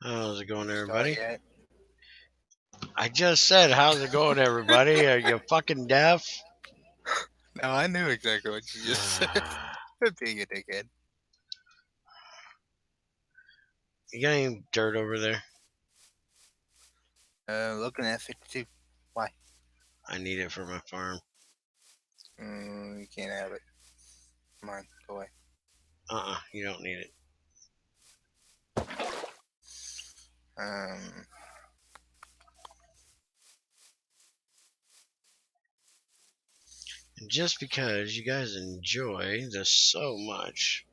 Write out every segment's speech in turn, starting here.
How's it going, Start everybody? yet? I just said, how's it going, everybody? Are you fucking deaf? No, I knew exactly what you just said. Being a dickhead. You got any dirt over there? Looking at 52. Why? I need it for my farm. You can't have it. Come on, go away. You don't need it. And just because you guys enjoy this so much,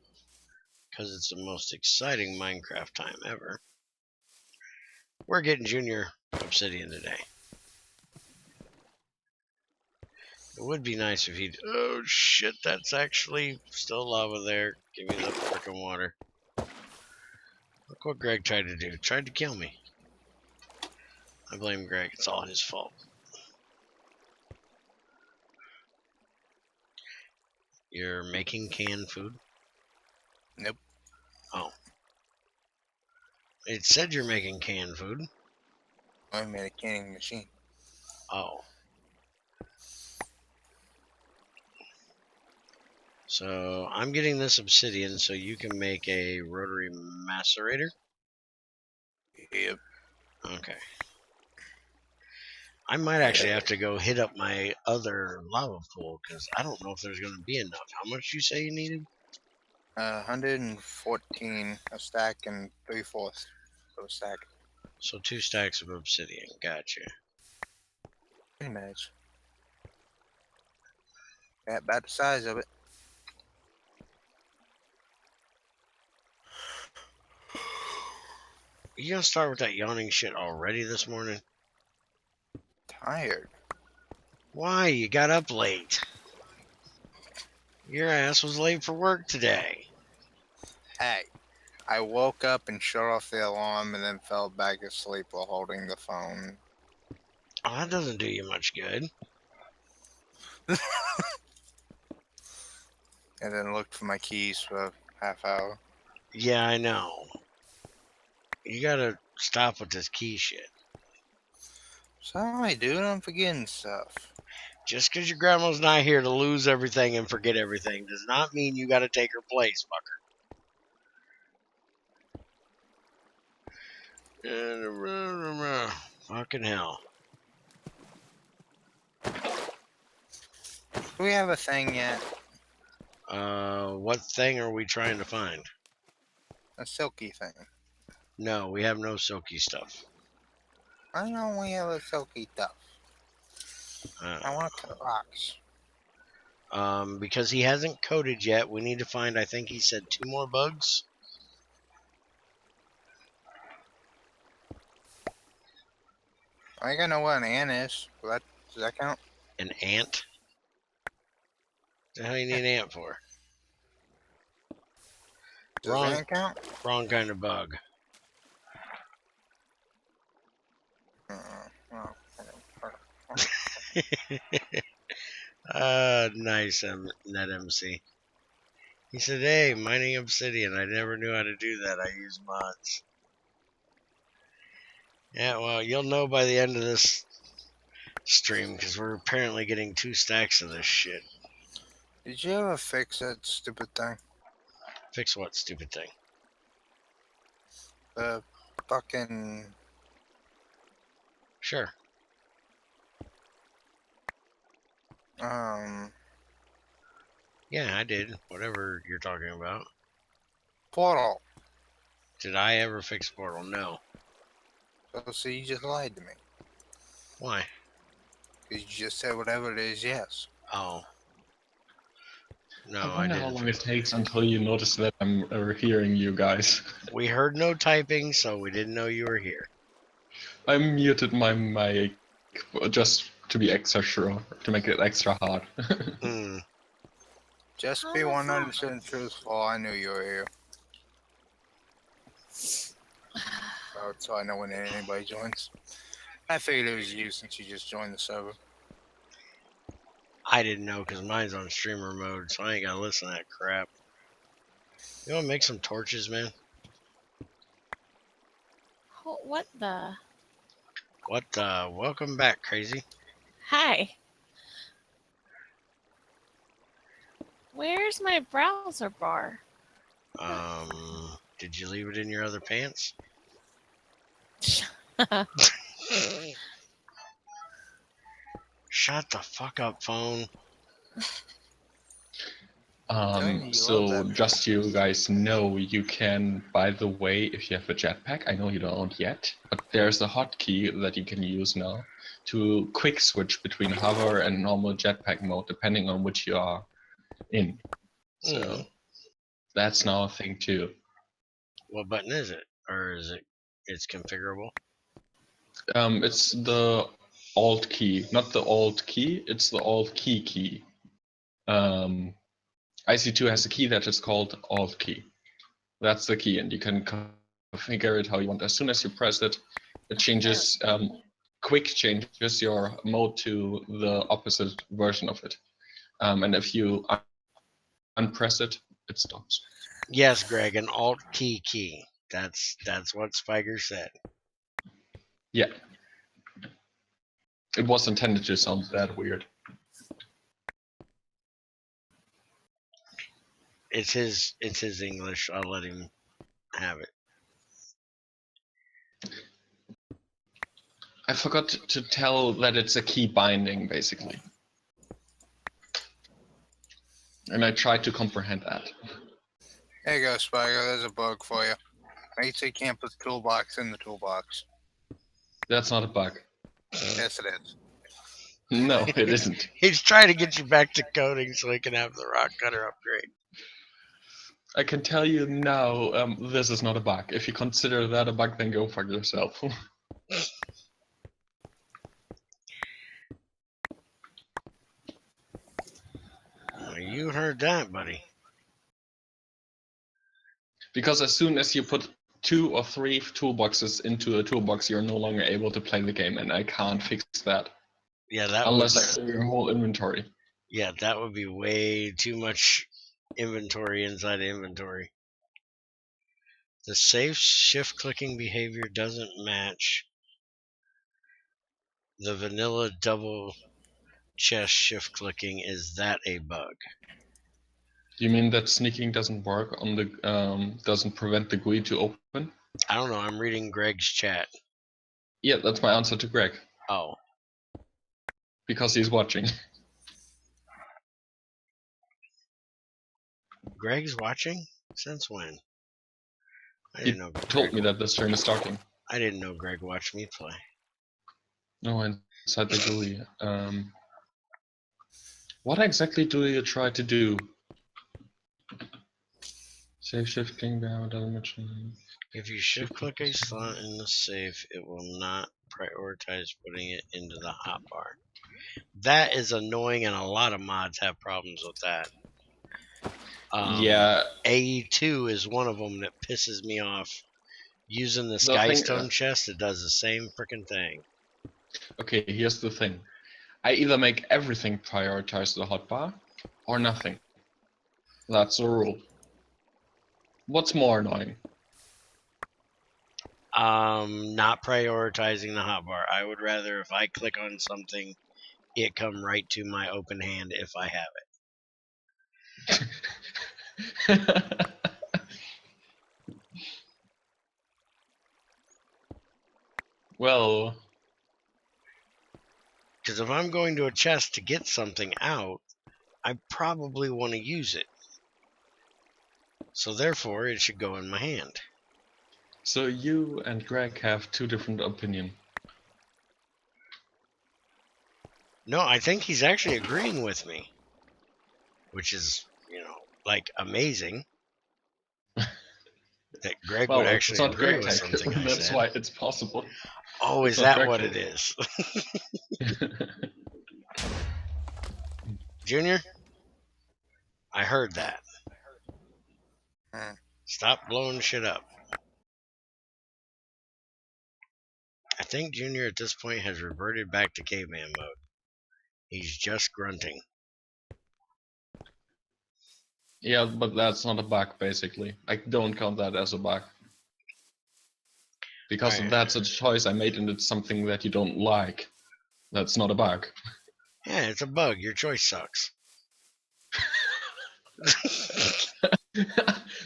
because it's the most exciting Minecraft time ever, we're getting Junior obsidian today. It would be nice if he'd... Oh, shit, that's actually still lava there. Give me the frickin' water. Look what Greg tried to do. Tried to kill me. I blame Greg. It's all his fault. You're making canned food? Nope. Oh. It said you're making canned food. I made a canning machine. Oh. So I'm getting this obsidian so you can make a rotary macerator? Yep. Okay. I might actually have to go hit up my other lava pool because I don't know if there's going to be enough. How much you say you needed? 114 a stack and 3/4 of a stack. So 2 stacks of obsidian. Gotcha. Pretty much. Yeah, about the size of it. You gonna start with that yawning shit already this morning? Tired. Why? You got up late. Your ass was late for work today. Hey, I woke up and shut off the alarm and then fell back asleep while holding the phone. Oh, that doesn't do you much good. And then looked for my keys for a half hour. Yeah, I know. You gotta stop with this key shit. Sorry, dude, I'm forgetting stuff. Just because your grandma's not here to lose everything and forget everything does not mean you gotta take her place, fucker. Fucking hell. Do we have a thing yet? What thing are we trying to find? A silky thing. No, we have no silky stuff. I know we have a silky stuff. I want to cut rocks. Because he hasn't coded yet, we need to find, I think he said 2 more bugs. I think I know what an ant is. Does that count? An ant? What the hell you need an ant for? Does ant count? Wrong kind of bug. Nice, Net MC. He said, hey, mining obsidian. I never knew how to do that. I use mods. Yeah, well, you'll know by the end of this stream because we're apparently getting 2 stacks of this shit. Did you ever fix that stupid thing? Fix what stupid thing? The fucking... Sure. Yeah, I did. Whatever you're talking about. Portal. Did I ever fix Portal? No. So you just lied to me. Why? Because you just said whatever it is, yes. Oh. No, I wonder didn't. how long it takes until you notice that I'm hearing you guys. We heard no typing, so we didn't know you were here. I muted my mic just to be extra sure, to make it extra hard. Just be 100% truthful. I knew you were here. So I know when anybody joins. I figured it was you since you just joined the server. I didn't know because mine's on streamer mode, so I ain't gotta listen to that crap. You wanna make some torches, man? What the? What the? Welcome back, crazy. Hi. Where's my browser bar? Did you leave it in your other pants? Shut the fuck up, phone. Tony, you love So that. just so you guys know, you can, by the way, if you have a jetpack, I know you don't yet, but there's a hotkey that you can use now to quick switch between hover and normal jetpack mode, depending on which you are in. So that's now a thing too. What button is it? Or is it? It's configurable. It's the Alt key, not the Alt key. It's the Alt key. IC2 has a key that is called Alt key. That's the key, and you can configure it how you want. As soon as you press it, it changes, quick changes your mode to the opposite version of it. And if you unpress it, it stops. Yes, Greg, an Alt key. That's what Spiger said. Yeah. It was intended to sound that weird. It's his English. I'll let him have it. I forgot to tell that it's a key binding, basically. And I tried to comprehend that. There you go, Spider. There's a bug for you. AC can't put the toolbox in the toolbox. That's not a bug. Yes, it is. No, it isn't. He's trying to get you back to coding so he can have the rock cutter upgrade. I can tell you now, this is not a bug. If you consider that a bug, then go fuck yourself. Well, you heard that, buddy. Because as soon as you put 2 or 3 toolboxes into a toolbox, you're no longer able to play the game, and I can't fix that. Yeah, that Unless would. I clear your whole inventory. Yeah, that would be way too much inventory inside of inventory. The safe shift clicking behavior doesn't match the vanilla double chest shift clicking. Is that a bug? You mean that sneaking doesn't work on the doesn't prevent the GUI to open? I don't know. I'm reading Greg's chat. Yeah, that's my answer to Greg. Oh, Because he's watching. Greg's watching? Since when? I He didn't know. told me that the stream is starting. I didn't know Greg watched me play. No, inside the GUI. What exactly do you try to do? Save shifting down doesn't mention. If you shift click a slot in the safe, it will not prioritize putting it into the hotbar. That is annoying, and a lot of mods have problems with that. Yeah. AE2 is one of them that pisses me off. Using the The thing- Skystone chest, it does the same freaking thing. Okay, here's the thing. I either make everything prioritize the hotbar, or nothing. That's the rule. What's more annoying? Not prioritizing the hotbar. I would rather, if I click on something, it come right to my open hand if I have it. Well, Because if I'm going to a chest to get something out, I probably want to use it. So therefore, it should go in my hand. so you and Greg have two different opinions. No, I think he's actually agreeing with me. Which is, like, amazing. That Greg would It's actually not agree Greg with tech. something I That's said. why it's possible. Oh, It's is not that Greg what tech. it is? Junior? I heard that. Stop blowing shit up. I think Junior at this point has reverted back to caveman mode. He's just grunting. Yeah, but that's not a bug, basically. I don't count that as a bug. Because Right. that's a choice I made and it's something that you don't like. That's not a bug. Yeah, it's a bug. Your choice sucks.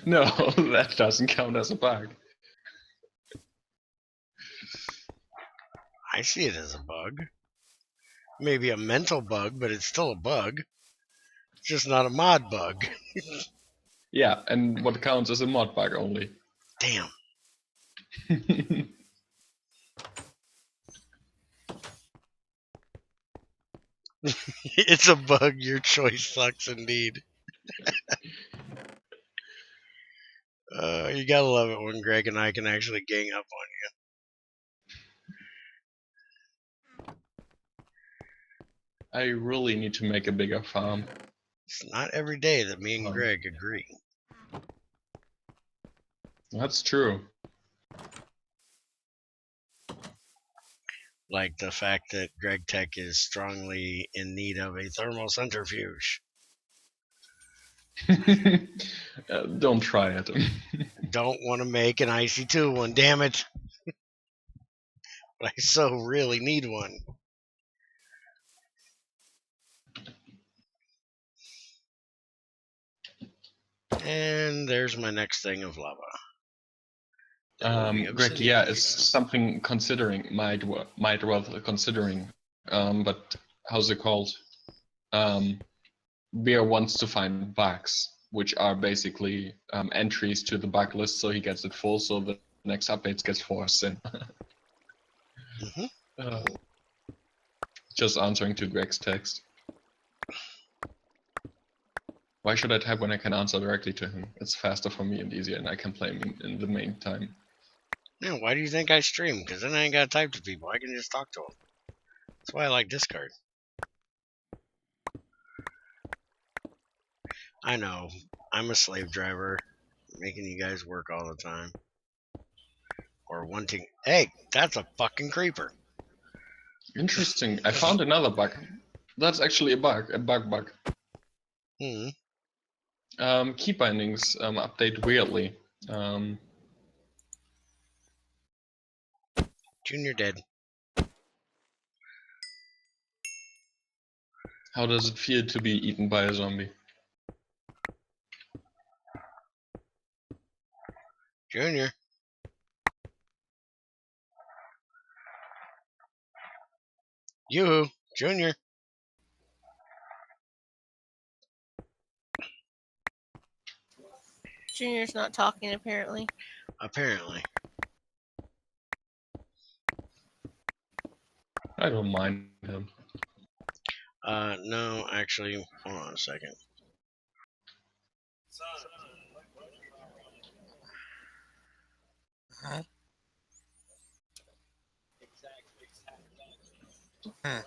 No, that doesn't count as a bug. I see it as a bug. Maybe a mental bug, but it's still a bug. It's just not a mod bug. Yeah, and what counts as a mod bug only. Damn. It's a bug. Your choice sucks indeed. You gotta love it when Greg and I can actually gang up on I really need to make a bigger farm. you. It's not every day that me and Oh. Greg agree. That's true. Like the fact that Greg Tech is strongly in need of a thermal centrifuge. Don't try it. Don't want to make an IC2 one, damn it. But I so really need one. And there's my next thing of lava. Greg, yeah, it's something considering might worth considering. But how's it called? Beer wants to find bugs, which are basically entries to the bug list, so he gets it full, so the next updates gets forced in. Just answering to Greg's text. Why should I type when I can answer directly to him? It's faster for me and easier, and I can play him in the meantime. Yeah, why do you think I stream? Because then I ain't got to type to people. I can just talk to them. That's why I like Discord. I know. I'm a slave driver, making you guys work all the time. Or wanting... Hey, that's a fucking creeper. Interesting. I found another bug. That's actually a bug. Hmm. Key bindings update weirdly. Junior dead. How does it feel to be eaten by a zombie? Junior. Yoo-hoo. Junior. Junior's not talking apparently. Apparently. I don't mind him. No, actually, hold on a second. Huh? I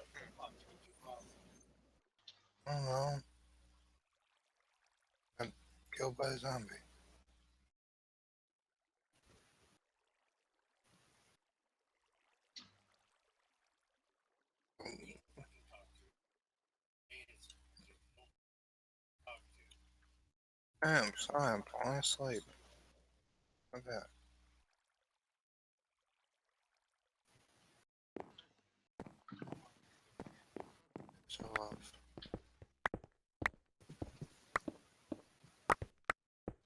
don't know. I'm killed by a zombie. I'm sorry, I'm falling asleep. Look at that. So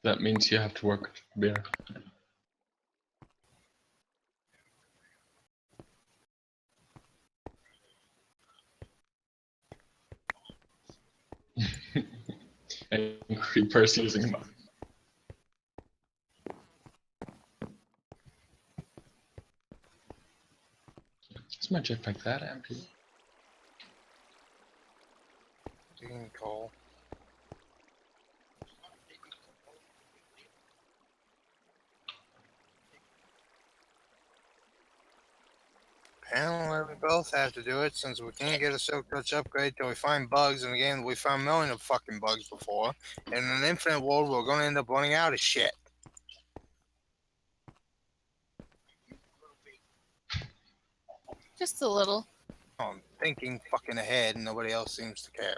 That means you have to work beer. And creepers using him. Is my jetpack that empty? Being coal. Apparently we both have to do it since we can't get a silk touch upgrade till we find bugs, and again we found millions of fucking bugs before. In an infinite world we're gonna end up running out of shit. Just a little. I'm thinking fucking ahead and nobody else seems to care.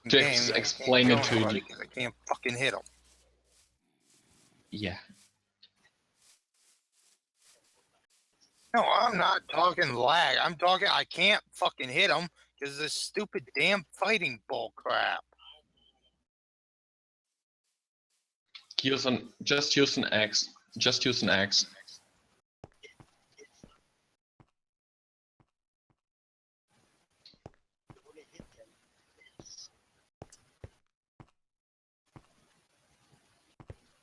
To Game, I explain can't it kill to anybody you. 'cause I can't fucking hit them. Yeah. No, I'm not talking lag. I'm talking I can't fucking hit them because this stupid damn fighting bull crap. Just use an axe. Just use an axe.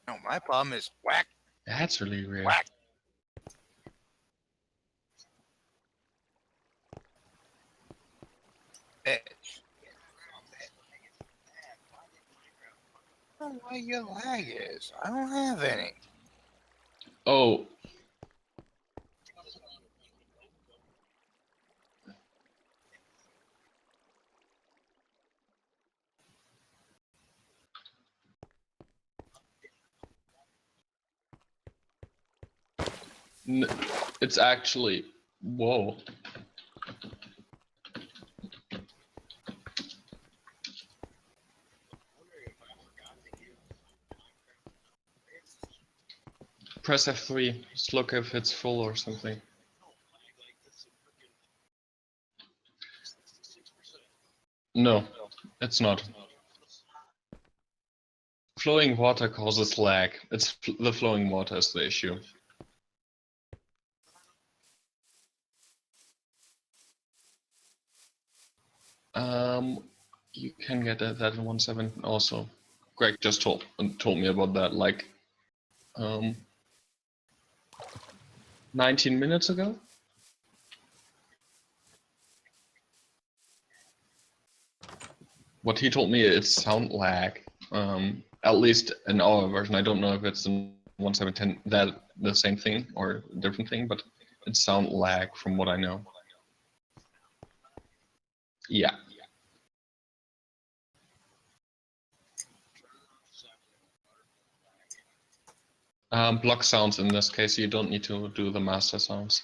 No, my problem is whack, That's really weird. whack. Bitch. I don't know why your lag is. I don't have any. Oh. It's actually, whoa. Press F3. Just look if it's full or something. No, it's not. Flowing water causes lag. It's the flowing water is the issue. You can get that in 1.7 also. Greg just told me about that like 19 minutes ago. What he told me, it's sound lag. At least in our version. I don't know if it's in 1.7.10 that the same thing or a different thing, but it's sound lag from what I know. Yeah. Block sounds in this case, you don't need to do the master sounds.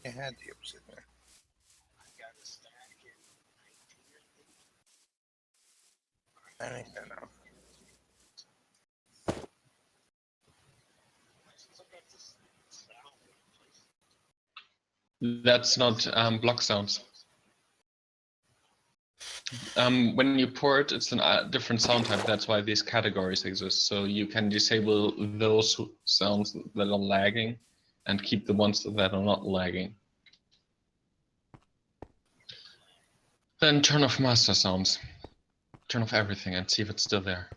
You had the obsidian. That ain't enough. That's not block sounds. When you port, it's a different sound type. That's why these categories exist. So you can disable those sounds that are lagging and keep the ones that are not lagging. Then turn off master sounds. Turn off everything and see if it's still there.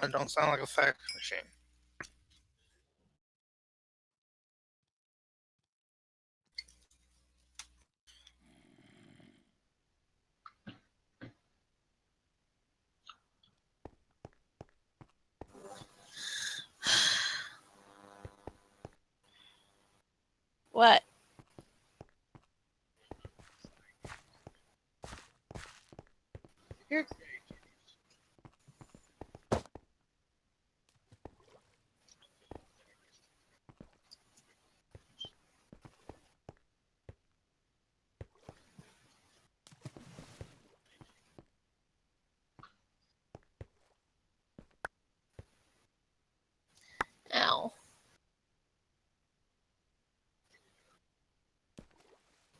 I don't sound like a fax machine. What? You're ow.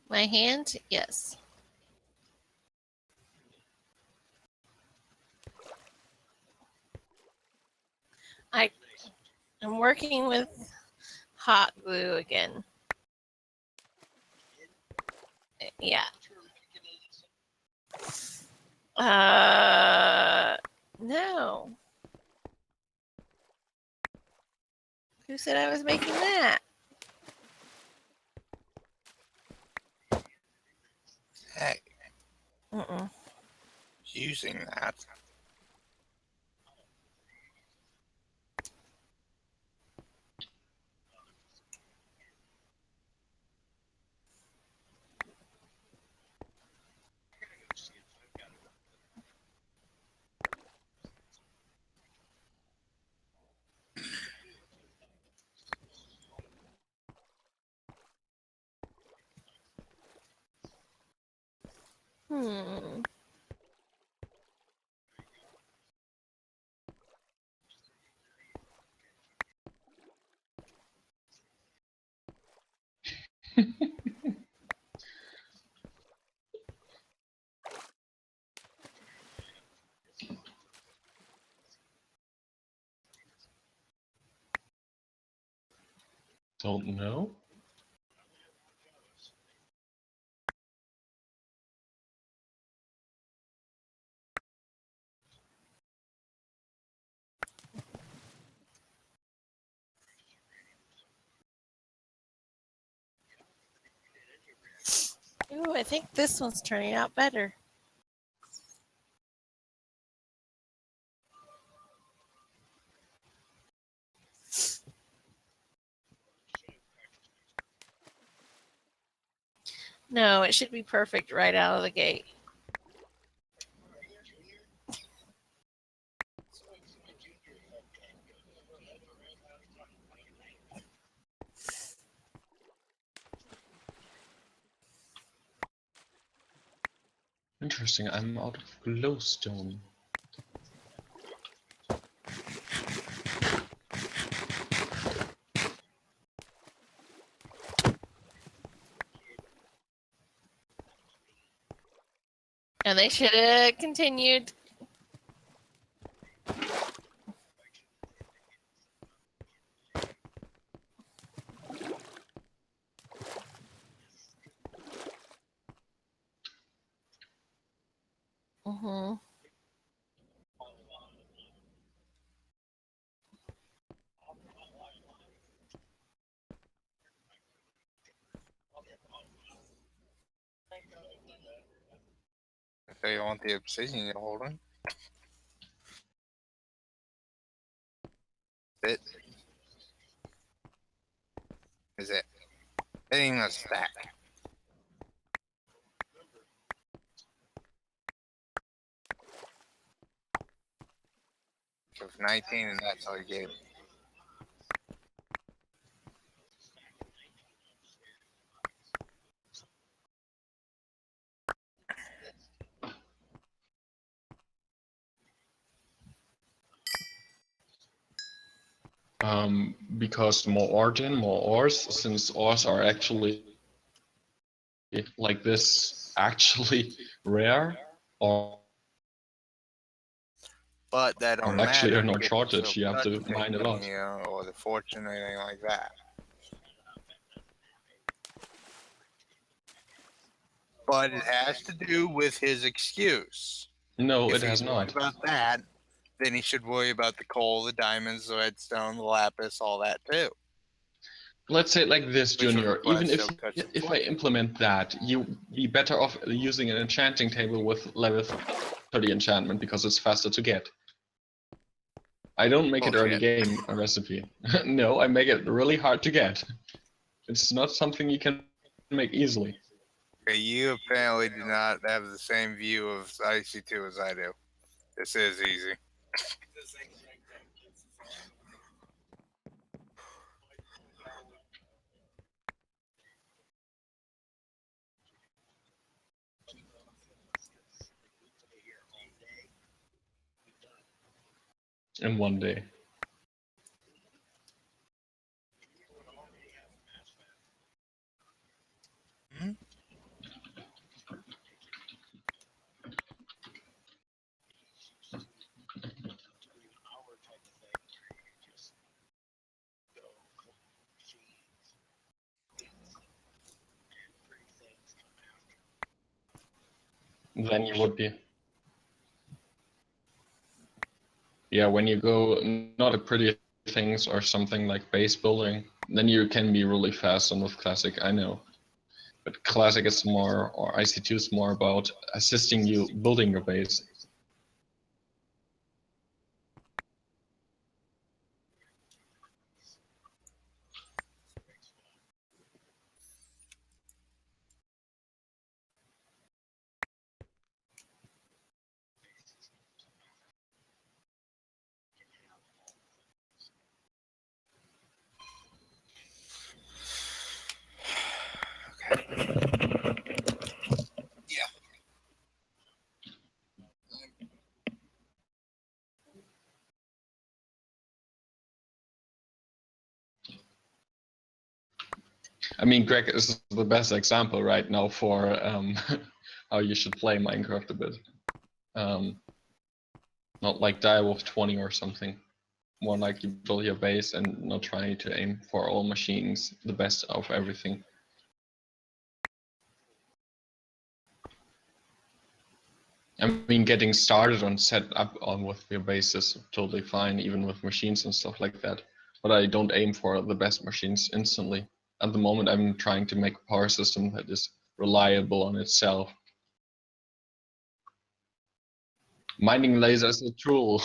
My hand? Yes. I'm working with hot glue again. Yeah. No. Who said I was making that? Hey, Mm-mm. using that. Hmm. Don't know. Ooh, I think this one's turning out better. No, it should be perfect right out of the gate. Interesting, I'm out of glowstone. And they should have continued. Mm-hmm. If they want the obsidian you're holding. It is it. Hitting the stack. So it's 19 and that's all you gave. Because more ore, more ores, since ores are actually like this, actually rare, or But that don't actually matter are to not get the silk shortage. You have touch to mine a lot. or the fortune or anything like that. But it has to do with his excuse. No, If it has he's worried not. about that, then he should worry about the coal, the diamonds, the redstone, the lapis, all that too. Let's say it like this, Which would Junior. require Even silk touch and if I fortune. implement that, you be better off using an enchanting table with level 30 enchantment because it's faster to get. I don't make it early Bullshit. game a recipe. No, I make it really hard to get. It's not something you can make easily. Okay, you apparently do not have the same view of IC2 as I do. This is easy. In one day. Hmm? then you would be. Yeah, when you go not a pretty things or something like base building, then you can be really fast on with classic, I know. But classic is more, or IC2 is more about assisting you building your base. I mean, Greg is the best example right now for how you should play Minecraft a bit. Not like die with 20 or something. More like you build your base and not trying to aim for all machines, the best of everything. I mean, getting started on set up on with your base is totally fine, even with machines and stuff like that. But I don't aim for the best machines instantly. At the moment, I'm trying to make a power system that is reliable on itself. Mining laser is a tool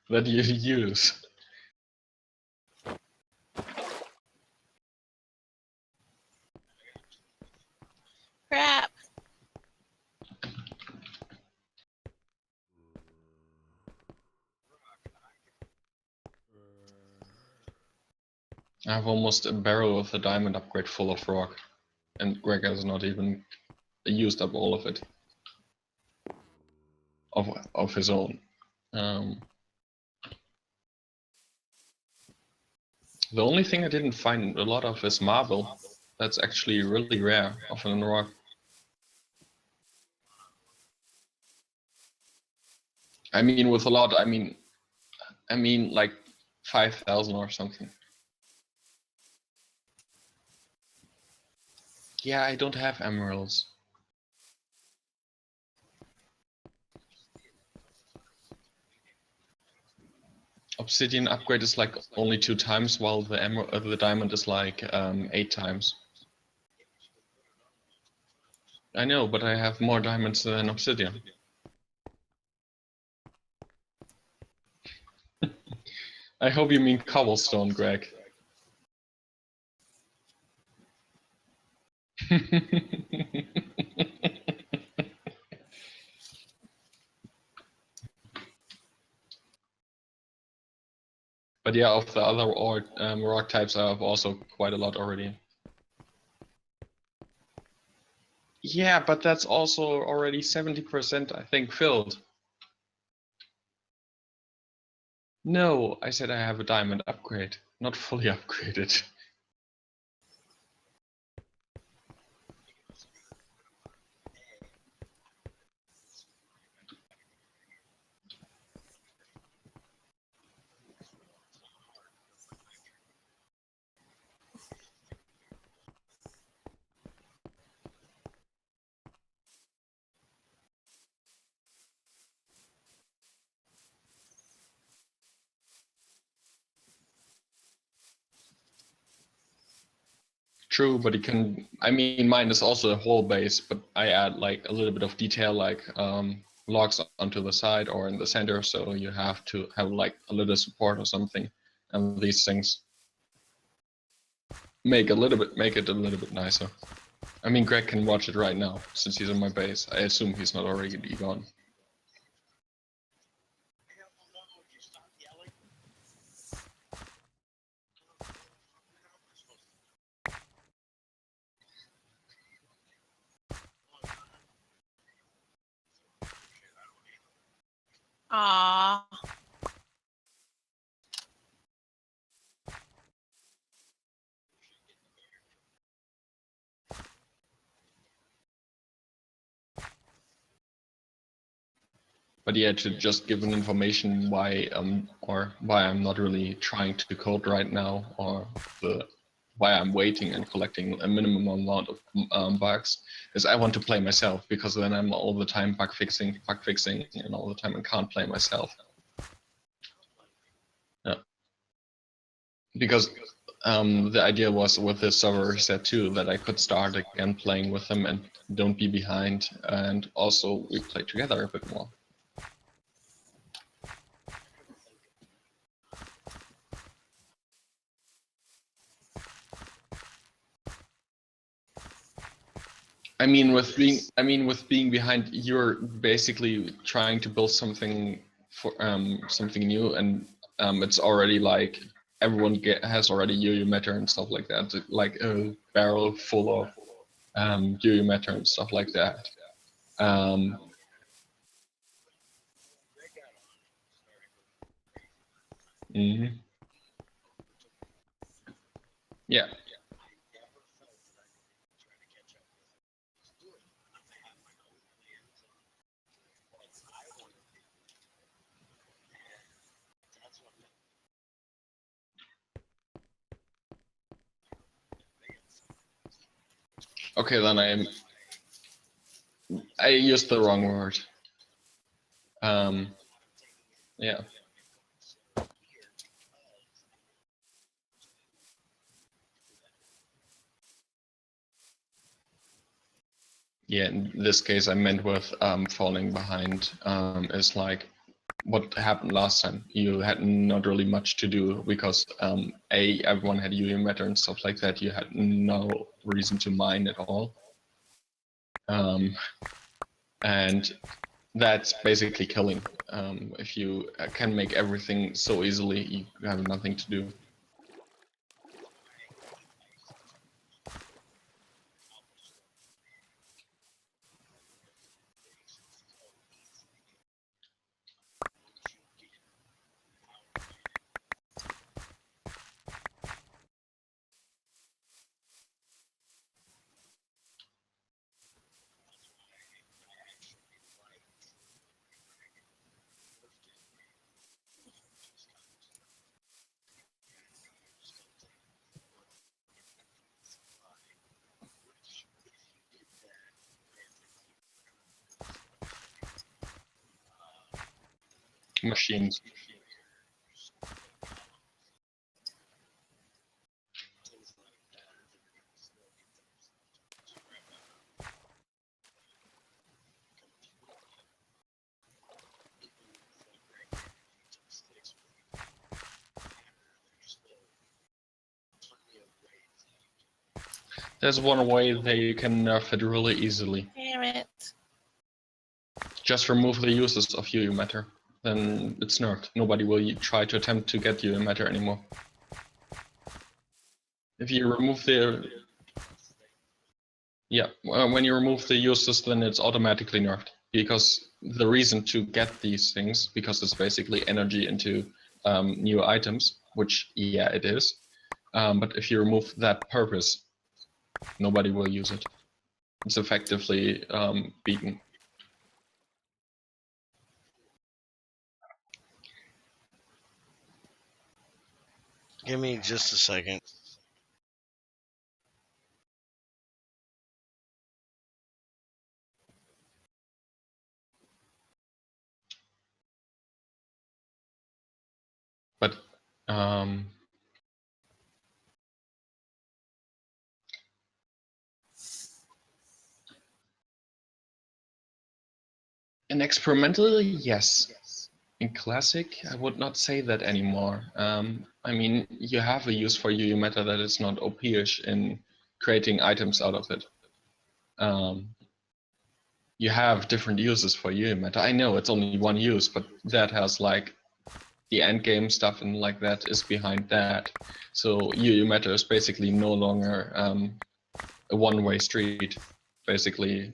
that you use. Crap. I have almost a barrel of the diamond upgrade full of rock, and Greg has not even used up all of it. Of his own. The only thing I didn't find a lot of is marble. That's actually really rare, often in rock. I mean, with a lot, I mean like 5,000 or something. Yeah, I don't have emeralds. Obsidian upgrade is like only 2 times, while the diamond is like 8 times. I know, but I have more diamonds than obsidian. I hope you mean cobblestone, Greg. But yeah, of the other rock types, I have also quite a lot already. Yeah, but that's also already 70%, I think, filled. No, I said I have a diamond upgrade, not fully upgraded. True, but you can, I mean, mine is also a whole base, but I add like a little bit of detail, like logs onto the side or in the center, so you have to have like a little support or something, and these things make it a little bit nicer. I mean, Greg can watch it right now since he's in my base. I assume he's not already gone. Aww. But yeah, to just give an information why or why I'm not really trying to code right now, or the why I'm waiting and collecting a minimum amount of bugs is I want to play myself, because then I'm all the time bug fixing, and all the time I can't play myself. Yeah. Because the idea was with the server reset too, that I could start again playing with them and don't be behind, and also we play together a bit more. with being behind, you're basically trying to build something for something new, and it's already like everyone has already UU matter and stuff like that, like a barrel full of UU matter and stuff like that. Yeah. Okay, then I used the wrong word. Yeah. Yeah, in this case I meant with falling behind is like what happened last time. You had not really much to do because everyone had UU matter and stuff like that. You had no reason to mine at all. And that's basically killing. If you can make everything so easily, you have nothing to do. Machines. There's one way that you can nerf it really easily. Damn it. Just remove the uses of UU matter. Then it's nerfed. Nobody will try to attempt to get UU matter anymore. If you remove the... Yeah, when you remove the uses, then it's automatically nerfed. Because the reason to get these things, because it's basically energy into new items, which, yeah, it is. But if you remove that purpose, nobody will use it. It's effectively beaten. Give me just a second. But in experimental, yes. In classic, I would not say that anymore. I mean, you have a use for UU matter that is not OP-ish in creating items out of it. You have different uses for UU matter. I know it's only one use, but that has like the end game stuff and like that is behind that. So UU matter is basically no longer a one-way street, basically,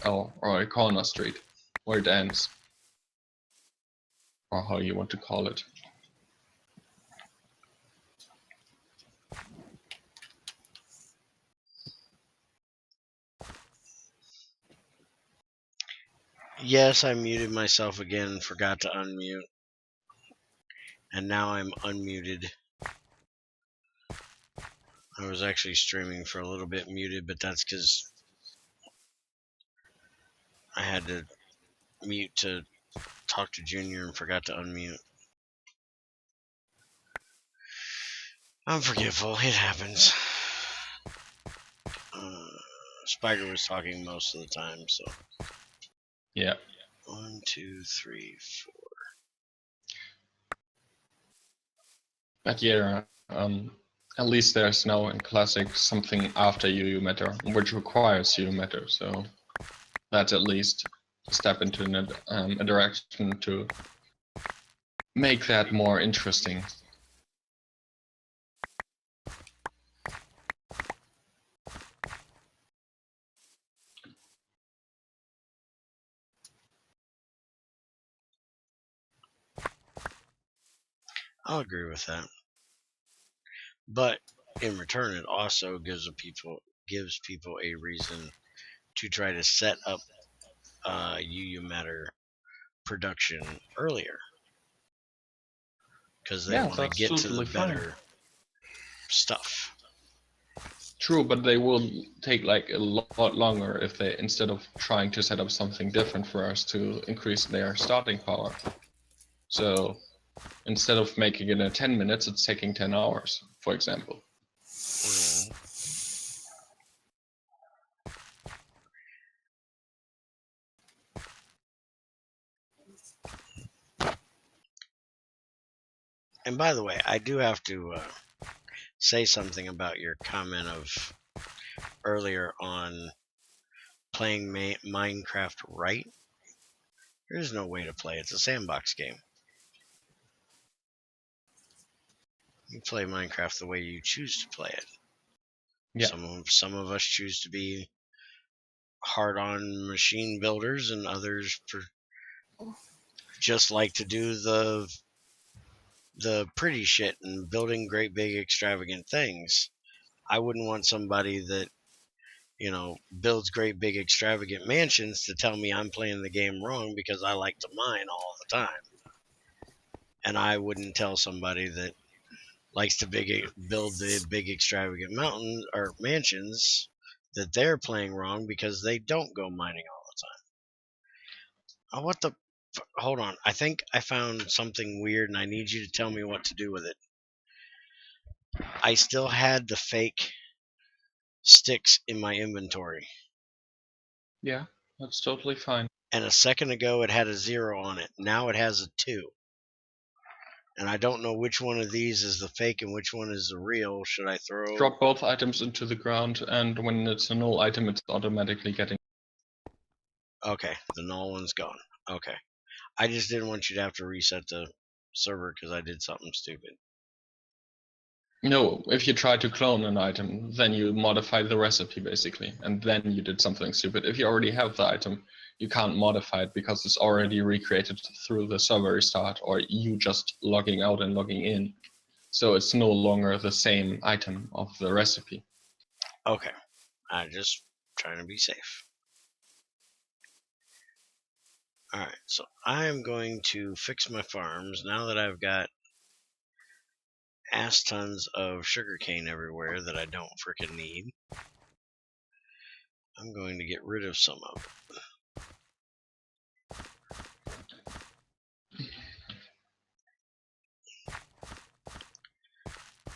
or a corner street where it ends, or how you want to call it. Yes, I muted myself again and forgot to unmute. And now I'm unmuted. I was actually streaming for a little bit muted, but that's because I had to mute to talk to Junior and forgot to unmute. I'm forgetful. It happens. Spiker was talking most of the time, so. Yeah. 1, 2, 3, 4. But yeah, at least there's now in Classic something after UU Matter, which requires UU Matter, so that's at least a step into a direction to make that more interesting. I'll agree with that. But in return, it also gives people a reason to try to set up UU Matter production earlier, because they want to that's get to totally the fine. better stuff. True, but they will take like a lot longer if they, instead of trying to set up something different for us to increase their starting power. So instead of making it in 10 minutes, it's taking 10 hours, for example. Mhm. And by the way, I do have to say something about your comment of earlier on playing Minecraft right. There's no way to play. It's a sandbox game. You play Minecraft the way you choose to play it. Yeah. Some of us choose to be hard-on machine builders, and others just like to do the pretty shit and building great big extravagant things. I wouldn't want somebody that, builds great big extravagant mansions to tell me I'm playing the game wrong because I like to mine all the time. And I wouldn't tell somebody that likes to build the big extravagant mountain or mansions that they're playing wrong because they don't go mining all the time. Oh, what the? Hold on. I think I found something weird and I need you to tell me what to do with it. I still had the fake sticks in my inventory. Yeah, that's totally fine. And a second ago it had a 0 on it. Now it has a 2. And I don't know which one of these is the fake and which one is the real. Should I throw... Drop both items into the ground, and when it's a null item, it's automatically getting... Okay, the null one's gone. Okay. I just didn't want you to have to reset the server because I did something stupid. No, if you try to clone an item, then you modify the recipe basically, and then you did something stupid. If you already have the item, you can't modify it because it's already recreated through the server restart or you just logging out and logging in. So it's no longer the same item of the recipe. Okay. I'm just trying to be safe. Alright, so I'm going to fix my farms now that I've got ass tons of sugarcane everywhere that I don't frickin' need. I'm going to get rid of some of it.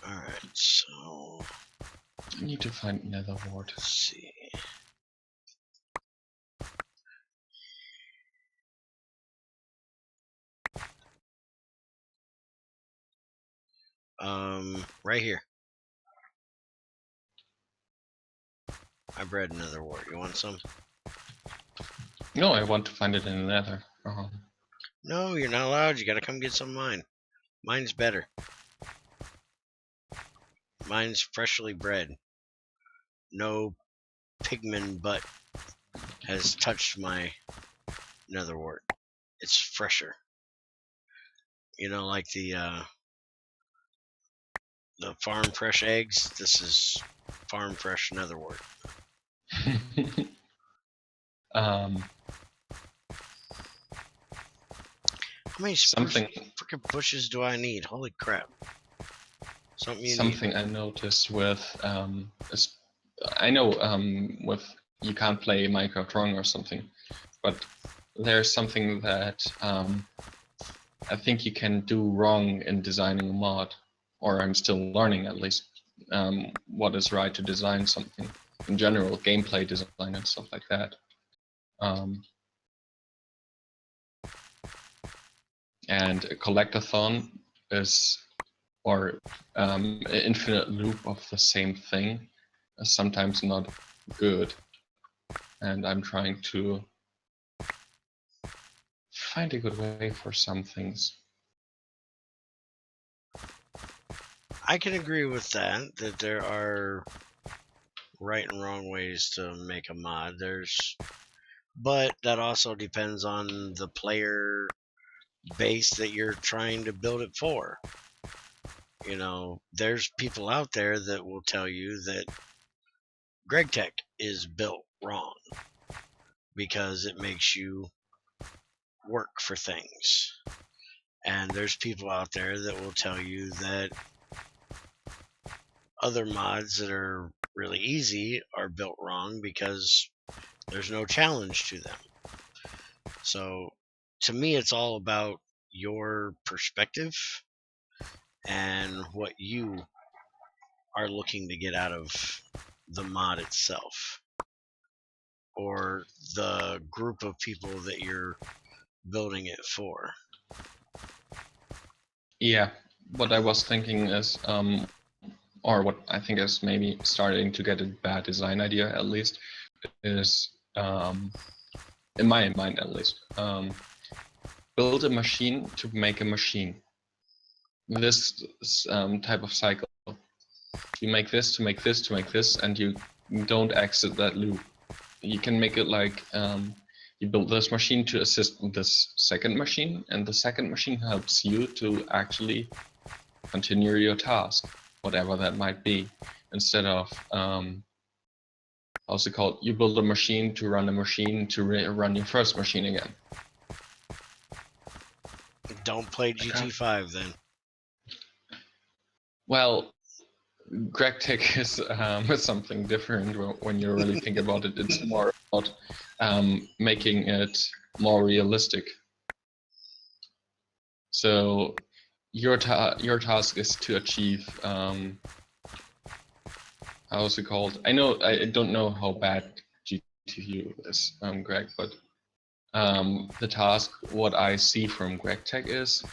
Alright, so... I need to find nether wart. Let's see. Right here. I bred another wart. You want some? No, I want to find it in the nether. No, you're not allowed. You gotta come get some of mine. Mine's better. Mine's freshly bred. No pigman butt has touched my nether wart. It's fresher. You know, like the farm fresh eggs. This is farm fresh nether wart. How many freaking bushes do I need? Holy crap. Something you need. Something I noticed with is, I know with you can't play Minecraft wrong or something, but there's something that I think you can do wrong in designing a mod, or I'm still learning at least what is right to design something in general, gameplay design and stuff like that. And a collectathon is, or an infinite loop of the same thing is sometimes not good. And I'm trying to find a good way for some things. I can agree with that there are right and wrong ways to make a mod. But that also depends on the player base that you're trying to build it for. You know, there's people out there that will tell you that GregTech is built wrong because it makes you work for things. And there's people out there that will tell you that other mods that are really easy are built wrong because there's no challenge to them. So to me, it's all about your perspective and what you are looking to get out of the mod itself or the group of people that you're building it for. Yeah, what I was thinking is, or what I think is maybe starting to get a bad design idea at least, is, in my mind at least, build a machine to make a machine. This type of cycle. You make this to make this to make this, and you don't exit that loop. You can make it like you build this machine to assist this second machine, and the second machine helps you to actually continue your task, whatever that might be, instead of how's it called? You build a machine to run a machine to run your first machine again. Don't play GT5 then. Well, GregTech is something different when you really think about it. It's more about making it more realistic. So your task is to achieve how's it called? I don't know how bad GTU is, Greg, but the task, what I see from GregTech is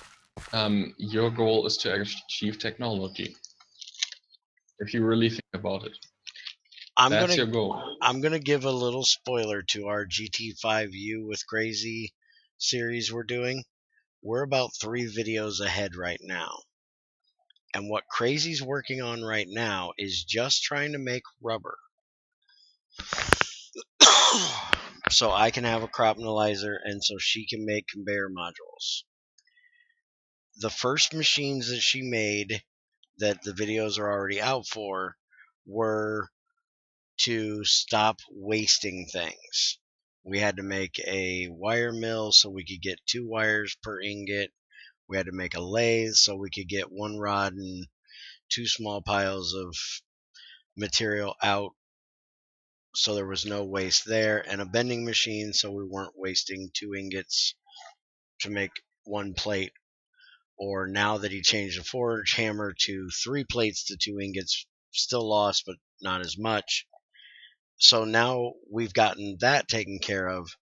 your goal is to achieve technology. If you really think about it, that's your goal. I'm gonna give a little spoiler to our GT5U with Crazy series we're doing. We're about 3 videos ahead right now. And what Crazy's working on right now is just trying to make rubber. So I can have a crop analyzer and so she can make conveyor modules. The first machines that she made that the videos are already out for were to stop wasting things. We had to make a wire mill so we could get 2 wires per ingot. We had to make a lathe so we could get 1 rod and 2 small piles of material out so there was no waste there, and a bending machine so we weren't wasting 2 ingots to make 1 plate. Or now that he changed the forge hammer to 3 plates to 2 ingots, still lost but not as much. So now we've gotten that taken care of.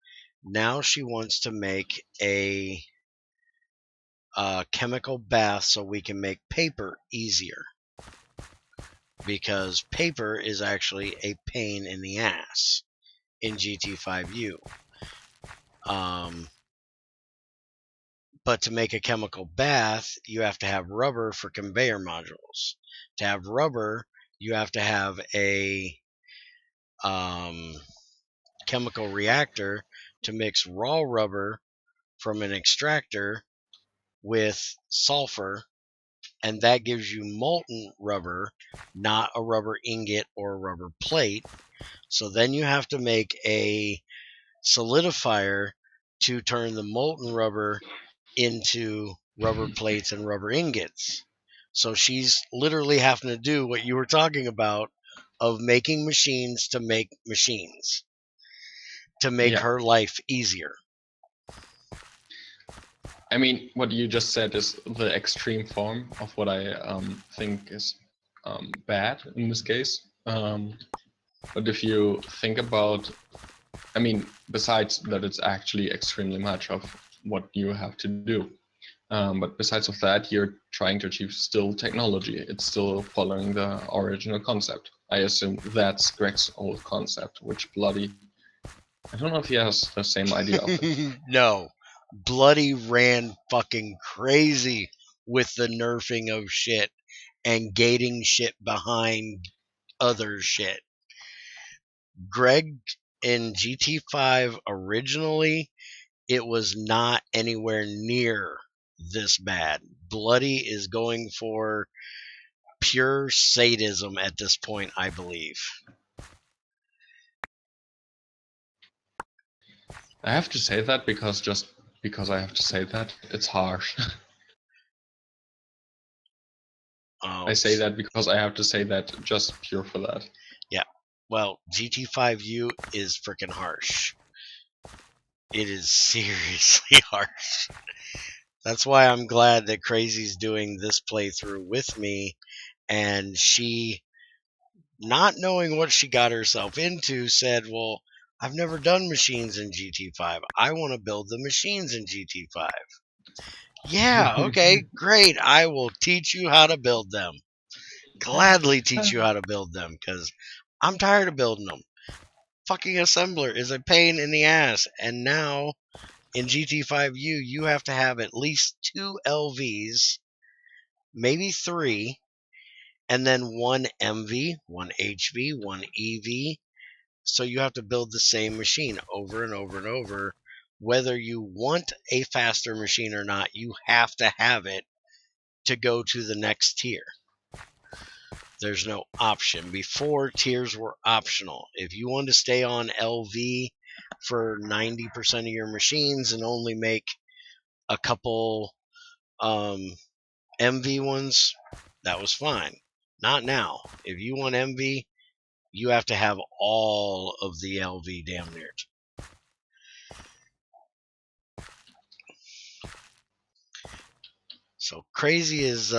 Now she wants to make a chemical bath so we can make paper easier, because paper is actually a pain in the ass in GT5U. But to make a chemical bath, you have to have rubber for conveyor modules. To have rubber, you have to have a chemical reactor to mix raw rubber from an extractor with sulfur, and that gives you molten rubber, not a rubber ingot or a rubber plate. So then you have to make a solidifier to turn the molten rubber into rubber plates and rubber ingots, So she's literally having to do what you were talking about of making machines to make machines to make Yeah. her life easier. I mean, what you just said is the extreme form of what I think is bad in this case. But if you think about, I mean, besides that, it's actually extremely much of what you have to do. But besides of that, you're trying to achieve still technology. It's still following the original concept. I assume that's Greg's old concept, which bloody, I don't know if he has the same idea of it. No. Bloody ran fucking crazy with the nerfing of shit and gating shit behind other shit. Greg in GT5 originally, it was not anywhere near this bad. Bloody is going for pure sadism at this point, I believe. I have to say that just because I have to say that, it's harsh. I say that because I have to say that just pure for that. Yeah. Well, GT5U is freaking harsh. It is seriously harsh. That's why I'm glad that Crazy's doing this playthrough with me, and she, not knowing what she got herself into, said, well, I've never done machines in GT5. I want to build the machines in GT5. Yeah, okay, great. I will teach you how to build them. Gladly teach you how to build them, because I'm tired of building them. Fucking assembler is a pain in the ass, and now in GT5U, you have to have at least 2 LVs, maybe 3, and then 1 MV, 1 HV, 1 EV. So you have to build the same machine over and over and over. Whether you want a faster machine or not, you have to have it to go to the next tier. There's no option. Before, tiers were optional. If you wanted to stay on LV for 90% of your machines and only make a couple MV ones, that was fine. Not now. If you want MV, you have to have all of the LV damn near. So Crazy is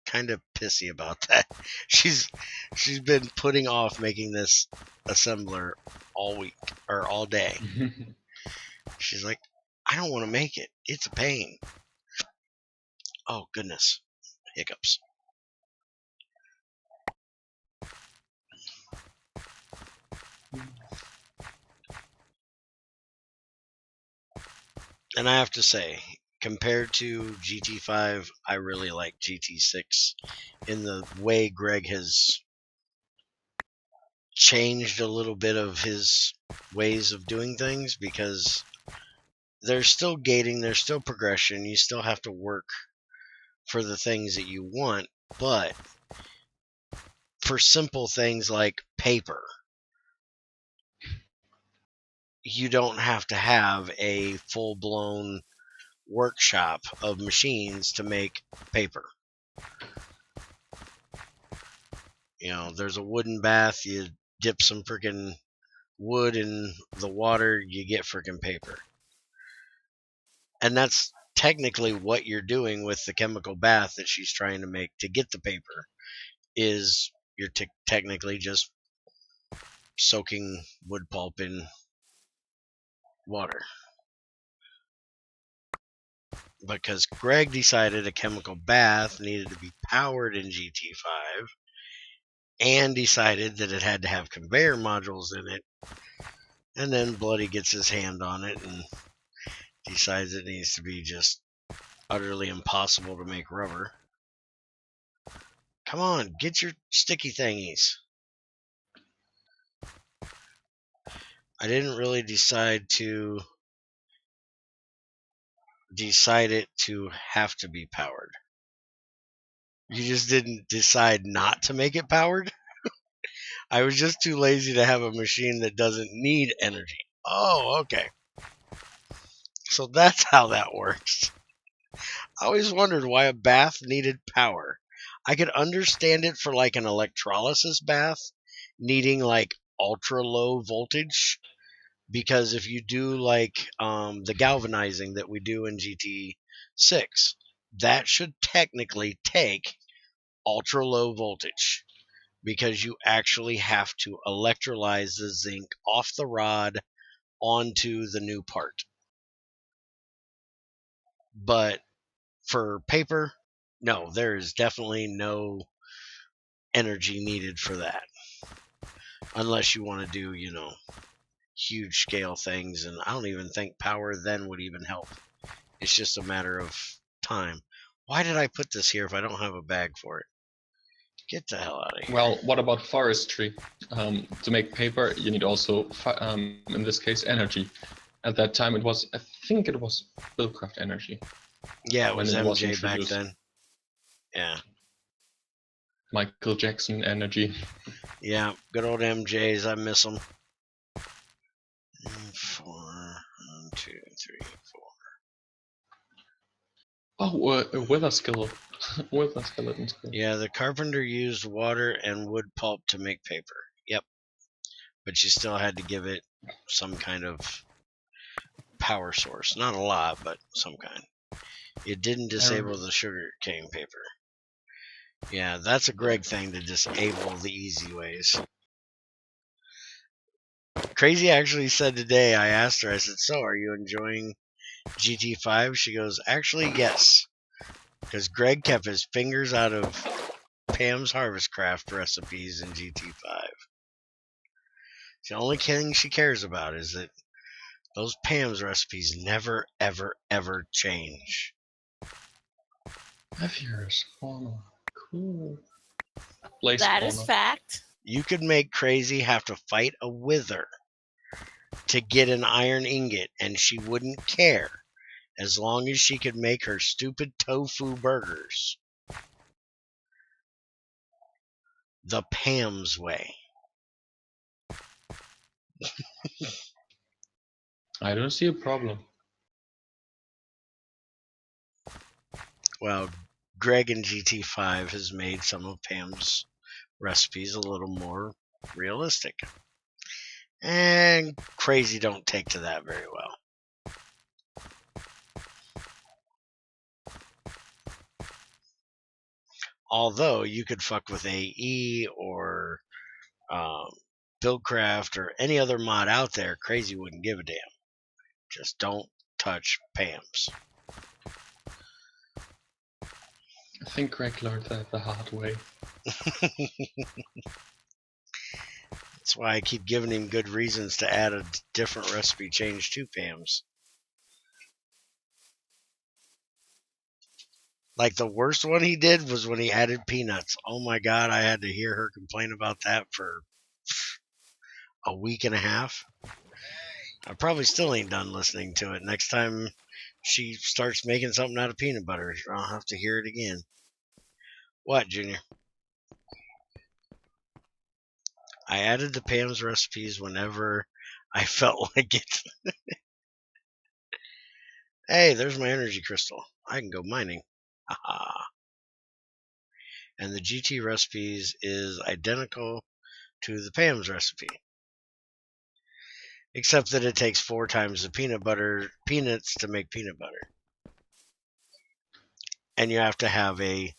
kind of pissy about that. She's been putting off making this assembler all week or all day. She's like, I don't want to make it. It's a pain. Oh goodness, hiccups. And I have to say, compared to GT5, I really like GT6 in the way Greg has changed a little bit of his ways of doing things, because there's still gating, there's still progression, you still have to work for the things that you want, but for simple things like paper, you don't have to have a full-blown workshop of machines to make paper. You know, there's a wooden bath, you dip some freaking wood in the water, you get freaking paper. And that's technically what you're doing with the chemical bath that she's trying to make to get the paper, is you're technically just soaking wood pulp in water. Because Greg decided a chemical bath needed to be powered in GT5, and decided that it had to have conveyor modules in it, and then Bloody gets his hand on it and decides it needs to be just utterly impossible to make rubber. Come on, get your sticky thingies. I didn't really decide it to have to be powered. You just didn't decide not to make it powered? I was just too lazy to have a machine that doesn't need energy. Oh, okay. So that's how that works. I always wondered why a bath needed power. I could understand it for like an electrolysis bath needing like ultra low voltage, because if you do like the galvanizing that we do in GT6, that should technically take ultra low voltage, because you actually have to electrolyze the zinc off the rod onto the new part. But for paper, no, there is definitely no energy needed for that. Unless you want to do, huge scale things, and I don't even think power then would even help. It's just a matter of time. Why did I put this here if I don't have a bag for it? Get the hell out of here. Well, what about forestry? To make paper, you need also, in this case, energy. At that time, I think it was Buildcraft energy. Yeah, it when was it was MJ back introduced. then. Yeah. Michael Jackson energy. Yeah, good old MJs. I miss them. 4, 1, 2, 3, 4. Oh, wither skill. Wither skeleton skill. Yeah, the carpenter used water and wood pulp to make paper. Yep. But you still had to give it some kind of power source. Not a lot, but some kind. It didn't disable the sugar cane paper. Yeah, that's a Greg thing, to disable the easy ways. Crazy actually said today, I asked her, I said, so are you enjoying GT5? She goes, actually, yes. Because Greg kept his fingers out of Pam's Harvestcraft recipes in GT5. The only thing she cares about is that those Pam's recipes never, ever, ever change. 5 years. Oh, cool. Place That spawner. is fact. You could make Crazy have to fight a wither to get an iron ingot, and she wouldn't care, as long as she could make her stupid tofu burgers the Pam's way. I don't see a problem. Well, Greg in GT5 has made some of Pam's recipes a little more realistic. And Crazy don't take to that very well. Although you could fuck with AE or Buildcraft or any other mod out there, Crazy wouldn't give a damn. Just don't touch Pam's. I think Greg learned that the hard way. That's why I keep giving him good reasons to add a different recipe change to Pam's. Like the worst one he did was when he added peanuts. Oh my god, I had to hear her complain about that for a week and a half. I probably still ain't done listening to it. Next time she starts making something out of peanut butter, I'll have to hear it again. What, Junior? I added the Pam's recipes whenever I felt like it. Hey, there's my energy crystal. I can go mining. Haha. And the GT recipes is identical to the Pam's recipe, except that it takes 4 times the peanuts to make peanut butter. And you have to have a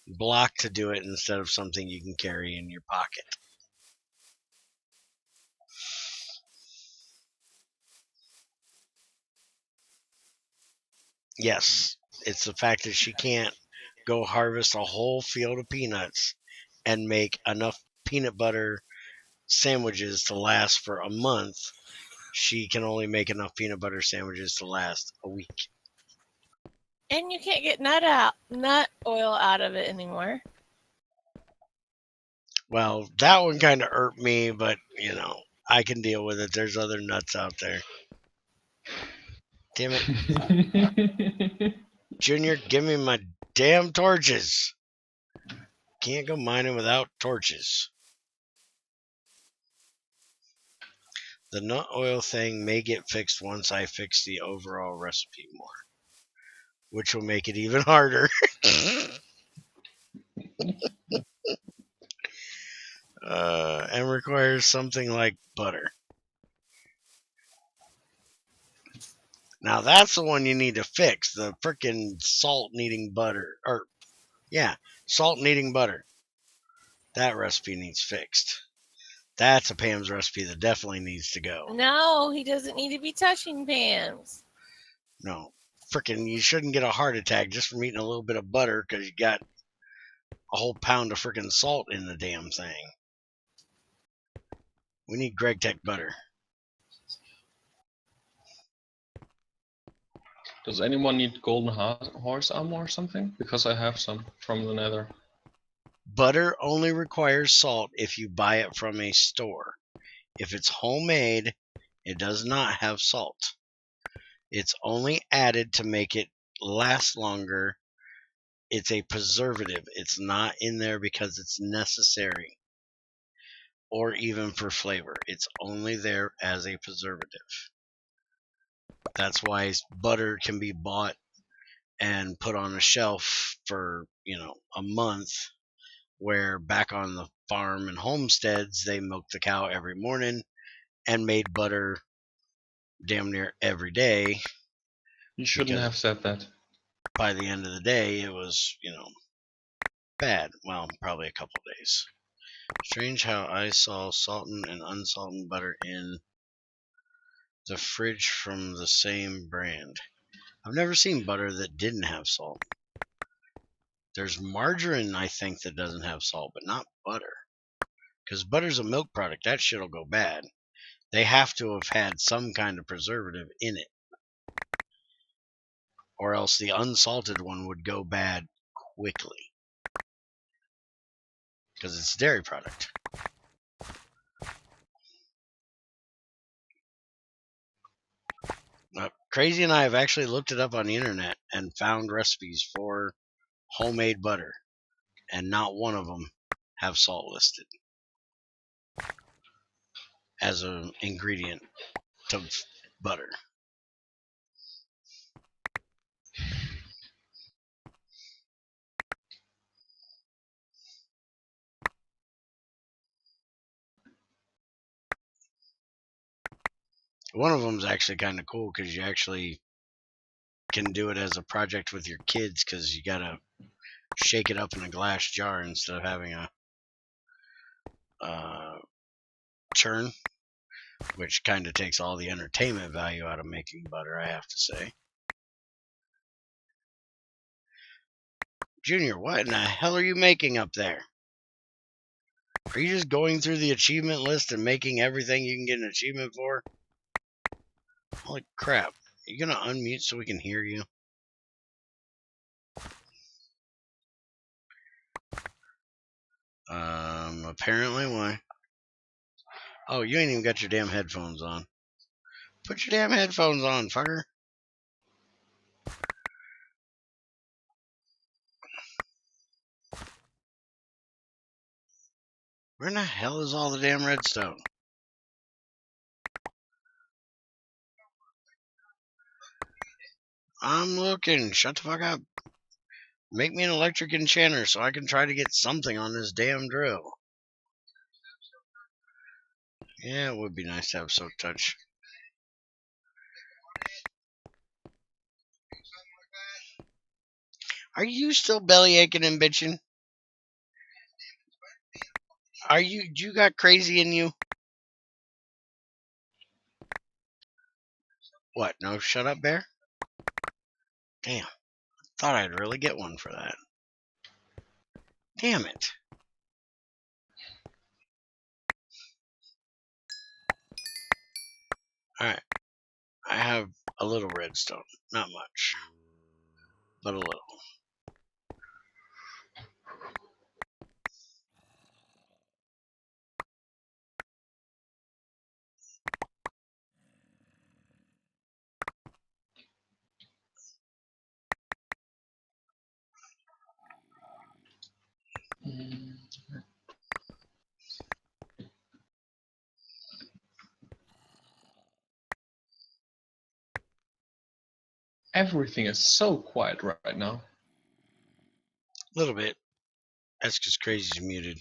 block to do it instead of something you can carry in your pocket. Yes, it's the fact that she can't go harvest a whole field of peanuts and make enough peanut butter sandwiches to last for a month. She can only make enough peanut butter sandwiches to last a week. And you can't get nut oil out of it anymore. Well, that one kind of irked me, but, I can deal with it. There's other nuts out there. Damn it. Junior, give me my damn torches. Can't go mining without torches. The nut oil thing may get fixed once I fix the overall recipe more. which will make it even harder. And requires something like butter. Now that's the one you need to fix. The frickin' salt needing butter. Salt needing butter. That recipe needs fixed. That's a Pam's recipe that definitely needs to go. No, he doesn't need to be touching Pam's. No. Frickin' you shouldn't get a heart attack just from eating a little bit of butter because you got a whole pound of frickin' salt in the damn thing. We need Greg Tech butter. Does anyone need golden horse armor or something? Because I have some from the nether. Butter only requires salt if you buy it from a store. If it's homemade, it does not have salt. It's only added to make it last longer. It's a preservative. It's not in there because it's necessary or even for flavor. It's only there as a preservative. That's why butter can be bought and put on a shelf for, a month, where back on the farm and homesteads, they milked the cow every morning and made butter damn near every day. You shouldn't have said that. By the end of the day, it was, bad. Well, probably a couple days. Strange how I saw salted and unsalted butter in the fridge from the same brand. I've never seen butter that didn't have salt. There's margarine, I think, that doesn't have salt, but not butter. Because butter's a milk product. That shit'll go bad. They have to have had some kind of preservative in it. Or else the unsalted one would go bad quickly. Because it's a dairy product. Crazy and I have actually looked it up on the internet and found recipes for homemade butter. And not one of them have salt listed as an ingredient to butter. One of them is actually kind of cool because you actually can do it as a project with your kids because you gotta shake it up in a glass jar instead of having a churn, which kind of takes all the entertainment value out of making butter, I have to say. Junior, what in the hell are you making up there? Are you just going through the achievement list and making everything you can get an achievement for? Holy crap. Are you gonna unmute so we can hear you? Apparently why? Oh, you ain't even got your damn headphones on. Put your damn headphones on, fucker. Where in the hell is all the damn redstone? I'm looking. Shut the fuck up. Make me an electric enchanter so I can try to get something on this damn drill. Yeah, it would be nice to have Soak Touch. Are you still belly aching and bitching? You got crazy in you? What, no shut up bear? Damn, thought I'd really get one for that. Damn it. Alright, I have a little redstone. Not much, but a little. everything is so quiet right now. A little bit. That's because Crazy's muted.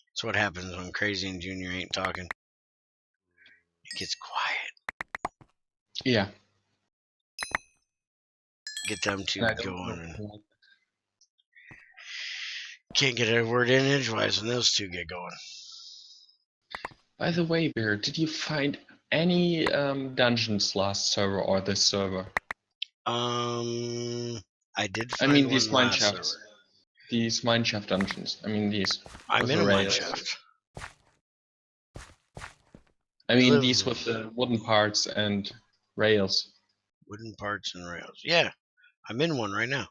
That's what happens when Crazy and Junior ain't talking. It gets quiet. Yeah. Get them two I don't going. know. And can't get a word in edgewise when those two get going. By the way, Bear, did you find any dungeons last server or this server? I did I find mean one these mine last shafts. server. These mineshaft dungeons. I mean these I'm with in the a mine rails. shaft. I We mean live these with the wooden parts and rails. wooden parts and rails. Yeah, I'm in one right now.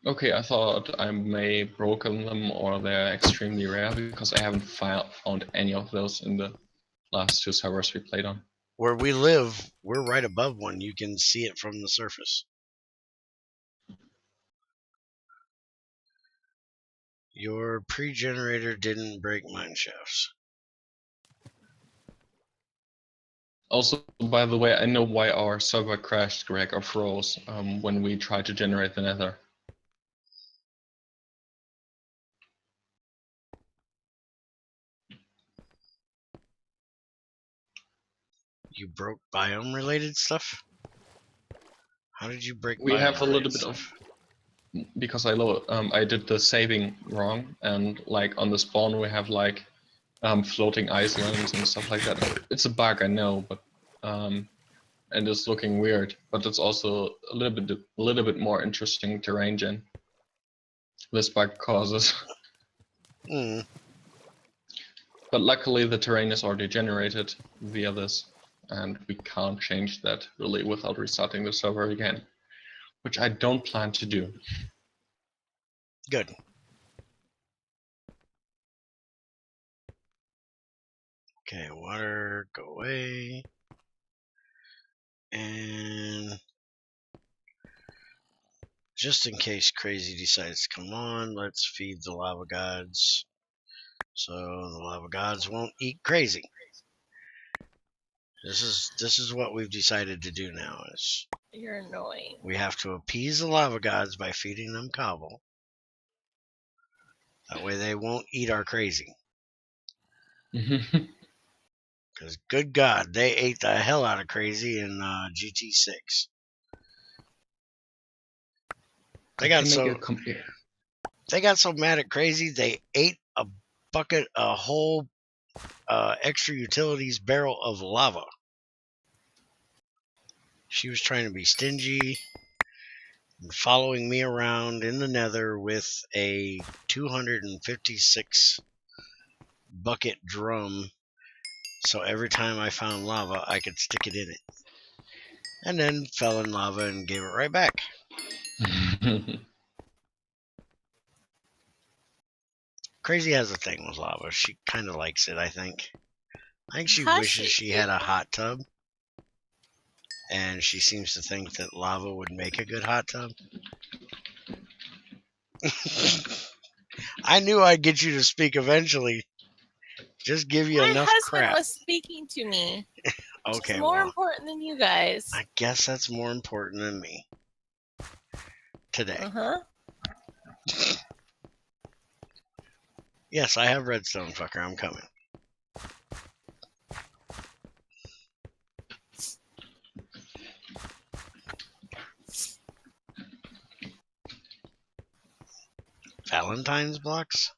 Okay, I thought I may broken them or they're extremely rare because I haven't found any of those in the last two servers we played on. Where we live, we're right above one. You can see it from the surface. Your pre-generator didn't break mine shafts. Also, by the way, I know why our server crashed, Greg, or froze when we tried to generate the nether. You broke biome-related stuff? How did you break We have a biome-related little bit stuff? because I did the saving wrong, and like on the spawn we have like floating islands and stuff like that. It's a bug, I know, but and it's looking weird. But it's also a little bit more interesting terrain gen. This bug causes. Hmm. But luckily the terrain is already generated via this, and we can't change that really without restarting the server again, which I don't plan to do. Good. Okay, water, go away. And just in case Crazy decides to come on, let's feed the lava gods so the lava gods won't eat Crazy. This is what we've decided to do now. Is You're annoying. we have to appease the lava gods by feeding them cobble. That way they won't eat our Crazy. Because good God, they ate the hell out of Crazy in GT6. They got so mad at Crazy they ate a whole extra utilities barrel of lava. She was trying to be stingy and following me around in the nether with a 256 bucket drum, so every time I found lava I could stick it in it, and then fell in lava and gave it right back. Crazy has a thing with lava. She kind of likes it, I think. I think she wishes she had a hot tub, and she seems to think that lava would make a good hot tub. I knew I'd get you to speak eventually. Just give you My enough husband crap. was speaking to me. Okay, It's more well, important than you guys. I guess that's more important than me today. Uh-huh. Yes, I have redstone, fucker. I'm coming. Valentine's blocks?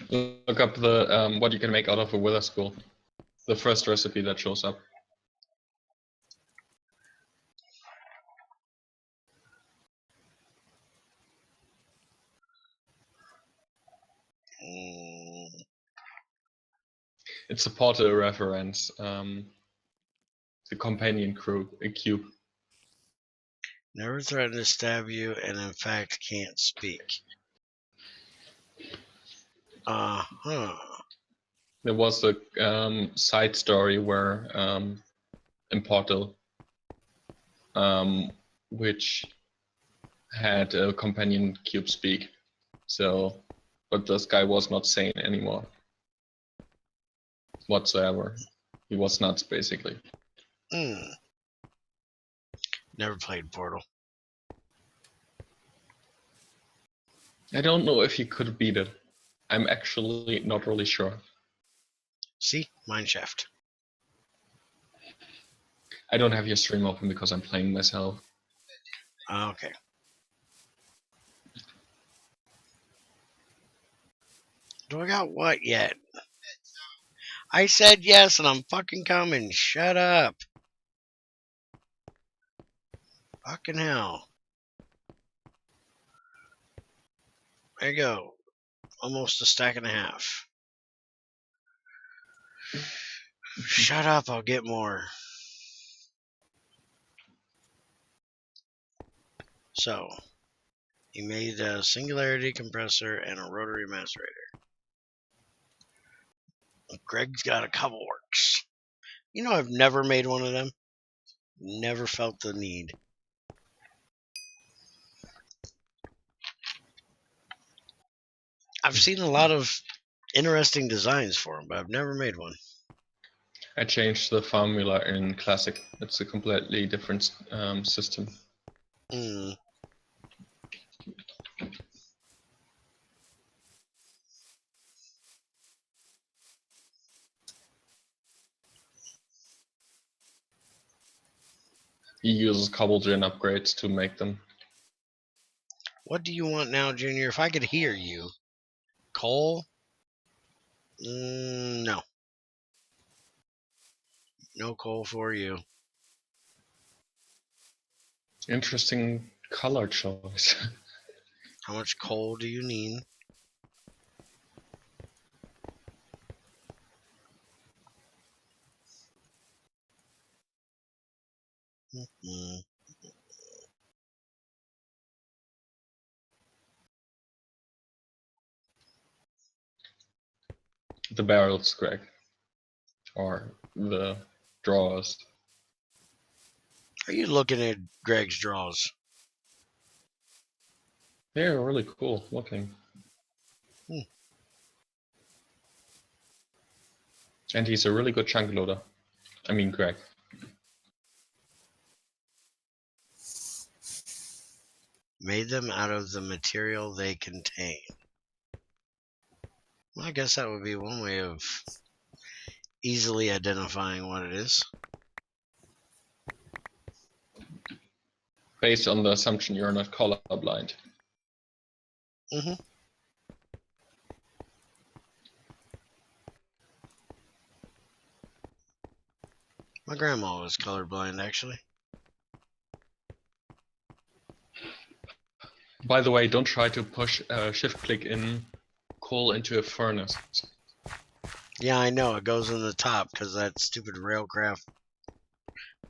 Look up the what you can make out of a wither skull. The first recipe that shows up. Mm, It's a Portal reference. The companion cube. never threatened to stab you, and in fact can't speak. Uh-huh. There was a side story where in Portal, which had a companion cube speak. So, but this guy was not sane anymore. whatsoever. He was nuts, basically. Never played Portal. I don't know if he could beat it. I'm actually not really sure. See? Mineshaft. I don't have your stream open because I'm playing myself. Okay. Do I got what yet? I said yes and I'm fucking coming. Shut up. Fucking hell. There you go. Almost a stack and a half. Shut up, I'll get more. So, he made a singularity compressor and a rotary macerator. Greg's got a couple works. You know, I've never made one of them. Never felt the need. I've seen a lot of interesting designs for them, but I've never made one. I changed the formula in Classic. It's a completely different system. He uses cobble gen upgrades to make them. What do you want now, Junior? If I could hear you. Coal? No. No coal for you. Interesting color choice. How much coal do you need? The barrels, Greg. Or the drawers. Are you looking at Greg's draws? They're really cool looking. And he's a really good chunk loader. I mean, Greg. Made them out of the material they contain. Well, I guess that would be one way of easily identifying what it is. Based on the assumption you're not colorblind. My grandma was colorblind, actually. By the way, don't try to push shift click in coal into a furnace. Yeah, I know. It goes in the top because that stupid Railcraft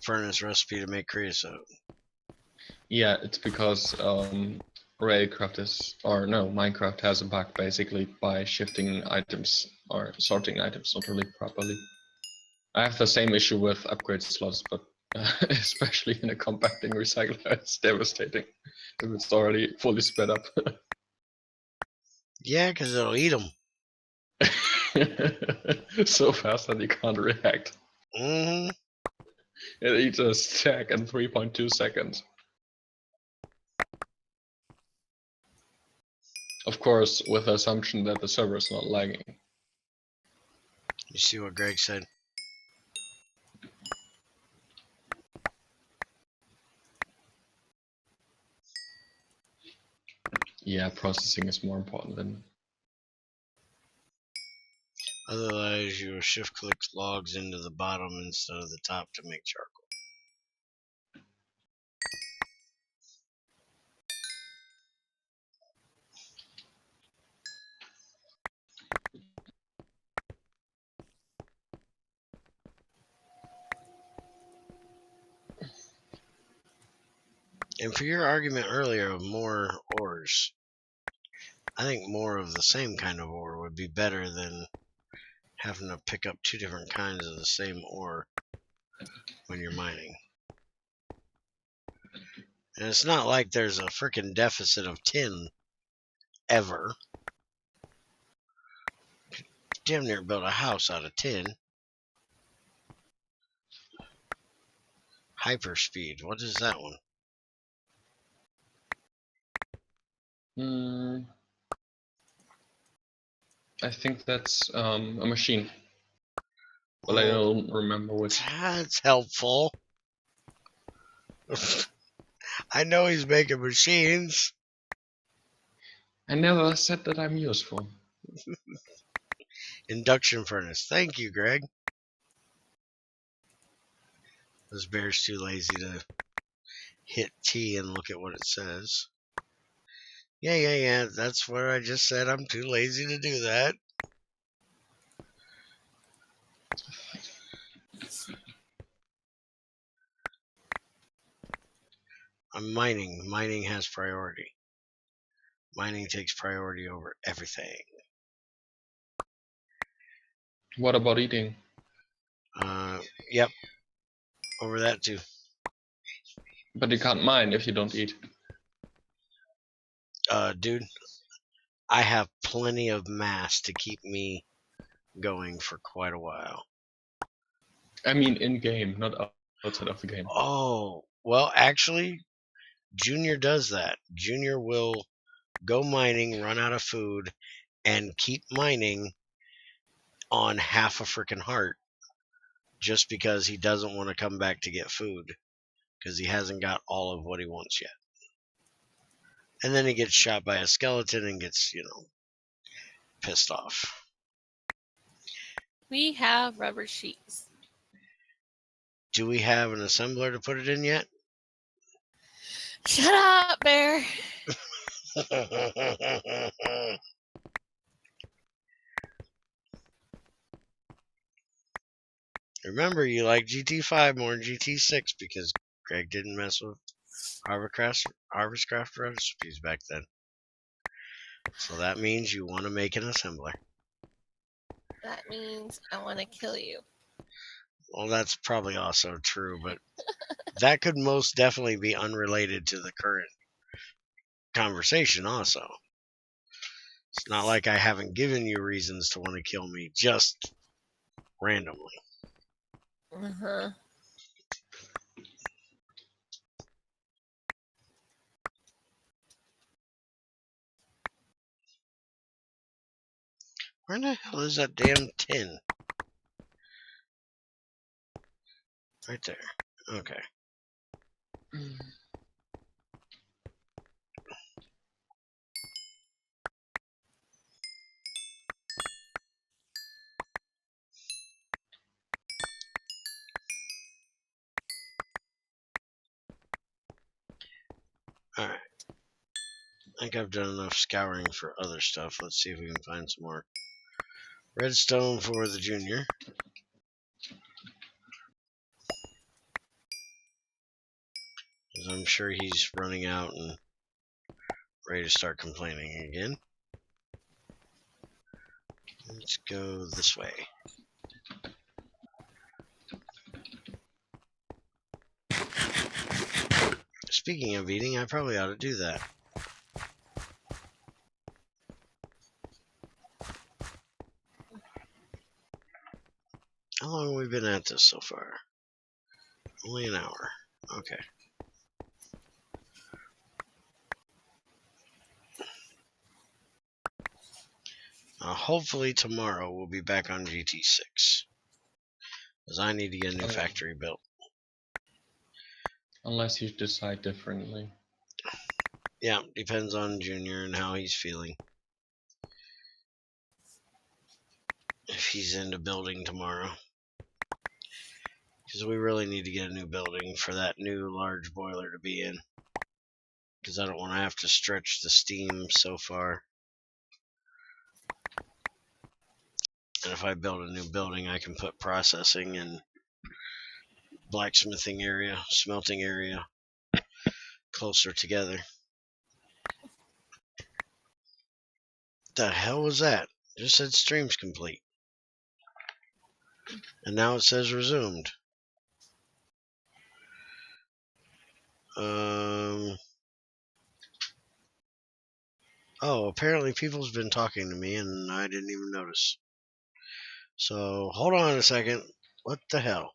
furnace recipe to make creosote. Yeah, it's because Minecraft has a bug basically by shifting items or sorting items not really properly. I have the same issue with upgrade slots, but especially in a compacting recycler, it's devastating if it's already fully sped up. Yeah, because it'll eat them. So fast that you can't react. It eats a stack in 3.2 seconds. Of course, with the assumption that the server is not lagging. You see what Greg said? Yeah, processing is more important than... Otherwise, you will shift-click logs into the bottom instead of the top to make charcoal. And for your argument earlier of more ores, I think more of the same kind of ore would be better than having to pick up two different kinds of the same ore when you're mining. And it's not like there's a freaking deficit of tin ever. Damn near built a house out of tin. Hyperspeed. What is that one? I think that's a machine, but I Oh, don't remember which. that's helpful. I know he's making machines. I never said that I'm useful. Induction furnace. Thank you, Greg. This bear's too lazy to hit T and look at what it says. Yeah. That's what I just said. I'm too lazy to do that. I'm mining. Mining has priority. Mining takes priority over everything. What about eating? Yep. Over that too. But you can't mine if you don't eat. Dude, I have plenty of mass to keep me going for quite a while. I mean, in game, not outside of the game. Oh, well, actually, Junior does that. Junior will go mining, run out of food, and keep mining on half a freaking heart just because he doesn't want to come back to get food because he hasn't got all of what he wants yet. And then he gets shot by a skeleton and gets, pissed off. We have rubber sheets. Do we have an assembler to put it in yet? Shut up, Bear. Remember, you like GT5 more than GT6 because Greg didn't mess with Harvestcraft recipes back then. So that means you want to make an assembler. That means I want to kill you. Well, that's probably also true, but that could most definitely be unrelated to the current conversation also. It's not like I haven't given you reasons to want to kill me just randomly. Uh-huh. Where the hell is that damn tin? Right there. Okay. Alright. I think I've done enough scouring for other stuff. Let's see if we can find some more redstone for the junior. Because I'm sure he's running out and ready to start complaining again. Let's go this way. Speaking of eating, I probably ought to do that. How long have we been at this so far? Only an hour. Okay. Hopefully tomorrow we'll be back on GT6. Because I need to get a new factory built. Unless you decide differently. Yeah, depends on Junior and how he's feeling. If he's into building tomorrow. Because we really need to get a new building for that new large boiler to be in. Because I don't want to have to stretch the steam so far. And if I build a new building, I can put processing and blacksmithing area, smelting area closer together. The hell was that? Just said stream's complete. And now it says resumed. Oh, apparently people's been talking to me and I didn't even notice. So, hold on a second. What the hell?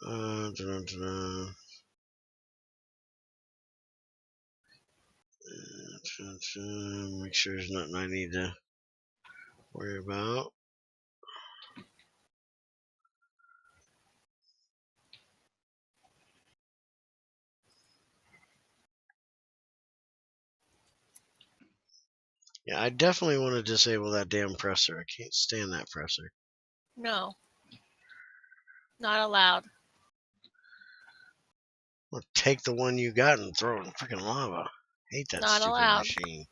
Dun-dun-dun. Make sure there's nothing I need to worry about. Yeah, I definitely want to disable that damn presser. I can't stand that presser. No. Not allowed. Well, take the one you got and throw it in freaking lava. Hate that Not stupid allowed. machine.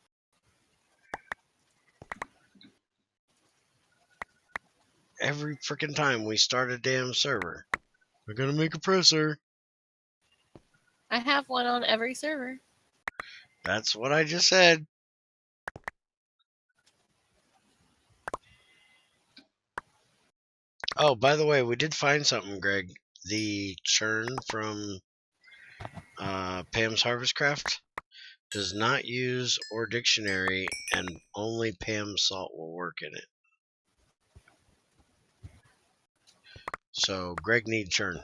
Every freaking time we start a damn server, we're gonna make a presser. I have one on every server. That's what I just said. Oh, by the way, we did find something, Greg. The churn from Pam's Harvestcraft does not use or dictionary, and only Pam's salt will work in it. So Greg need churn.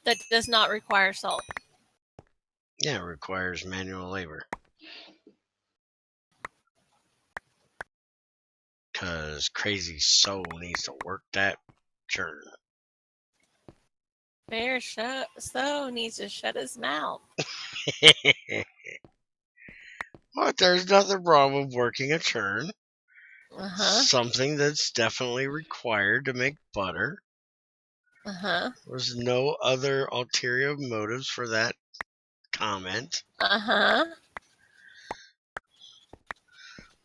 That does not require salt. Yeah, it requires manual labor. Cause Crazy Soul needs to work that churn. Bear so needs to shut his mouth. But there's nothing wrong with working a churn. Uh-huh. Something that's definitely required to make butter. Uh-huh. There's no other ulterior motives for that comment. Uh-huh.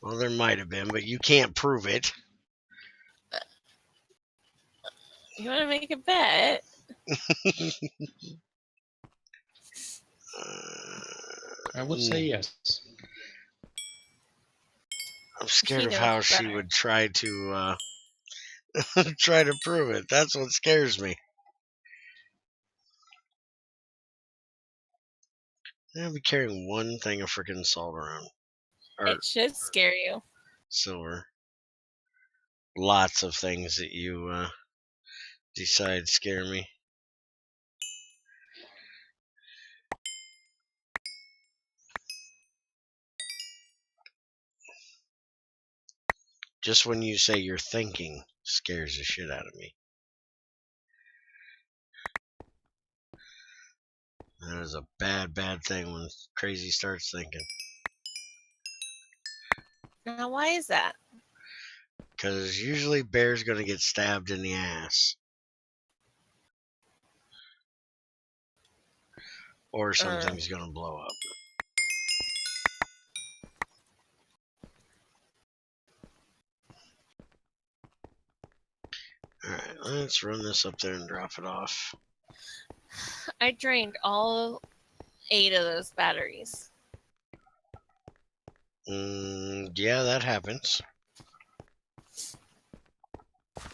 Well, there might have been, but you can't prove it. You want to make a bet? I would say yes. I'm scared She of knows how she better. would try to try to prove it. That's what scares me. I'll be carrying one thing of freaking salt around. Or It should scare you. silver. Lots of things that you decide scare me. Just when you say you're thinking scares the shit out of me. That is a bad, bad thing when Crazy starts thinking. Now, why is that? Because usually Bear's going to get stabbed in the ass. Or something's going to blow up. Alright, let's run this up there and drop it off. I drained all 8 of those batteries. Yeah, that happens.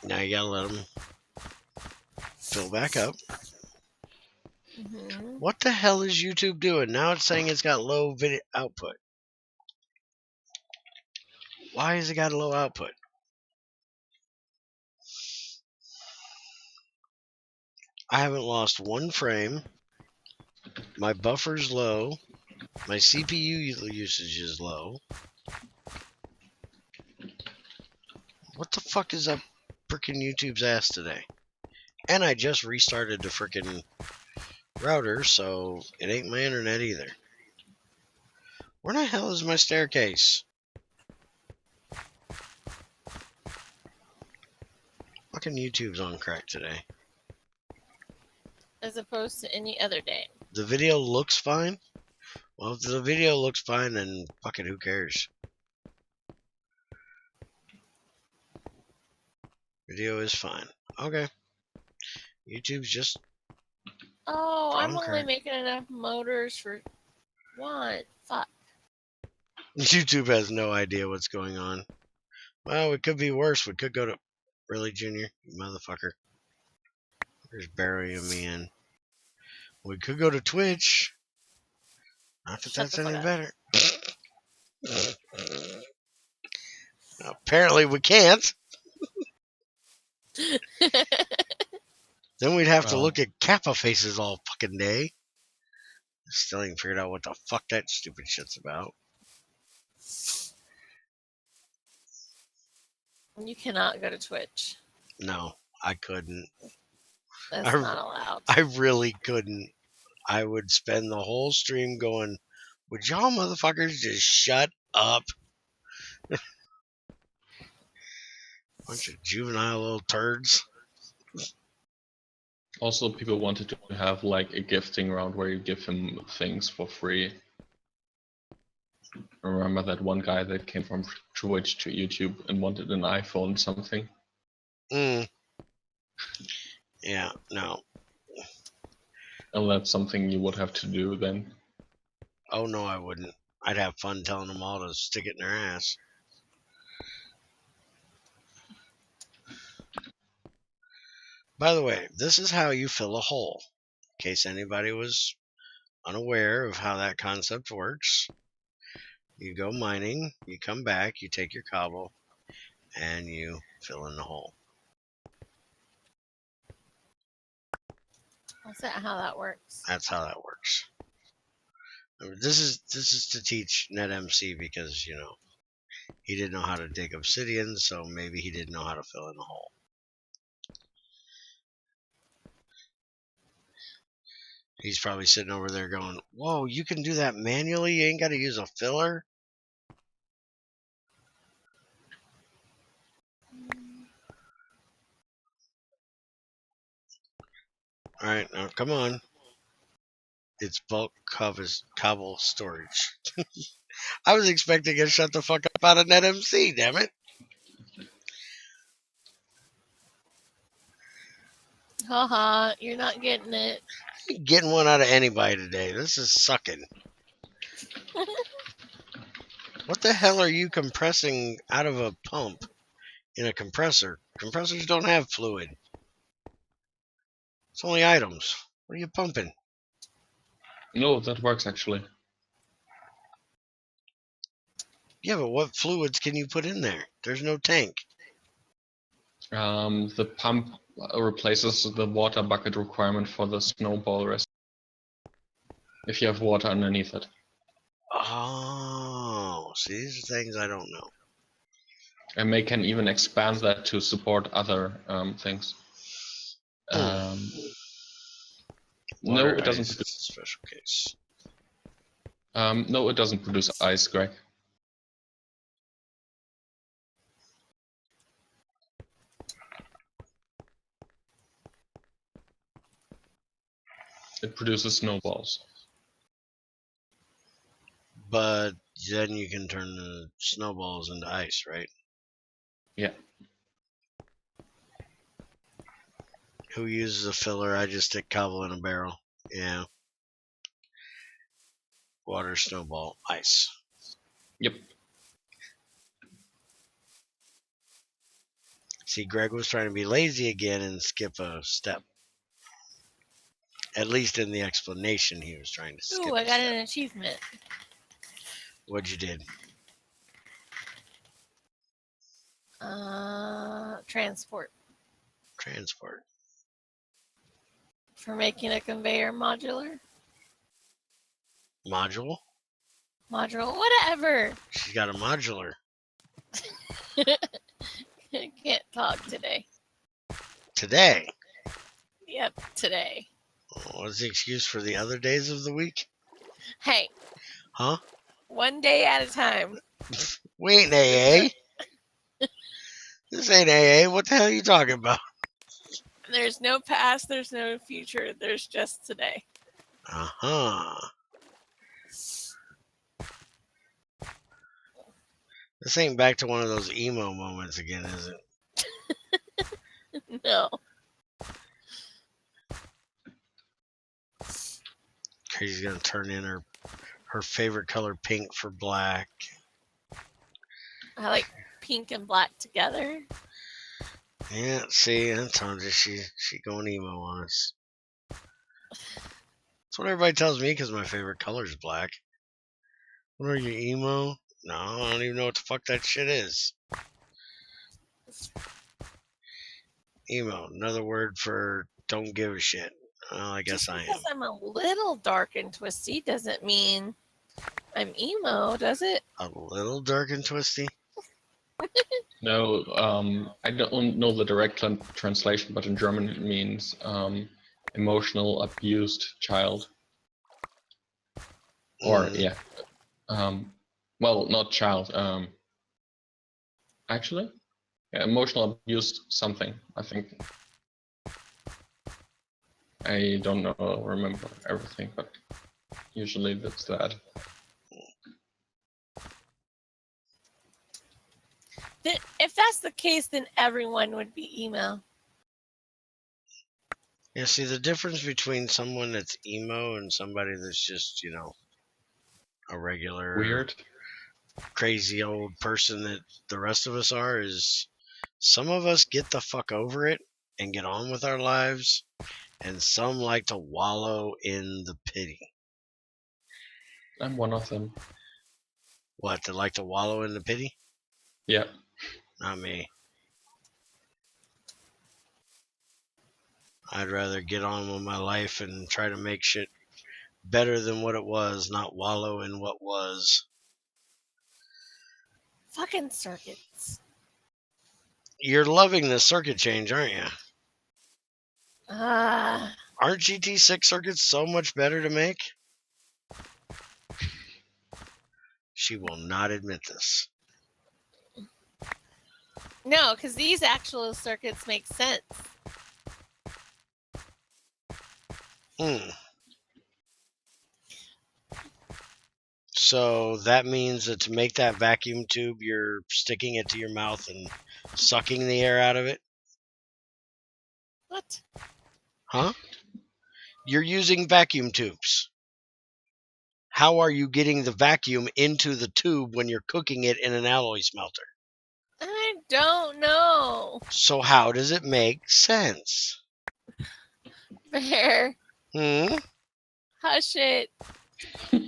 Now you gotta let them fill back up. Mm-hmm. What the hell is YouTube doing? Now it's saying it's got low video output. Why has it got a low output? I haven't lost one frame. My buffer's low. My CPU usage is low. What the fuck is up frickin' YouTube's ass today? And I just restarted the frickin' router, so it ain't my internet either. Where the hell is my staircase? Fucking YouTube's on crack today. As opposed to any other day. The video looks fine? Well, if the video looks fine, then fucking who cares? Video is fine. Okay. YouTube's just... Oh, I'm only crack. making enough motors for one. Fuck. YouTube has no idea what's going on. Well, it could be worse. We could go to... Really, Junior? You motherfucker. There's burying me in. We could go to Twitch. Not that Shut that's the fuck any up. better. Apparently we can't. Then we'd have to Well, look at Kappa faces all fucking day. Still ain't figured out what the fuck that stupid shit's about. You cannot go to Twitch. No, I couldn't. That's not allowed. I really couldn't. I would spend the whole stream going, would y'all motherfuckers just shut up? Bunch of juvenile little turds. also, people wanted to have like a gifting round where you give him things for free. Remember that one guy that came from Twitch to YouTube and wanted an iPhone something? Yeah, no. And that's something you would have to do then. Oh, no, I wouldn't. I'd have fun telling them all to stick it in their ass. By the way, this is how you fill a hole. In case anybody was unaware of how that concept works. You go mining, you come back, you take your cobble, and you fill in the hole. Is that how that works? That's how that works. This is to teach NetMC because, you know, he didn't know how to dig obsidian, so maybe he didn't know how to fill in the hole. He's probably sitting over there going, whoa, you can do that manually? You ain't got to use a filler? Alright, now come on. It's bulk cobble storage. I was expecting a shut the fuck up out of NetMC, damn it. Haha, you're not getting it. I ain't getting one out of anybody today. This is sucking. What the hell are you compressing out of a pump in a compressor? Compressors don't have fluid. It's only items. What are you pumping? No, that works actually. Yeah, but what fluids can you put in there? There's no tank. The pump replaces the water bucket requirement for the snowball rest. If you have water underneath it. Oh, see, these are things I don't know. And they can even expand that to support other things. No, Water it doesn't ice, produce. it's a special case. No, it doesn't produce ice, Greg. It produces snowballs. But then you can turn the snowballs into ice, right? Yeah. Who uses a filler? I just stick cobble in a barrel. Yeah. Water, snowball, ice. Yep. See, Greg was trying to be lazy again and skip a step. At least in the explanation, he was trying to skip Ooh, I a got step. an achievement. What'd you did? Transport. Transport. For making a conveyor modular. Module? Module, whatever. She's got a modular. I can't talk today. Today? Yep, today. What's the excuse for the other days of the week? Hey, Huh? one day at a time. We ain't AA. This ain't AA. What the hell are you talking about? There's no past, there's no future, there's just today. Uh-huh. This ain't back to one of those emo moments again, is it? No. Crazy's gonna turn in her favorite color pink for black. I like pink and black together. Yeah, see, I told you she going emo on us. That's what everybody tells me because my favorite color is black. What are you, emo? No, I don't even know what the fuck that shit is. Emo, another word for don't give a shit. Well, I guess Just I am. because I'm a little dark and twisty doesn't mean I'm emo, does it? A little dark and twisty? No, I don't know the direct translation, but in German it means emotional abused child. Or yeah, well, not child. Actually, yeah, emotional abused something. I think. I don't know, remember everything, but usually that's that. If that's the case, then everyone would be emo. Yeah, see, the difference between someone that's emo and somebody that's just, a regular Weird. crazy old person that the rest of us are is some of us get the fuck over it and get on with our lives, and some like to wallow in the pity. I'm one of them. What, they like to wallow in the pity? Yeah. Not me. I'd rather get on with my life and try to make shit better than what it was, not wallow in what was. Fucking circuits. You're loving the circuit change, aren't you? Ah. Aren't GT6 circuits so much better to make? She will not admit this. No, because these actual circuits make sense. So that means that to make that vacuum tube, you're sticking it to your mouth and sucking the air out of it? What? Huh? You're using vacuum tubes. How are you getting the vacuum into the tube when you're cooking it in an alloy smelter? I don't know. So how does it make sense? Bear. Hush it. Damn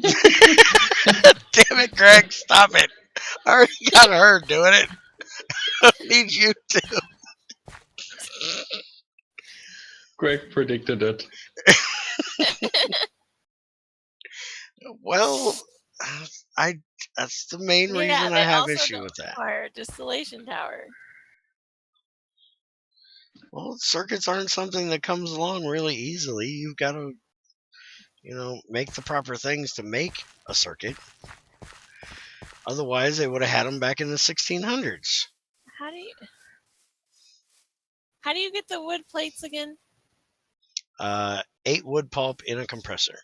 it, Greg, stop it. I already got her doing it. I need you to. Greg predicted it. Well, that's the main reason I they have also issue don't with that. require a distillation tower. Well, circuits aren't something that comes along really easily. You've got to, make the proper things to make a circuit. Otherwise, they would have had them back in the 1600s. How do you get the wood plates again? 8 wood pulp in a compressor.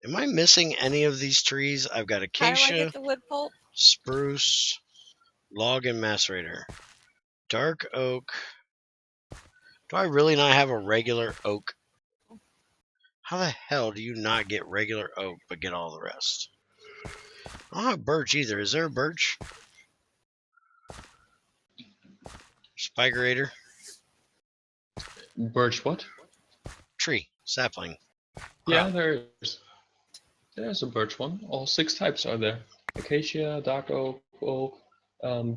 Am I missing any of these trees? I've got How do I acacia, get the wood pulp? spruce, log, and macerator. Dark oak. Do I really not have a regular oak? How the hell do you not get regular oak but get all the rest? I don't have birch either. Is there a birch? Spigerator? Birch what? Tree. Sapling. Yeah, there's a birch one. All 6 types are there. Acacia, dark oak,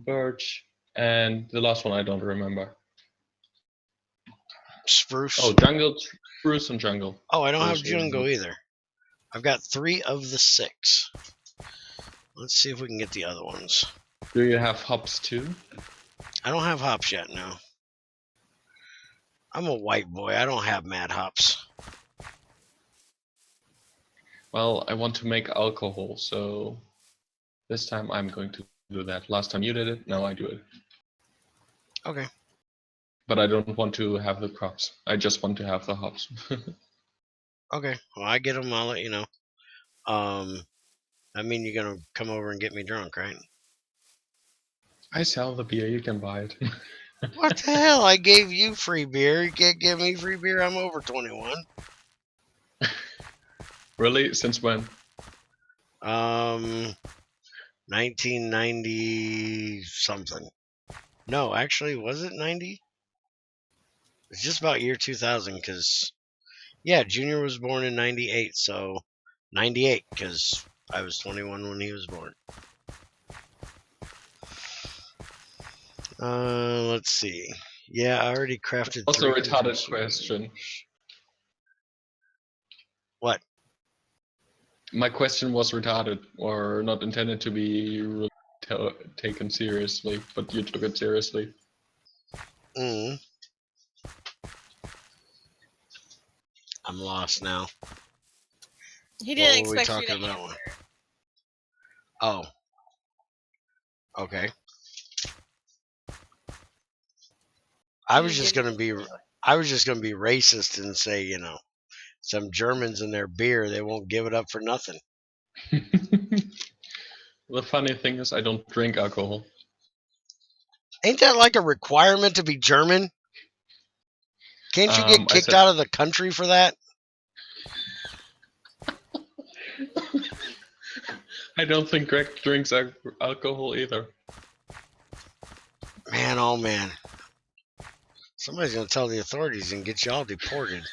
birch, and the last one I don't remember. Spruce. Oh, jungle, spruce and jungle. Oh, I don't have Those jungle are- either. I've got 3 of the 6. Let's see if we can get the other ones. Do you have hops too? I don't have hops yet, no. I'm a white boy. I don't have mad hops. Well, I want to make alcohol, so this time I'm going to do that. Last time you did it, now I do it. Okay. But I don't want to have the crops. I just want to have the hops. Okay. Well, I get them. I'll let you know. I mean, you're going to come over and get me drunk, right? I sell the beer, you can buy it. What the hell? I gave you free beer. You can't give me free beer. I'm over 21. Really? Since when? 1990 something. No, actually, was it 90? It's just about year 2000 because, yeah, Junior was born in 98, so 98 because I was 21 when he was born. Let's see. Yeah, I already crafted Also, 3 retarded controls. question. What? My question was retarded or not intended to be taken seriously, but you took it seriously. Mm. I'm lost now. He What didn't were we expect you talking to about? answer. Oh. Okay. I was You just didn't. gonna be racist and say, you know, some Germans in their beer, they won't give it up for nothing. The funny thing is, I don't drink alcohol. Ain't that like a requirement to be German? Can't you get I kicked said, out of the country for that? I don't think Greg drinks alcohol either. Man, oh man. Somebody's gonna tell the authorities and get y'all deported.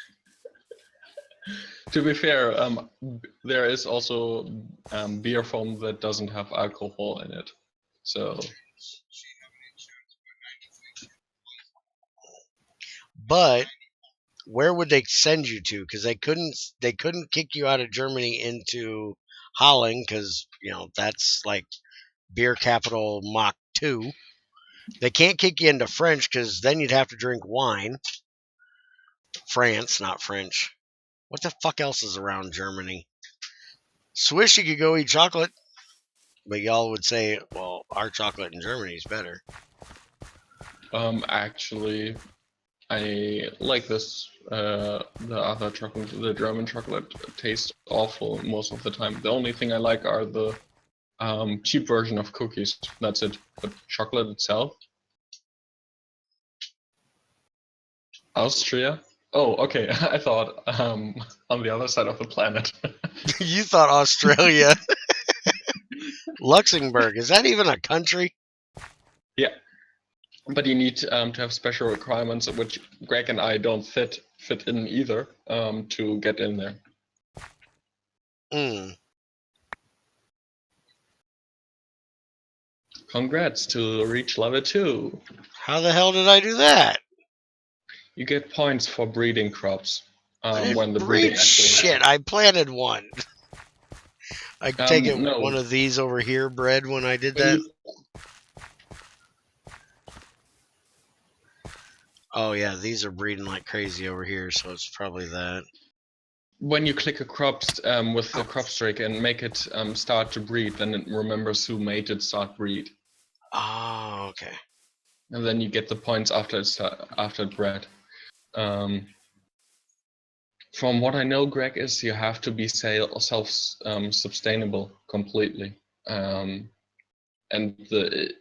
To be fair, there is also beer foam that doesn't have alcohol in it. So, But where would they send you to? Because they couldn't kick you out of Germany into Holland because you know that's like beer capital Mach 2. They can't kick you into French because then you'd have to drink wine. France, not French. What the fuck else is around Germany? Swiss, you could go eat chocolate, but y'all would say, well, our chocolate in Germany is better. actually, I like this. The other chocolate, the German chocolate, tastes awful most of the time. The only thing I like are the cheap version of cookies. That's it. But chocolate itself, Austria. Oh, okay. I thought on the other side of the planet. You thought Australia. Luxembourg, is that even a country? Yeah, but you need to have special requirements, which Greg and I don't fit in either, to get in there. Mm. Congrats to reach level 2. How the hell did I do that? You get points for breeding crops. I When didn't the breeding breed actually shit. I planted one. I take it no. one of these over here bred when I did When that. you, Oh yeah, these are breeding like crazy over here, so it's probably that. when you click a crops with the crop streak and make it start to breed, then it remembers who made it start breed, Oh, okay. and then you get the points after it bred. From what I know, Greg, is you have to be self-sustainable completely, and the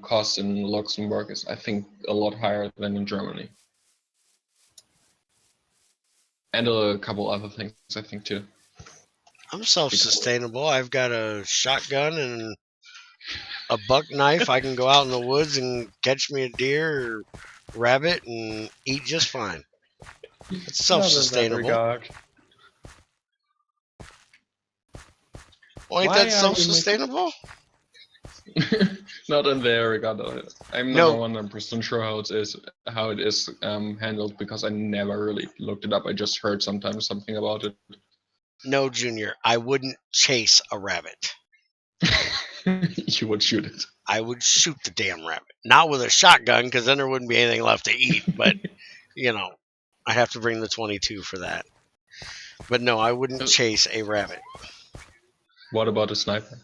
cost in Luxembourg is, I think, a lot higher than in Germany, and a couple other things, I think, too. I'm self-sustainable. I've got a shotgun and a buck knife. I can go out in the woods and catch me a deer or rabbit and eat just fine. It's self-sustainable. Well, ain't that self-sustainable? Not in their regard. I'm not No. 100% sure how it is handled, because I never really looked it up. I just heard sometimes something about it. No, Junior. I wouldn't chase a rabbit. You would shoot it. I would shoot the damn rabbit. Not with a shotgun, because then there wouldn't be anything left to eat. But, you know, I'd have to bring the 22 for that. But no, I wouldn't chase a rabbit. What about a sniper?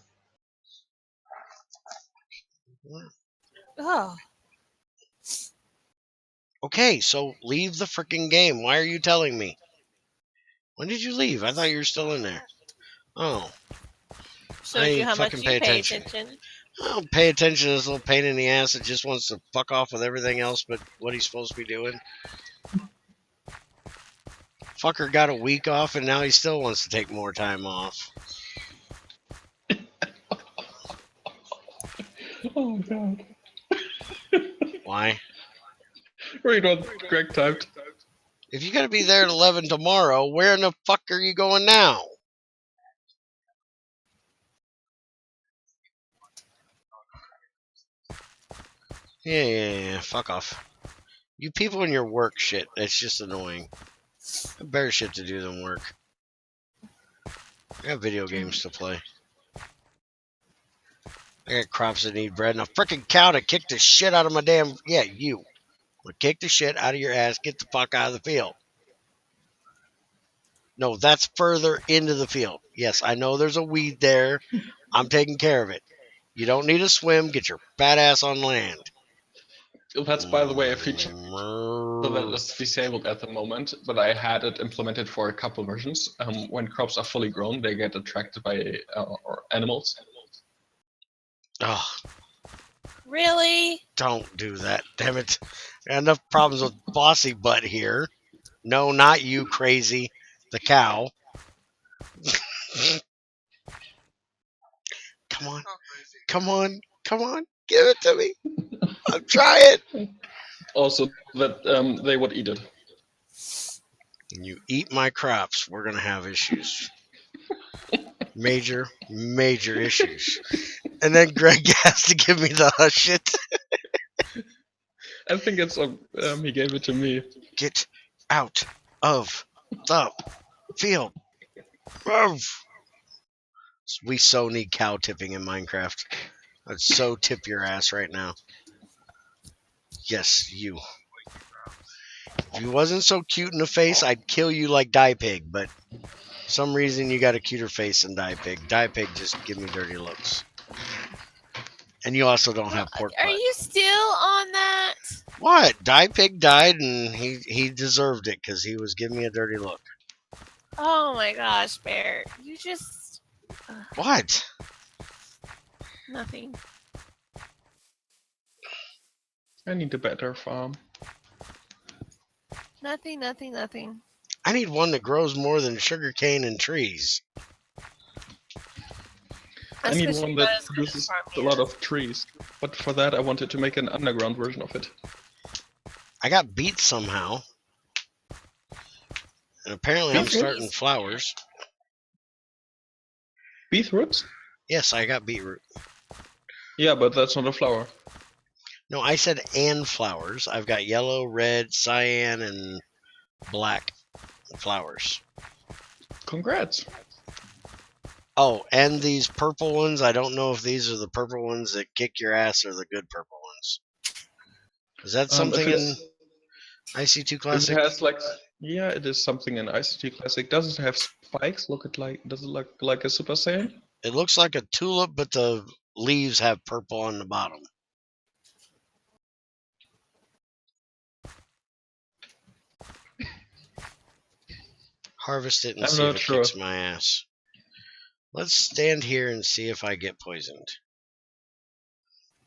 Oh, Okay, so leave the freaking game. Why are you telling me? When did you leave? I thought you were still in there. Oh, shows you how much fucking you pay attention. I don't pay attention to this little pain in the ass that just wants to fuck off with everything else but what he's supposed to be doing. Fucker got a week off and now he still wants to take more time off. Oh god. Why? Read what Greg typed. If you gotta be there at 11 tomorrow, where in the fuck are you going now? Yeah. Fuck off. You people in your work shit, it's just annoying. I have better shit to do than work. I got video games to play. I got crops that need bread and a freaking cow to kick the shit out of my damn... Yeah, you. Well, kick the shit out of your ass. Get the fuck out of the field. No, that's further into the field. Yes, I know there's a weed there. I'm taking care of it. You don't need to swim. Get your fat ass on land. That's, by the way, a feature that is disabled at the moment, but I had it implemented for a couple versions. When crops are fully grown, they get attracted by or animals. Oh, Really? don't do that. Damn it. Got enough problems with Bossy Butt here. No, not you, crazy. The cow. Come on. Come on. Come on. Give it to me. I'm trying. Also, that they would eat it. You eat my crops, we're going to have issues. Major, major issues. And then Greg has to give me the hush it. I think it's he gave it to me. Get out of the field. Move. We so need cow tipping in Minecraft. I'd so tip your ass right now. Yes, you. If you wasn't so cute in the face, I'd kill you like Die Pig, but for some reason you got a cuter face than Die Pig. Die Pig just give me dirty looks. And you also don't have pork Are butt. you still on that? What? Die Pig died and he deserved it because he was giving me a dirty look. Oh my gosh, Bear. You just... What? Nothing. I need a better farm. Nothing. I need one that grows more than sugarcane and trees. I need That's one what that she produces farm a lot of trees. But for that, I wanted to make an underground version of it. I got beets somehow. And apparently I'm starting flowers. Beetroots? Yes, I got beetroot. Yeah, but that's not a flower. No, I said and flowers. I've got yellow, red, cyan, and black flowers. Congrats. Oh, and these purple ones. I don't know if these are the purple ones that kick your ass or the good purple ones. Is that something in IC2 If Classic? it has like, yeah, it is something in ICT Classic. Does it have spikes? Does it look like a Super Saiyan? It looks like a tulip, but the leaves have purple on the bottom. Harvest it and I'm see if not it sure. kicks my ass. Let's stand here and see if I get poisoned.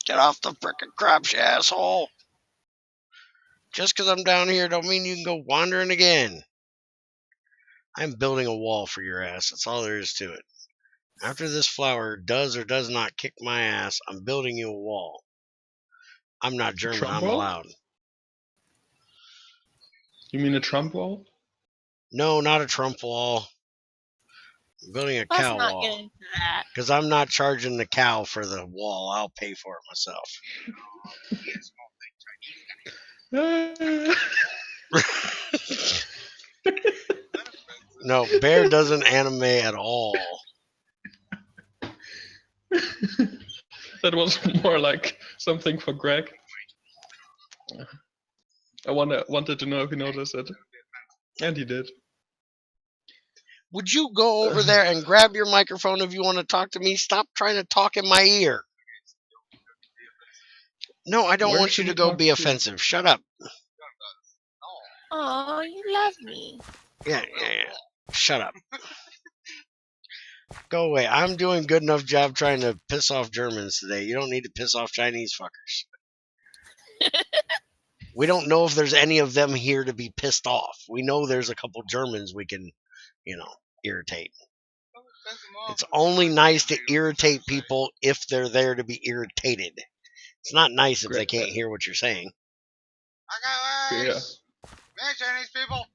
Get off the frickin' crops, you asshole! Just because I'm down here don't mean you can go wandering again. I'm building a wall for your ass. That's all there is to it. After this flower does or does not kick my ass, I'm building you a wall. I'm not German, Trump I'm wall? allowed. You mean a Trump wall? No, not a Trump wall. I'm building a Let's cow not wall. get into that. Because I'm not charging the cow for the wall. I'll pay for it myself. No, Bear doesn't anime at all. That was more like something for Greg. I wanted to know if he noticed it. And he did. Would you go over there and grab your microphone if you want to talk to me? Stop trying to talk in my ear. No, I don't Where want should you to we go talk be to? offensive. Shut up. Oh, you love me. Yeah. Shut up. Go away. I'm doing good enough job trying to piss off Germans today. You don't need to piss off Chinese fuckers. We don't know if there's any of them here to be pissed off. We know there's a couple Germans we can, irritate. It's only nice to irritate people if they're there to be irritated. It's not nice if they can't hear what you're saying. Yeah. Chinese people.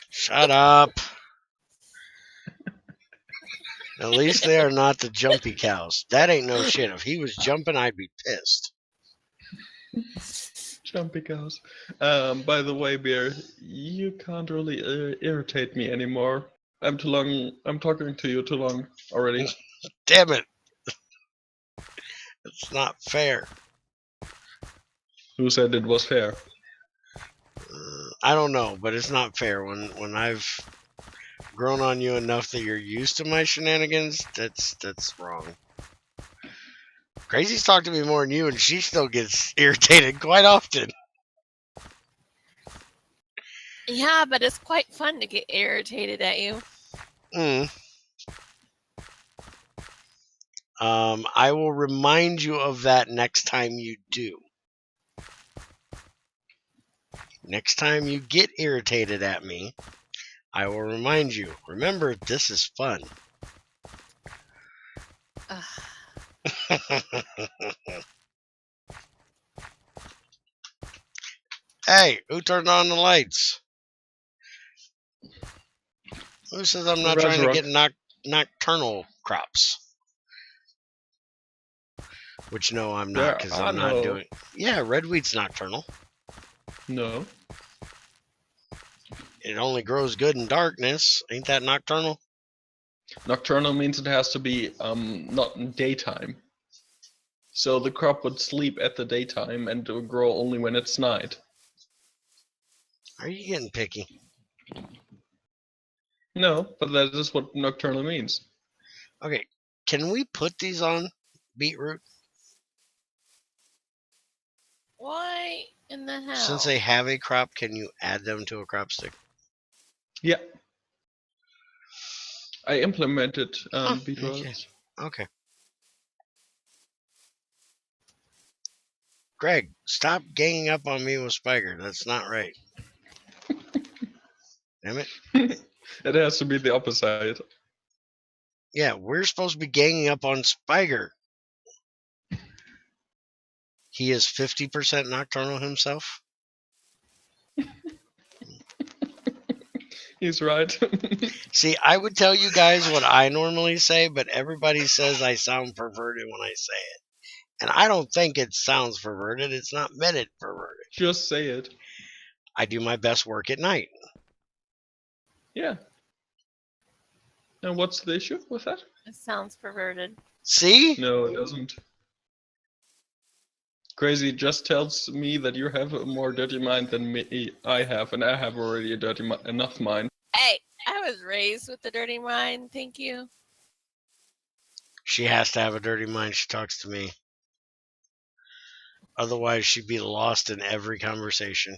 Shut up. At least they are not the jumpy cows. That ain't no shit. If he was jumping, I'd be pissed. Jumpy cows. By the way, Beer, you can't really irritate me anymore. I'm too long. I'm talking to you too long already. Damn it. It's not fair. Who said it was fair? I don't know, but it's not fair. When I've grown on you enough that you're used to my shenanigans, that's wrong. Crazy's talked to me more than you, and she still gets irritated quite often. Yeah, but it's quite fun to get irritated at you. I will remind you of that next time you do. Next time you get irritated at me, I will remind you. Remember, this is fun. Hey, who turned on the lights? Who says I'm not trying to get nocturnal crops? Which no, I'm not, because I'm not doing. Yeah, red wheat's nocturnal. No. It only grows good in darkness. Ain't that nocturnal? Nocturnal means it has to be not in daytime. So the crop would sleep at the daytime and it would grow only when it's night. Are you getting picky? No, but that is what nocturnal means. Okay, can we put these on beetroot? Why in the hell? Since they have a crop, can you add them to a crop stick? Yeah. I implemented beetroot. Okay. Greg, stop ganging up on me with Spiker. That's not right. Damn it. It has to be the opposite. Yeah, we're supposed to be ganging up on Spiker. He is 50% nocturnal himself. He's right. See, I would tell you guys what I normally say, but everybody says I sound perverted when I say it. And I don't think it sounds perverted. It's not meant it perverted. Just say it. I do my best work at night. Yeah. And what's the issue with that? It sounds perverted. See? No, it doesn't. Crazy just tells me that you have a more dirty mind than me. I have, and I have already a dirty enough mind. Hey, I was raised with a dirty mind. Thank you. She has to have a dirty mind. She talks to me. Otherwise, she'd be lost in every conversation.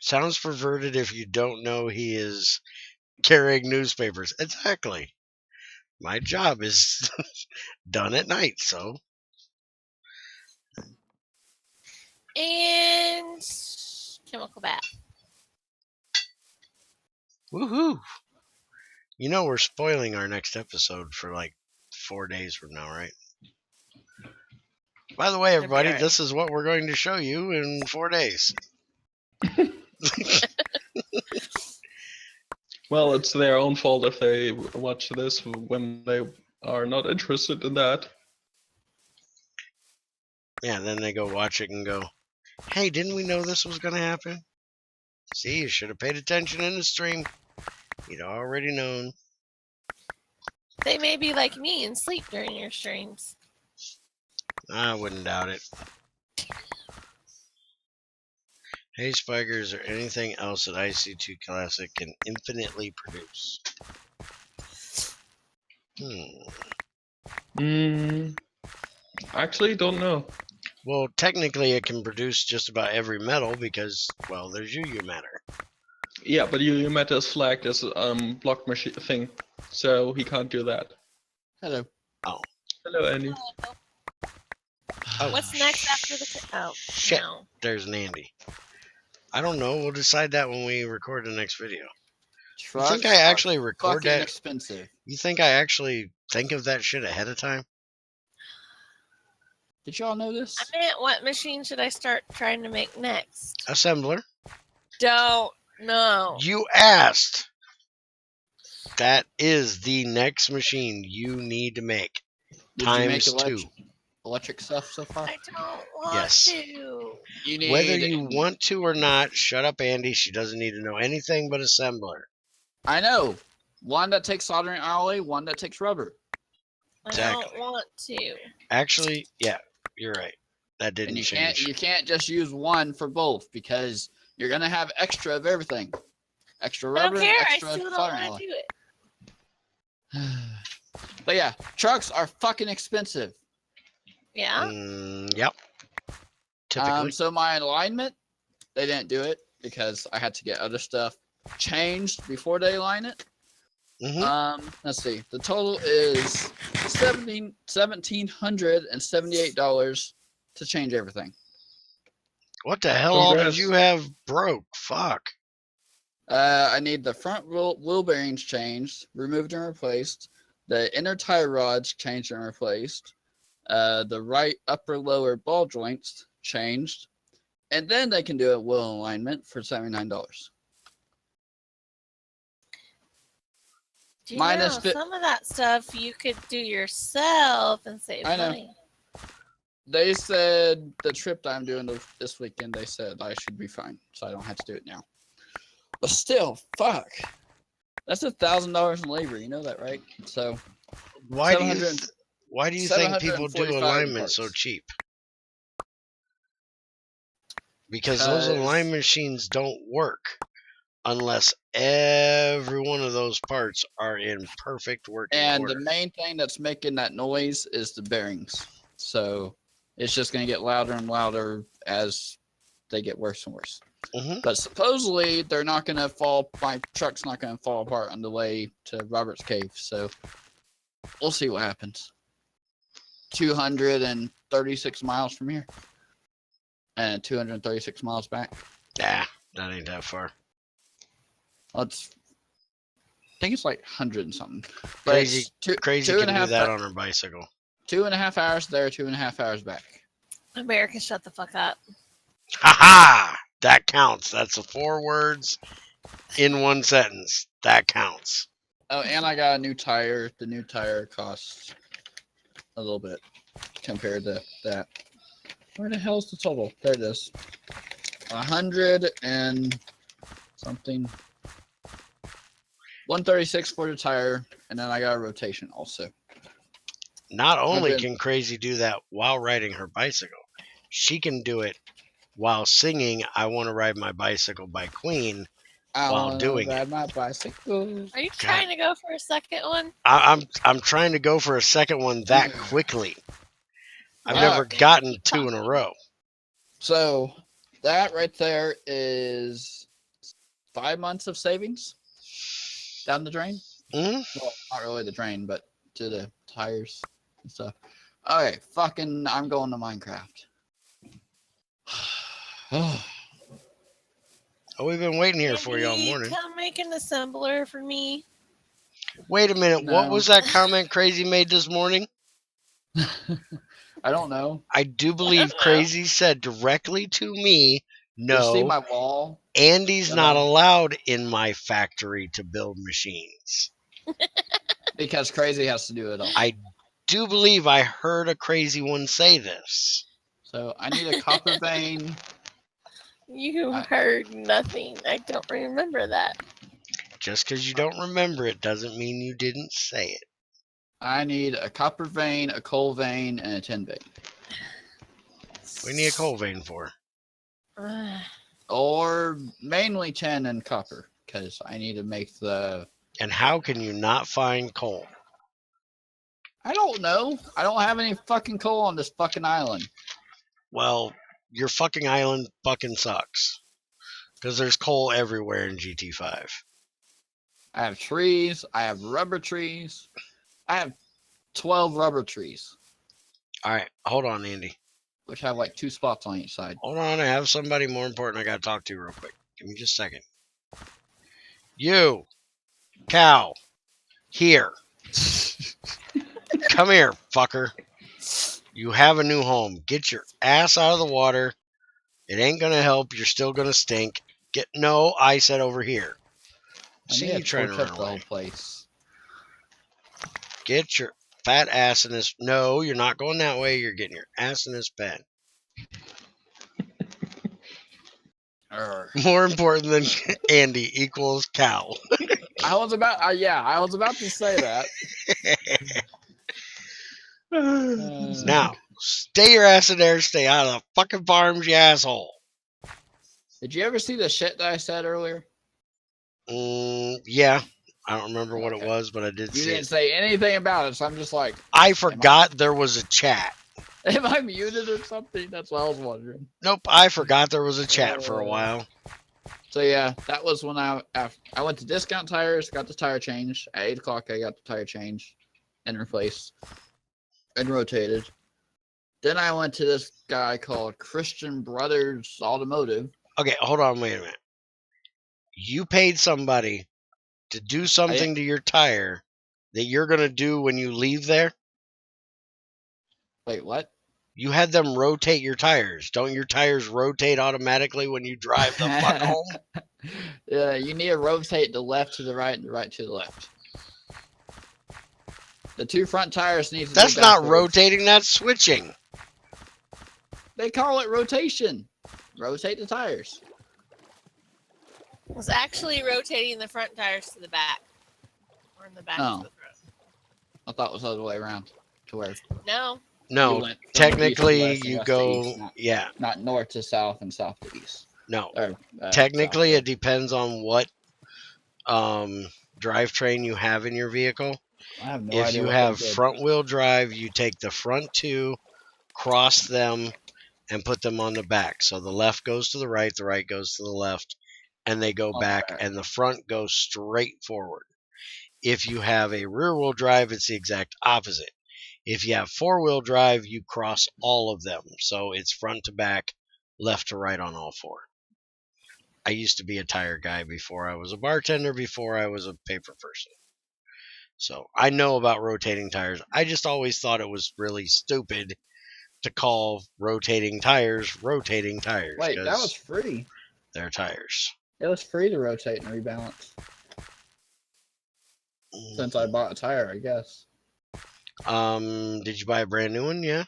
Sounds perverted if you don't know he is carrying newspapers. Exactly. My job is done at night, so. And chemical bath. Woohoo! You know we're spoiling our next episode for like 4 days from now, right? By the way, everybody, this is what we're going to show you in 4 days. Well, it's their own fault if they watch this when they are not interested in that. Yeah, then they go watch it and go, hey, didn't we know this was going to happen? See, you should have paid attention in the stream. You'd already known. They may be like me and sleep during your streams. I wouldn't doubt it. Hey, Spiker, is there anything else that IC2 Classic can infinitely produce? Actually, don't know. Well, technically, it can produce just about every metal because, well, there's UU matter. Yeah, but UU matter is flagged as a block machine thing, so he can't do that. Hello. Oh. Hello, Andy. Oh, what's next after the? Oh, shit! No. There's Nandy. I don't know. We'll decide that when we record the next video. Trucks you think I actually record fucking that? expensive. You think I actually think of that shit ahead of time? Did y'all know this? I meant, what machine should I start trying to make next? Assembler. Don't know. You asked. That is the next machine you need to make. Did you make ×2. electric stuff so far? I don't want Yes. to. You need Whether you want to or not, shut up, Andy. She doesn't need to know anything but assembler. I know. One that takes soldering iron away, one that takes rubber. I Exactly. don't want to. Actually, yeah, you're right. That didn't And you change. can't just use one for both because you're gonna have extra of everything. Extra I don't rubber, care. I extra still don't soldering want to alloy. do it. But yeah, trucks are fucking expensive. Yeah. Yep. Typically. So my alignment, they didn't do it because I had to get other stuff changed before they align it. Let's see. The total is $1,778 to change everything. What the hell all did Congrats. you have broke? Fuck. I need the front wheel bearings changed, removed and replaced. The inner tire rods changed and replaced. The right upper lower ball joints changed. And then they can do a wheel alignment for $79. Do you Minus know, fi- some of that stuff you could do yourself and save I know. money. They said the trip that I'm doing this weekend, they said I should be fine, so I don't have to do it now. But still, fuck. That's $1,000 in labor. You know that, right? So Why do you 700 why do you think people do 745 alignment so parts. cheap? Because those Because- alignment machines don't work unless every one of those parts are in perfect working And order. the main thing that's making that noise is the bearings. So it's just going to get louder and louder as they get worse and worse. Mhm. But supposedly they're not going to fall. My truck's not going to fall apart on the way to Robert's Cave. So we'll see what happens. 236 miles from here, and 236 miles back. Nah, that ain't that far. Let's. I think it's like 100 and something. But Crazy, it's two crazy and can a do half that on her bicycle. 2.5 hours there, 2.5 hours back. America, shut the fuck up. Ha ha! That counts. That's the 4 words in one sentence. That counts. Oh, and I got a new tire. The new tire costs a little bit compared to that. Where the hell's the total? There it is. 100 and something. 136 for the tire, and then I got a rotation also. Not only been- can Crazy do that while riding her bicycle, she can do it while singing "I Want to Ride My Bicycle" by Queen I while wanna doing ride it. my bicycle. Are you trying to go for a second one? I'm trying to go for a second one that quickly. I've never Fuck. gotten 2 in a row. So that right there is 5 months of savings down the drain. Mhm. Well, not really the drain, but to the tires and stuff. Okay, fucking, I'm going to Minecraft. Oh, we've been waiting here for you all Andy, morning. come make an assembler for me. Wait a minute. What No. was that comment Crazy made this morning? I don't know. I do believe Crazy said directly to me, You see no, my wall? Andy's not Uh-huh. allowed in my factory to build machines. Because Crazy has to do it all. I do believe I heard a Crazy one say this. So I need a copper vein. You I- heard nothing. I don't remember that. Just because you don't remember it doesn't mean you didn't say it. I need a copper vein, a coal vein, and a tin vein. We need a coal vein for. Or mainly tin and copper, because I need to make the... And how can you not find coal? I don't know. I don't have any fucking coal on this fucking island. Well, your fucking island fucking sucks. Because there's coal everywhere in GT5. I have trees. I have rubber trees. I have 12 rubber trees, Alright, hold on, Andy. which have like 2 spots on each side. Hold on, I have somebody more important I gotta talk to real quick. Give me just a second. You, cow, here. Come here, fucker. You have a new home. Get your ass out of the water. It ain't gonna help. You're still gonna stink. No, I said over here. I See need you to trying to torch run up the whole away. place. Get your fat ass in this. No, you're not going that way. You're getting your ass in this pen. More important than Andy equals cow. I was about to say that. Now, stay your ass in there. Stay out of the fucking farms, you asshole. Did you ever see the shit that I said earlier? Yeah. I don't remember what it Okay. was, but I did You see didn't it. say anything about it, so I'm just like, I forgot there was a chat. am I muted or something? That's what I was wondering. Nope, I forgot there was a chat for a while. So yeah, that was when I went to Discount Tires, got the tire changed. At 8 o'clock, I got the tire changed and replaced and rotated. Then I went to this guy called Christian Brothers Automotive. Okay, hold on, wait a minute. You paid somebody to do something to your tire that you're going to do when you leave there? Wait, what? You had them rotate your tires. Don't your tires rotate automatically when you drive the fuck home? Yeah, you need to rotate the left to the right and the right to the left. The two front tires need to That's be not backwards. rotating, that's switching. They call it rotation. Rotate the tires. It was actually rotating the front tires to the back. Or in the back to the front. I thought it was the other way around. To where No. you No, went from technically east to west and you west to go, east, yeah, not north to south and south to east. no. Or, Technically, south it depends on what drivetrain you have in your vehicle. to- I have no If idea you what have they did. front wheel drive, you take the front two, cross them, and put them on the back. So the left goes to the right goes to the left, and they go On the back, back. and the front goes straight forward. If you have a rear wheel drive, it's the exact opposite. If you have four wheel drive, you cross all of them. So it's front to back, left to right on all four. I used to be a tire guy before I was a bartender, before I was a paper person. So I know about rotating tires. I just always thought it was really stupid to call rotating tires. Wait, that was free. They're tires. It was free to rotate and rebalance. Since I bought a tire, I guess. Did you buy a brand new one? Yeah.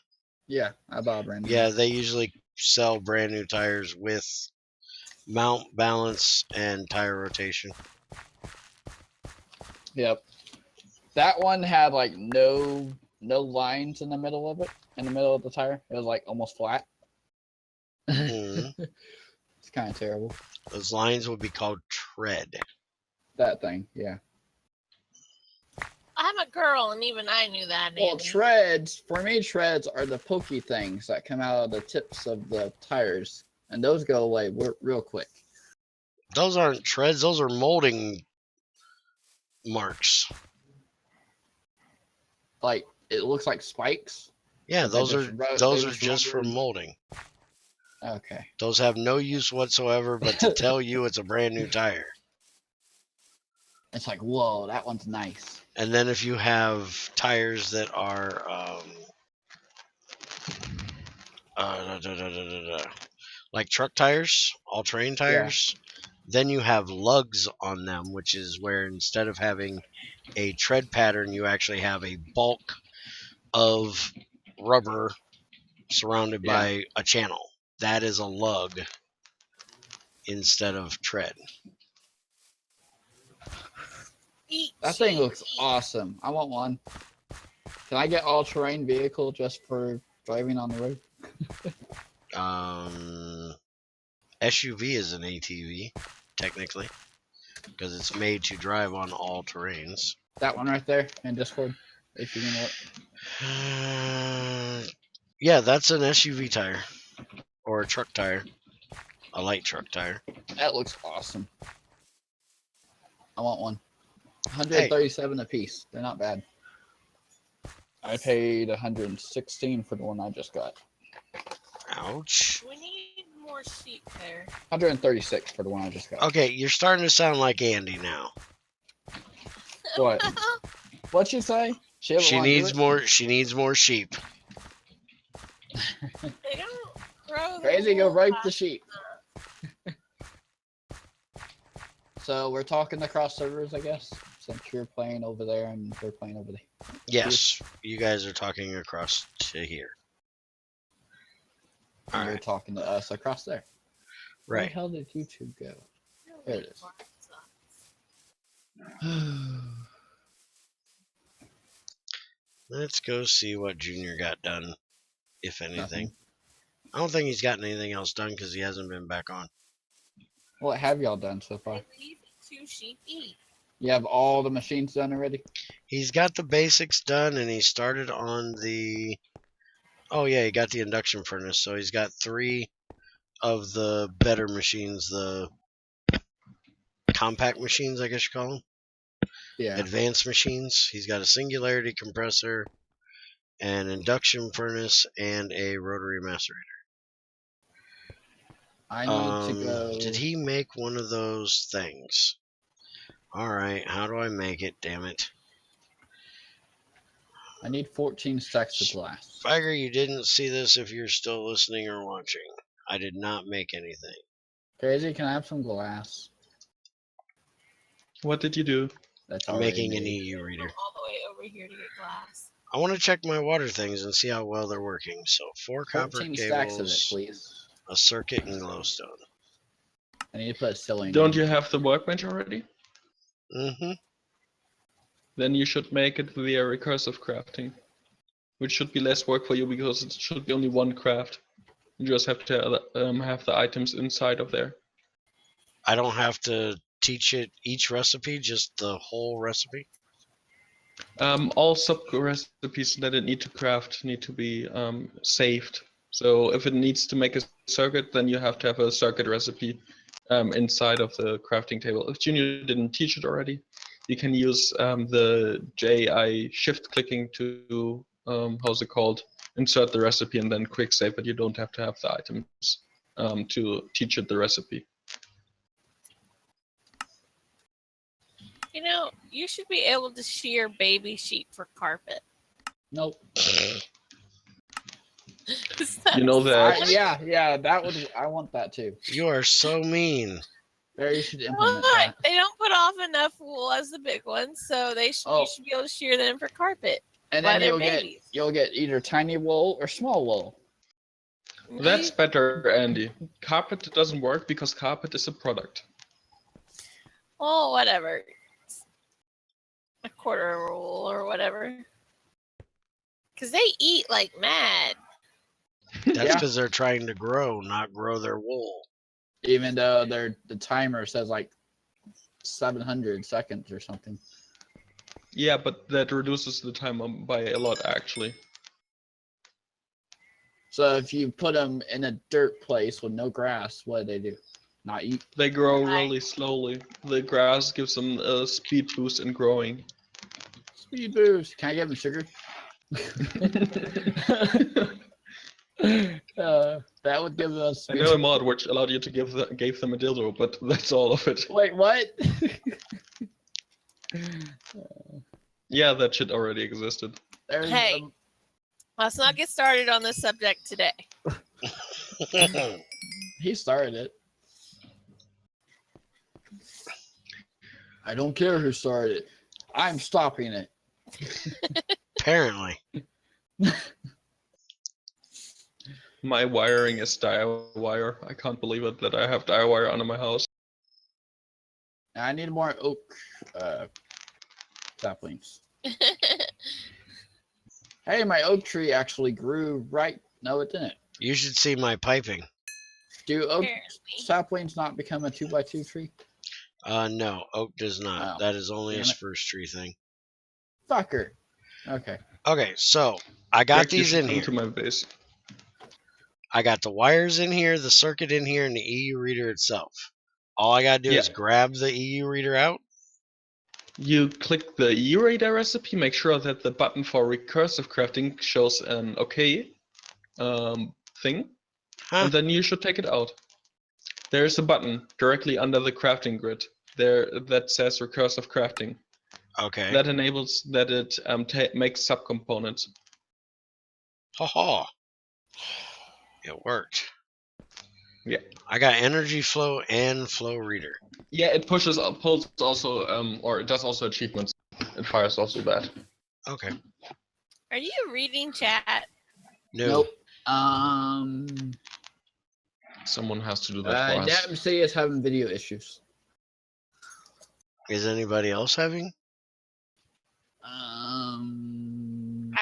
Yeah, I bought a brand new Yeah, one. they usually sell brand new tires with mount, balance, and tire rotation. Yep. That one had like no lines in the middle of it, in the middle of the tire. It was like almost flat. Mhm. It's kind of terrible. Those lines would be called tread. That thing, yeah. I'm a girl, and even I knew that. Well, Andy. treads, for me, treads are the pokey things that come out of the tips of the tires. And those go away real quick. Those aren't treads. Those are molding marks. Like, it looks like spikes. Yeah, But they those are just just for rubber. molding. Okay. Those have no use whatsoever but to tell you it's a brand new tire. It's like, whoa, that one's nice. And then if you have tires that are like truck tires, all-terrain tires, then you have lugs on them, which is where instead of having a tread pattern, you actually have a bulk of rubber surrounded by a channel. That is a lug instead of tread. That thing looks awesome. I want one. Can I get all-terrain vehicle just for driving on the road? SUV is an ATV, technically, because it's made to drive on all terrains. That one right there in Discord, if you know it. Yeah, that's an SUV tire or a truck tire, a light truck tire. That looks awesome. I want one. 137 a piece. They're not bad. I paid 116 for the one I just got. Ouch. We need more sheep there. 136 for the one I just got. Okay, you're starting to sound like Andy now. What? What'd you say? She needs more. She needs more sheep. They don't grow. Crazy, go rape the sheep. So we're talking across servers, I guess, since you're playing over there and we're playing over there. Yes. you guys are talking across to here. And All you're right. talking to us across there. Where the Right. hell did you two go? There it is. Let's go see what Junior got done, if anything. Nothing. I don't think he's gotten anything else done because he hasn't been back on. What have y'all done so far? I leave 2 sheep eat. You have all the machines done already? He's got the basics done, and he started on the... Oh, yeah, he got the induction furnace, so he's got 3 of the better machines, the compact machines, I guess you call them. Yeah. Advanced machines. He's got a singularity compressor, an induction furnace, and a rotary macerator. I need to go. Did he make one of those things? Alright, how do I make it? Damn it. I need 14 stacks of glass. Figure you didn't see this if you're still listening or watching. I did not make anything. Crazy, can I have some glass? What did you do? That's I'm already making an made. EU reader. All the way over here to get glass. I want to check my water things and see how well they're working. So 4 copper 14 stacks of it, cables, please. a circuit, and glowstone. I need to put a ceiling. Don't you have the workbench already? Mm-hmm. Then you should make it via recursive crafting, which should be less work for you because it should be only one craft. You just have to have the items inside of there. I don't have to teach it each recipe, just the whole recipe. All sub recipes that it need to craft need to be saved. So if it needs to make a circuit, then you have to have a circuit recipe inside of the crafting table. If Junior didn't teach it already, you can use the JI shift clicking to how's it called? Insert the recipe and then quick save, but you don't have to have the items to teach it the recipe. You know, you should be able to shear baby sheep for carpet. Nope. You know that. Yeah, that would. I want that too. You are so mean. Barry should implement What? that. They don't put off enough wool as the big ones, so they should, Oh. you should be able to shear them for carpet. And Why then they're you'll babies. get either tiny wool or small wool. That's better, Andy. Carpet doesn't work because carpet is a product. Oh, whatever. A quarter of wool or whatever. Because they eat like mad. That's Yeah. because they're trying to grow, not grow their wool. Even though the timer says like 700 seconds or something. Yeah, but that reduces the time by a lot, actually. So if you put them in a dirt place with no grass, what do? Not eat. They grow really slowly. The grass gives them a speed boost in growing. Speed boost. Can I give them sugar? That would give us. I know a mod which allowed you to gave them a dildo, but that's all of it. Wait, what? Yeah, that shit already existed. There's Hey. Let's not get started on this subject today. he started it. I don't care who started it. I'm stopping it. Apparently. My wiring is dire wire. I can't believe it that I have dire wire under my house. I need more oak saplings. Hey, my oak tree actually grew right. No, it didn't. You should see my piping. Do oak Apparently. saplings not become a 2x2 tree? No, oak does not. Oh, That is only a damn it. spruce tree thing. Fucker. Okay. Okay, so I got Greg, you these should in come here. to my base. I got the wires in here, the circuit in here, and the EU reader itself. All I gotta do is grab the EU reader out. You click the E-radar recipe, make sure that the button for recursive crafting shows an OK thing, Huh? and then you should take it out. There's a button directly under the crafting grid there that says recursive crafting. Okay. That enables that it makes subcomponents. Ha ha. It worked. Yeah. I got energy flow and flow reader. Yeah, it pulls also, or it does also achievements. It fires also that. Okay. Are you reading chat? No. Nope. Someone has to do that for us. NetMC is having video issues. Is anybody else having? I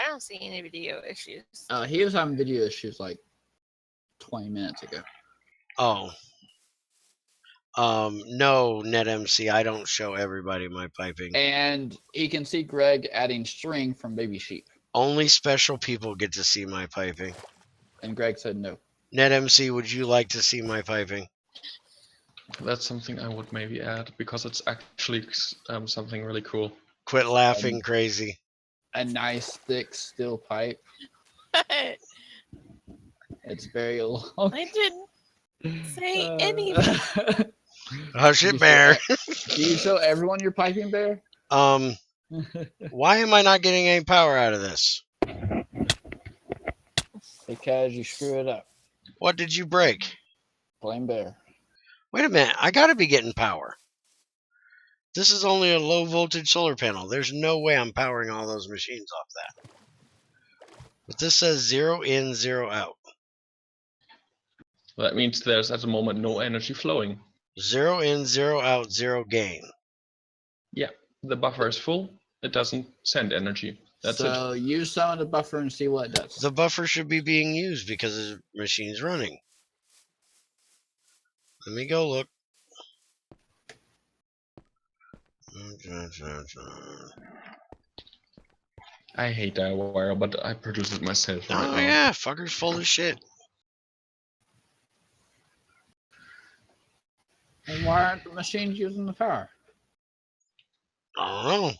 don't see any video issues. He was having video issues like 20 minutes ago. Oh. No, NetMC, I don't show everybody my piping. And he can see Greg adding string from baby sheep. Only special people get to see my piping. And Greg said no. NetMC, would you like to see my piping? That's something I would maybe add because it's actually something really cool. Quit laughing, crazy. A nice thick steel pipe. It's very long. I didn't say anything. Hush it, Bear. Do you show everyone your piping, Bear? Why am I not getting any power out of this? Because you screw it up. What did you break? Blame Bear. Wait a minute, I gotta be getting power. This is only a low voltage solar panel. There's no way I'm powering all those machines off that. But this says 0 in, 0 out. That means there's at the moment no energy flowing. 0 in, 0 out, 0 gain. Yeah, the buffer is full. It doesn't send energy. That's it. So use some of the buffer and see what it does. The buffer should be being used because the machine's running. Let me go look. I hate that wire, but I produce it myself right Oh now. yeah, fucker's full of shit. And why aren't the machines using the power? I don't know.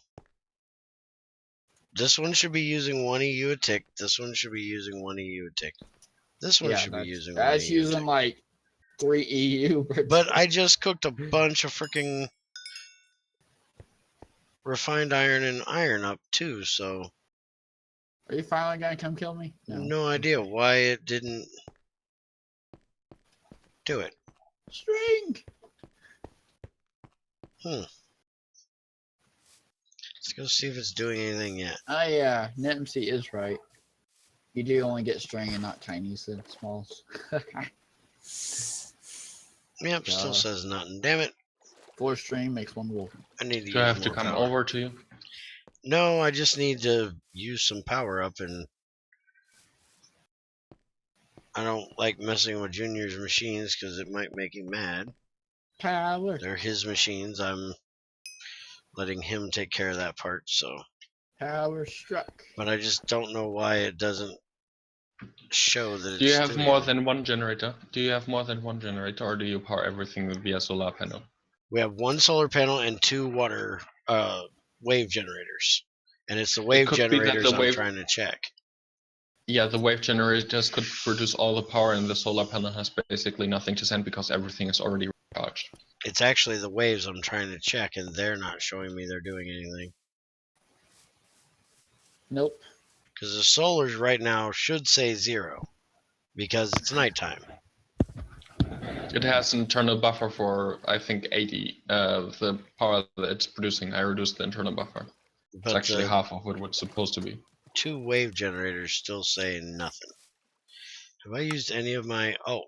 This one should be using 1 EU a tick. This one should be using 1 EU a tick. This one should be using 1 EU That's a using tick. like 3 EU. But I just cooked a bunch of freaking refined iron and iron up too, so Are you finally gonna come kill me? no idea why it didn't do it. String. Let's go see if it's doing anything yet. Oh yeah, NetMC is right. You do only get string and not tinies and smalls. Yep, still says nothing. Damn it. 4 string makes 1 wool. I need to Do I use have to more come power. over to you? No, I just need to use some power up, and I don't like messing with Junior's machines because it might make him mad. Power. They're his machines. I'm letting him take care of that part, so. Power struck. But I just don't know why it doesn't show that it's Do you have doing more it. than one generator? Do you have more than one generator, or do you power everything via solar panel? We have 1 solar panel and 2 water wave generators. And it's the wave could be that generators the I'm wave- trying to check. Yeah, the wave generators could produce all the power, and the solar panel has basically nothing to send because everything is already recharged. It's actually the waves I'm trying to check, and they're not showing me they're doing anything. Nope. Because the solars right now should say 0. Because it's nighttime. It has an internal buffer for, I think, 80. The power that it's producing, I reduced the internal buffer. It's But actually the half of what it's supposed to be. 2 wave generators still say nothing. Have I used any of my... Oh.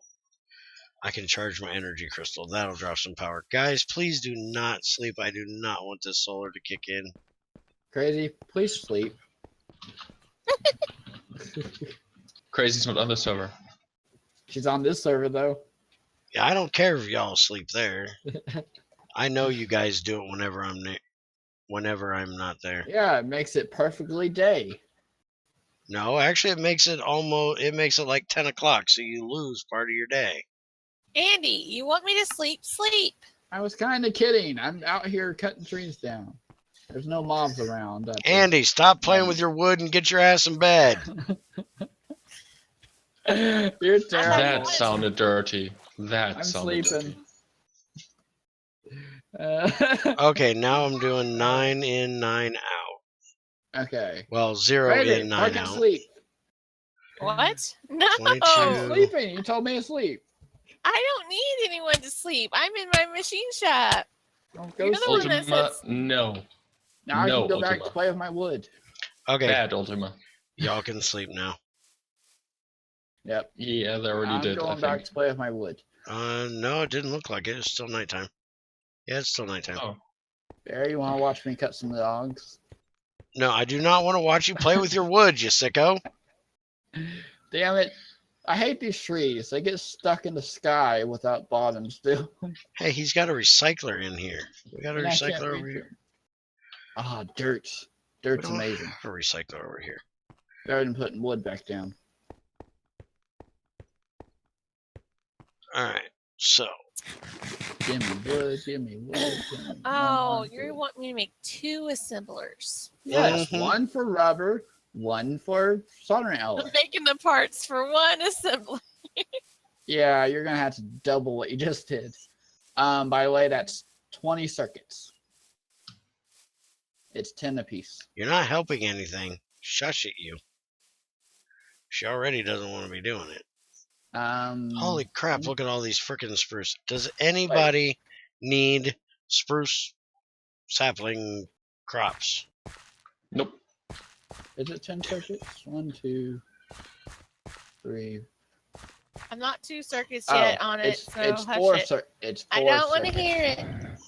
I can charge my energy crystal. That'll drop some power. Guys, please do not sleep. I do not want this solar to kick in. Crazy. Please sleep. Crazy's not on the server. She's on this server though. Yeah, I don't care if y'all sleep there. I know you guys do it whenever I'm not there. Yeah, it makes it perfectly day. No, actually, it makes it like 10 o'clock, so you lose part of your day. Andy, you want me to sleep? Sleep. I was kind of kidding. I'm out here cutting trees down. There's no mobs around. Andy, stop playing with your wood and get your ass in bed. You're terrible. That sounded dirty. That I'm sounded sleeping. dirty. Okay, now I'm doing 9 in, 9 out. Okay. Well, 0 Crazy, in, 9 fucking out. sleep. What? No. 22. I'm sleeping. You told me to sleep. I don't need anyone to sleep. I'm in my machine shop. Don't go You're the sleep. one that Ultima, says- no. Now I no, can go back Ultima. to play with my wood. Okay, Bad Ultima. Y'all can sleep now. Yep. Yeah, they already I'm did, I going think. back to play with my wood. No, it didn't look like it. It's still nighttime. Yeah, it's still nighttime. Oh. Barry, you want to watch me cut some logs? No, I do not want to watch you play with your wood, you sicko. Damn it. I hate these trees. They get stuck in the sky without bottoms, too. Hey, he's got a recycler in here. We got a And I can't recycler over reach here. them. Ah, dirt. We Dirt's don't amazing. have a recycler over here. Better than putting wood back down. Alright, so. Give me wood, give me wood. Give me Oh, more you wood. want me to make 2 assemblers. Yes, Mhm. one for rubber, one for soldering I'm element. making the parts for 1 assembler. Yeah, you're gonna have to double what you just did. By the way, that's 20 circuits. It's 10 apiece. You're not helping anything. Shush at you. She already doesn't want to be doing it. Holy crap, look at all these frickin' spruce. Does anybody need spruce sapling crops? Nope. Is it 10 circuits? 1, 2, 3. I'm not 2 circuits yet on it, so it's hush 4 it. it's 4 I don't want to circuits. hear it.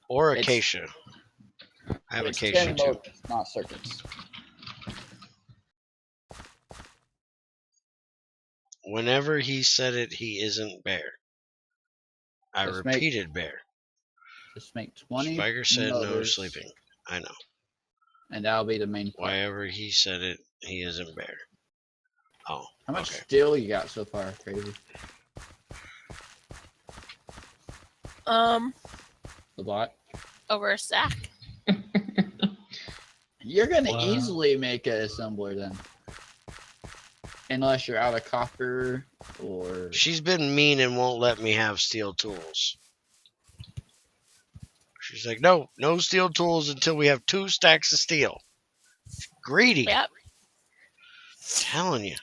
Or It's- acacia? I have It's acacia 10 too. motors, not circuits. Whenever he said it, he isn't bear. I Let's make- repeated bear. Just make 20 Spiker said no motors, sleeping. I know. and that'll be the main part. Whenever he said it, he isn't bear. Oh, How much okay. steel you got so far, Crazy? The bot? Over a stack. You're gonna Wow. easily make an assembler then. Unless you're out of copper or She's been mean and won't let me have steel tools. She's like, no steel tools until we have 2 stacks of steel. Greedy. Yep. Telling you.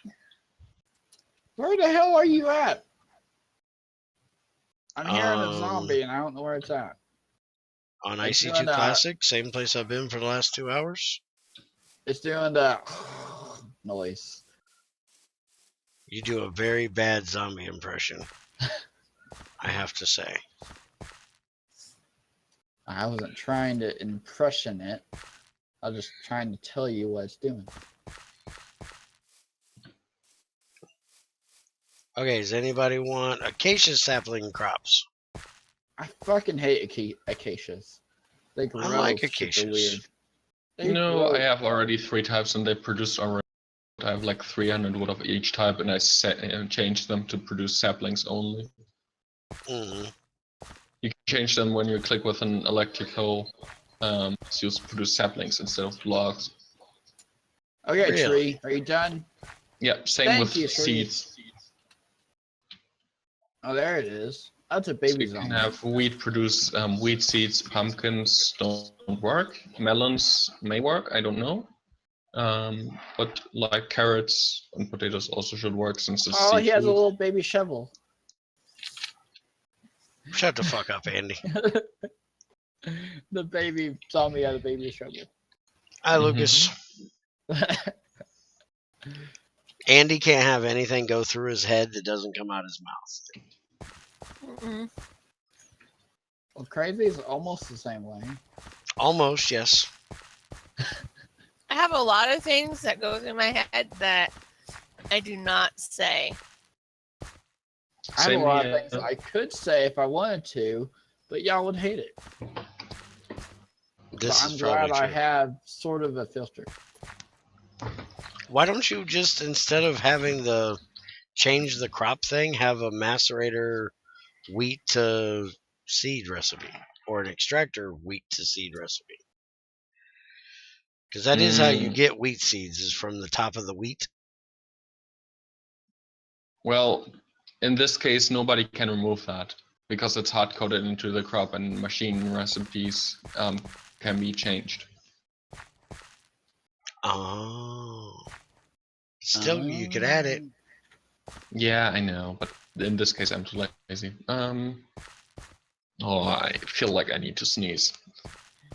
where the hell are you at? I'm hearing a Um, zombie and I don't know where it's at. On It's IC2 doing, Classic, same place I've been for the last 2 hours. It's doing the noise. You do a very bad zombie impression. I have to say. I wasn't trying to impression it. I was just trying to tell you what it's doing. Okay, does anybody want acacia sapling crops? I fucking hate acacias. They grow like super acacias. weird. They No, grow- I have already 3 types and they produce already. I have like 300 wood of each type and I changed them to produce saplings only. Mm-hmm. You can change them when you click with an electrical, so you produce saplings instead of logs. Okay, Really? tree, are you done? Yeah, same Thank with you, tree. seeds. Oh, there it is. That's a So baby you can zombie. have wheat produce wheat seeds, pumpkins don't work, melons may work, I don't know. But like carrots and potatoes also should work since it's Oh, he has a seafood. little baby shovel. Shut the fuck up, Andy. The baby zombie had a baby shovel. Hi, Lucas. Andy can't have anything go through his head that doesn't come out his mouth. Mm-mm. Well, crazy is almost the same way. Almost, yes. I have a lot of things that go through my head that I do not say. I have a Same lot here. of things I could say if I wanted to, but y'all would hate it. This So is I'm probably glad I true. have sort of a filter. Why don't you just, instead of having the change the crop thing, have a macerator wheat to seed recipe or an extractor wheat to seed recipe? Because that is how you get wheat seeds, is from the top of the wheat. Well, in this case, nobody can remove that because it's hard coded into the crop and machine recipes can be changed. Oh. Still, you could add it. Yeah, I know, but in this case, I'm too lazy. Oh, I feel like I need to sneeze.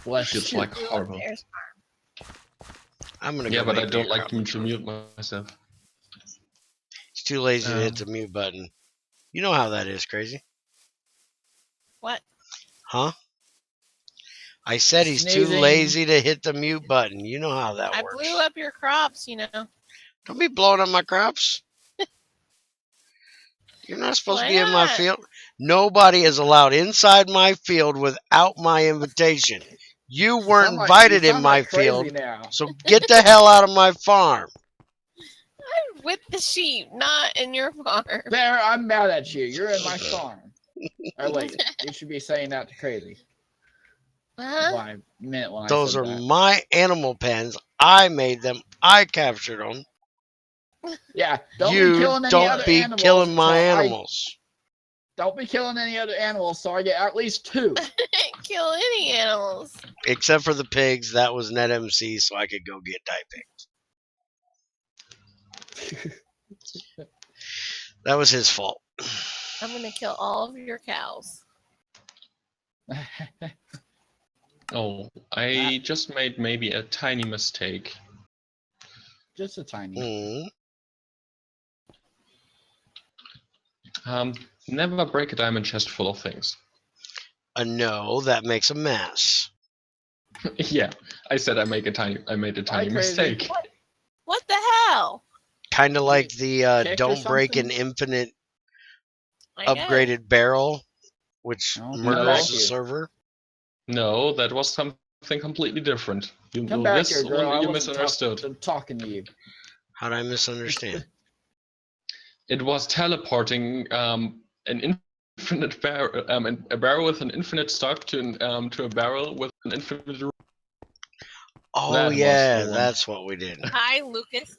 Bless Feels you. like horrible. There's I'm gonna Yeah, go but I make me don't a like crop. to mute myself. He's too lazy to hit the mute button. You know how that is, crazy. What? Huh? I said he's too Sneezing. lazy to hit the mute button. You know how that I works. blew up your crops, you know. Don't be blowing up my crops. You're not supposed to Why be in my not? field. Nobody is allowed inside my field without my invitation. You weren't invited in my field, now. so get the hell out of my farm. I'm with the sheep, not in your farm. Bear, I'm mad at you. You're in my farm. Or wait, you should be saying that to Crazy. Huh? What I meant when Those I are said that. my animal pens. I made them. I captured them. Yeah, don't be You killing any don't other be animals killing my until animals. Don't be killing any other animals, so I get at least 2. Didn't kill any animals. Except for the pigs. That was net MC, so I could go get die pigs. That was his fault. I'm gonna kill all of your cows. Oh, I just made maybe a tiny mistake. Just a tiny. Never break a diamond chest full of things. No, that makes a mess. Yeah, I said I made a tiny Crazy. mistake. What the hell? Kind of like the kicked or don't break an something? infinite I get it. upgraded barrel, which No, murders back the here. server. No, that was something completely different. Come back This here, girl. one I you wasn't misunderstood. talking to you. How'd I misunderstand? It was teleporting an infinite barrel, a barrel with an infinite stock to a barrel with an infinite room. Oh That was the yeah, one. that's what we did. Hi, Lucas.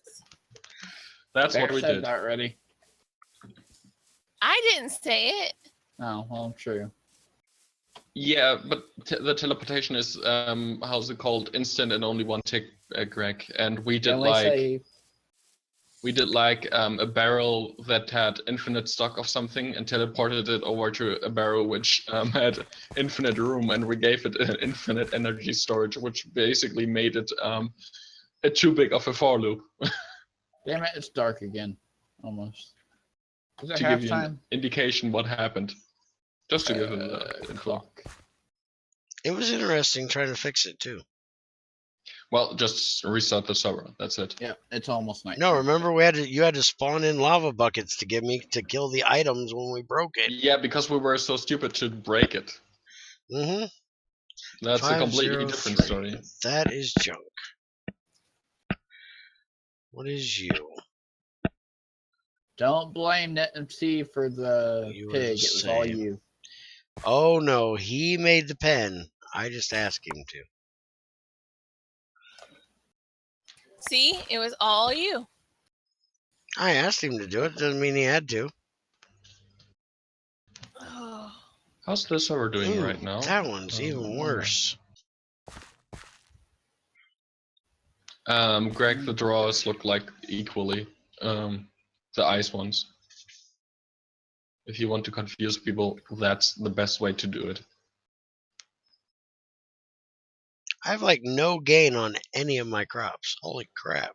That's Bear what we said did. that already. I didn't say it. Oh, well, true. Yeah, but the teleportation is how's it called? Instant and only one tick, Greg. And we did Only say a barrel that had infinite stock of something and teleported it over to a barrel which had infinite room, and we gave it an infinite energy storage, which basically made it too big of a for loop. damn it, it's dark again. Almost. Is it To give you halftime? an indication what happened. Just to give it the info. Clock. It was interesting trying to fix it too. Well, just restart the server. That's it. Yeah, it's almost night. No, remember you had to spawn in lava buckets to get me to kill the items when we broke it. Yeah, because we were so stupid to break it. Mm-hmm. That's a completely different 503. story. That is junk. What is you? Don't blame NetMC for the You are pig. the It was all same. you. Oh no, he made the pen. I just asked him to. See, it was all you. I asked him to do it. Doesn't mean he had to. Oh, How's the server doing Ooh, right now? that one's even worse. Greg, the draws look like equally. The ice ones. If you want to confuse people, that's the best way to do it. I have like no gain on any of my crops. Holy crap.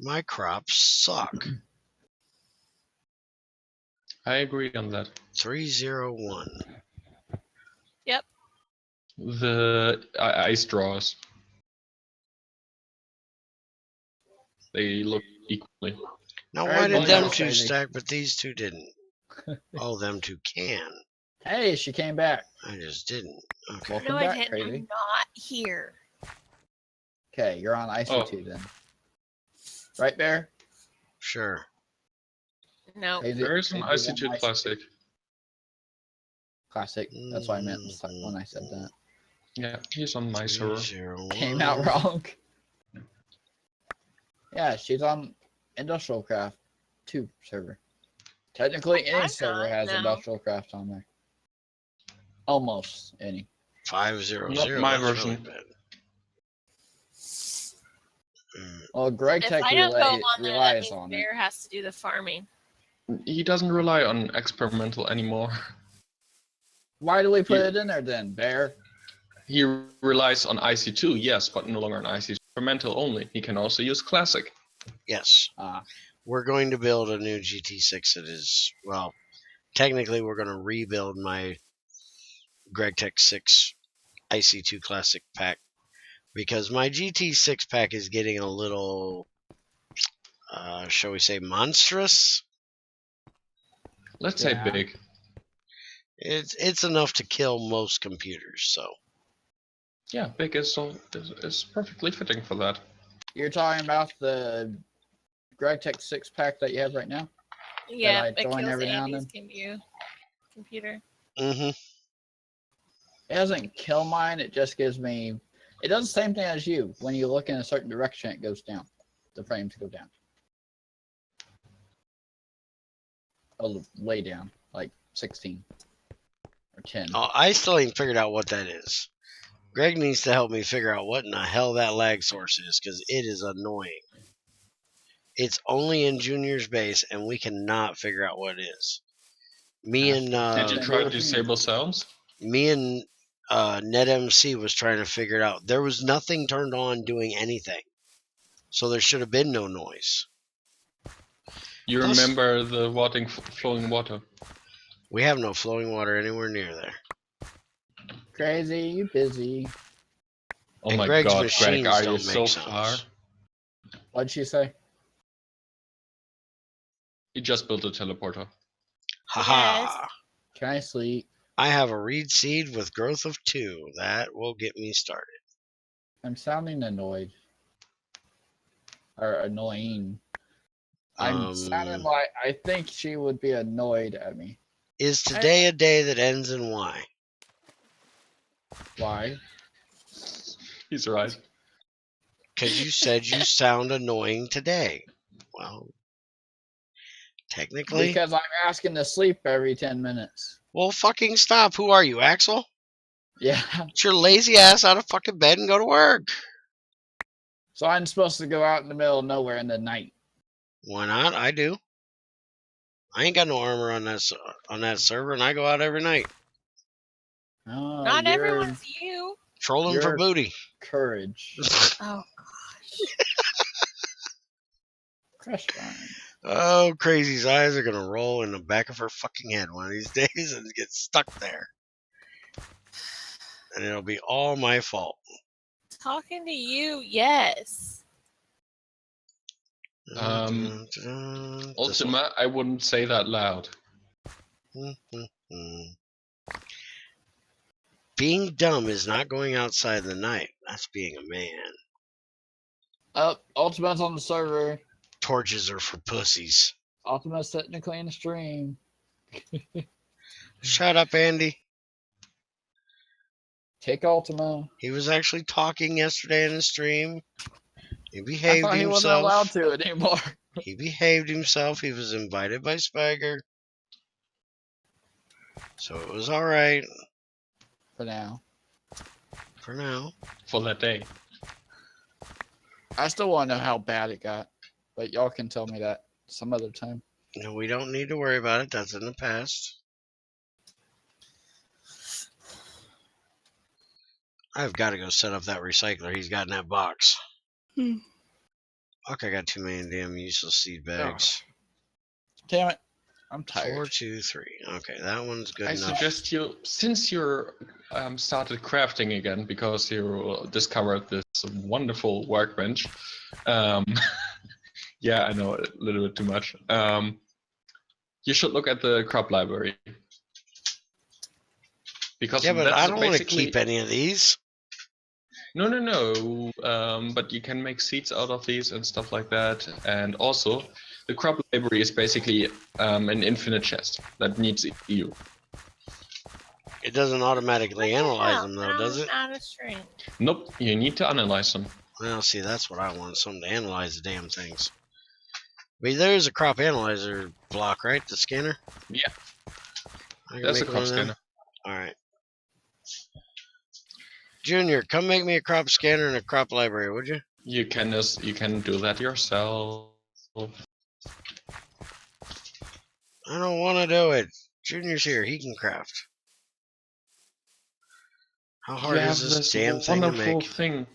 My crops suck. I agree on that. 301. yep. The ice draws. They look equally. Now, Alright, why did well, them that's two crazy. stack, but these two didn't? Oh, them two can. Hey, she came back. I just didn't. Okay. Welcome No, I back, didn't. Crazy. I'm not here. Okay, you're on IC2 then. Right, Bear? Sure. No. Crazy, There is an Crazy's on IC2 Classic. Classic. That's what I meant when I said that. Yeah, he's on my server. 301. Came out wrong. Yeah, she's on Industrial Craft 2 server. Technically, any I'm server not, has no. Industrial Craft on there. Almost any. 500. Not my That's version. really bad. Well, Greg If I don't go technically on there, that relies means on it. Bear has to do the farming. He doesn't rely on experimental anymore. Why do we put it in there then, Bear? He relies on IC2, yes, but no longer on IC2 experimental only. He can also use classic. Yes. Ah, We're going to build a new GT6 that is, well, technically we're going to rebuild my GregTech6 IC2 Classic pack because my GT6 pack is getting a little, shall we say, monstrous. Let's Yeah. say big. It's enough to kill most computers, so. Yeah, big is perfectly fitting for that. you're talking about the GregTech 6-pack that you have right now? Yeah, I it join kills every now and Andy's computer. Mm-hmm. It doesn't kill mine. It just gives me. It does the same thing as you. When you look in a certain direction, it goes down. The frames go down. Oh, way down, like 16 or 10. Oh, I still ain't figured out what that is. Greg needs to help me figure out what in the hell that lag source is, because it is annoying. It's only in Junior's base, and we cannot figure out what it is. Me and Did you try to disable sounds? NetMC was trying to figure it out. There was nothing turned on doing anything, so there should have been no noise. You Plus- remember the flowing water? We have no flowing water anywhere near there. Crazy, you busy. Oh And my Greg's god, machines Greg, are don't you so make far? sounds. What'd she say? You just built a teleporter. Haha! Can I sleep? I have a reed seed with growth of 2. That will get me started. I'm sounding annoyed. Or annoying. I'm sounding like I think she would be annoyed at me. Is today a day that ends in Y? Why? He's right. Because you said you sound annoying today. Well, technically. Because I'm asking to sleep every 10 minutes. Well, fucking stop. Who are you, Axel? Yeah. Get your lazy ass out of fucking bed and go to work. So I'm supposed to go out in the middle of nowhere in the night. Why not? I do. I ain't got no armor on that server, and I go out every night. Oh, Not your everyone's you. Trolling for You're- booty. courage. Oh, Crush burn. Oh, Crazy's eyes are gonna roll in the back of her fucking head one of these days and get stuck there. And it'll be all my fault. talking to you, yes. Ultima, I wouldn't say that loud. Being dumb is not going outside in the night. That's being a man. Ultimate's on the server. Torches are for pussies. Ultimate's technically in the stream. Shut up, Andy. Take Ultima. He was actually talking yesterday in the stream. He I behaved thought he himself. wasn't allowed to anymore. He behaved himself. He was invited by Spiger. So it was alright. For now. For now. For that day. I still want to know how bad it got. But y'all can tell me that some other time. No, we don't need to worry about it. That's in the past. I've got to go set up that recycler he's got in that box. Fuck, I got too many damn useless seed bags. Damn it. I'm tired. 4, 2, 3. Okay, that one's good I enough. suggest you, since you're started crafting again because you discovered this wonderful workbench. Yeah, I know a little bit too much. You should look at the crop library. Because Yeah, but that's I don't want to basically... keep any of these. No. But you can make seeds out of these and stuff like that. And also, the crop library is basically an infinite chest that needs you. It doesn't automatically analyze them, though, does it? Out of string. Nope, you need to analyze them. Well, see, that's what I want. Something to analyze the damn things. But there is a crop analyzer block, right? The scanner? Yeah. I can That's a make one crop of them? scanner. Alright. Junior, come make me a crop scanner and a crop library, would you? You can do that yourself. I don't want to do it. Junior's here. He can craft. How You hard have is this this damn thing to wonderful make? thing.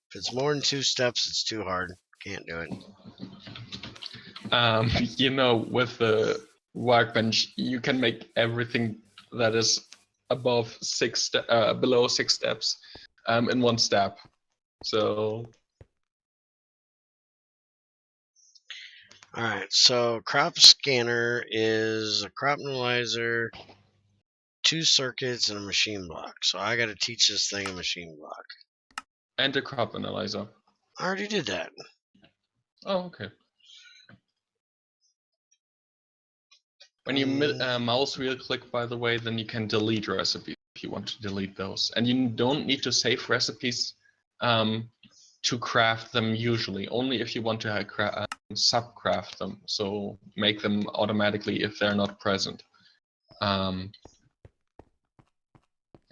If it's more than 2 steps, it's too hard. Can't do it. You know, with the workbench, you can make everything that is above below 6 steps in 1 step. So Alright, so crop scanner is a crop analyzer, 2 circuits, and a machine block. So I gotta teach this thing a machine block. and a crop analyzer. I already did that. Oh, okay. When you mouse wheel click, by the way, then you can delete recipes if you want to delete those. And you don't need to save recipes to craft them usually, only if you want to subcraft them, so make them automatically if they're not present. I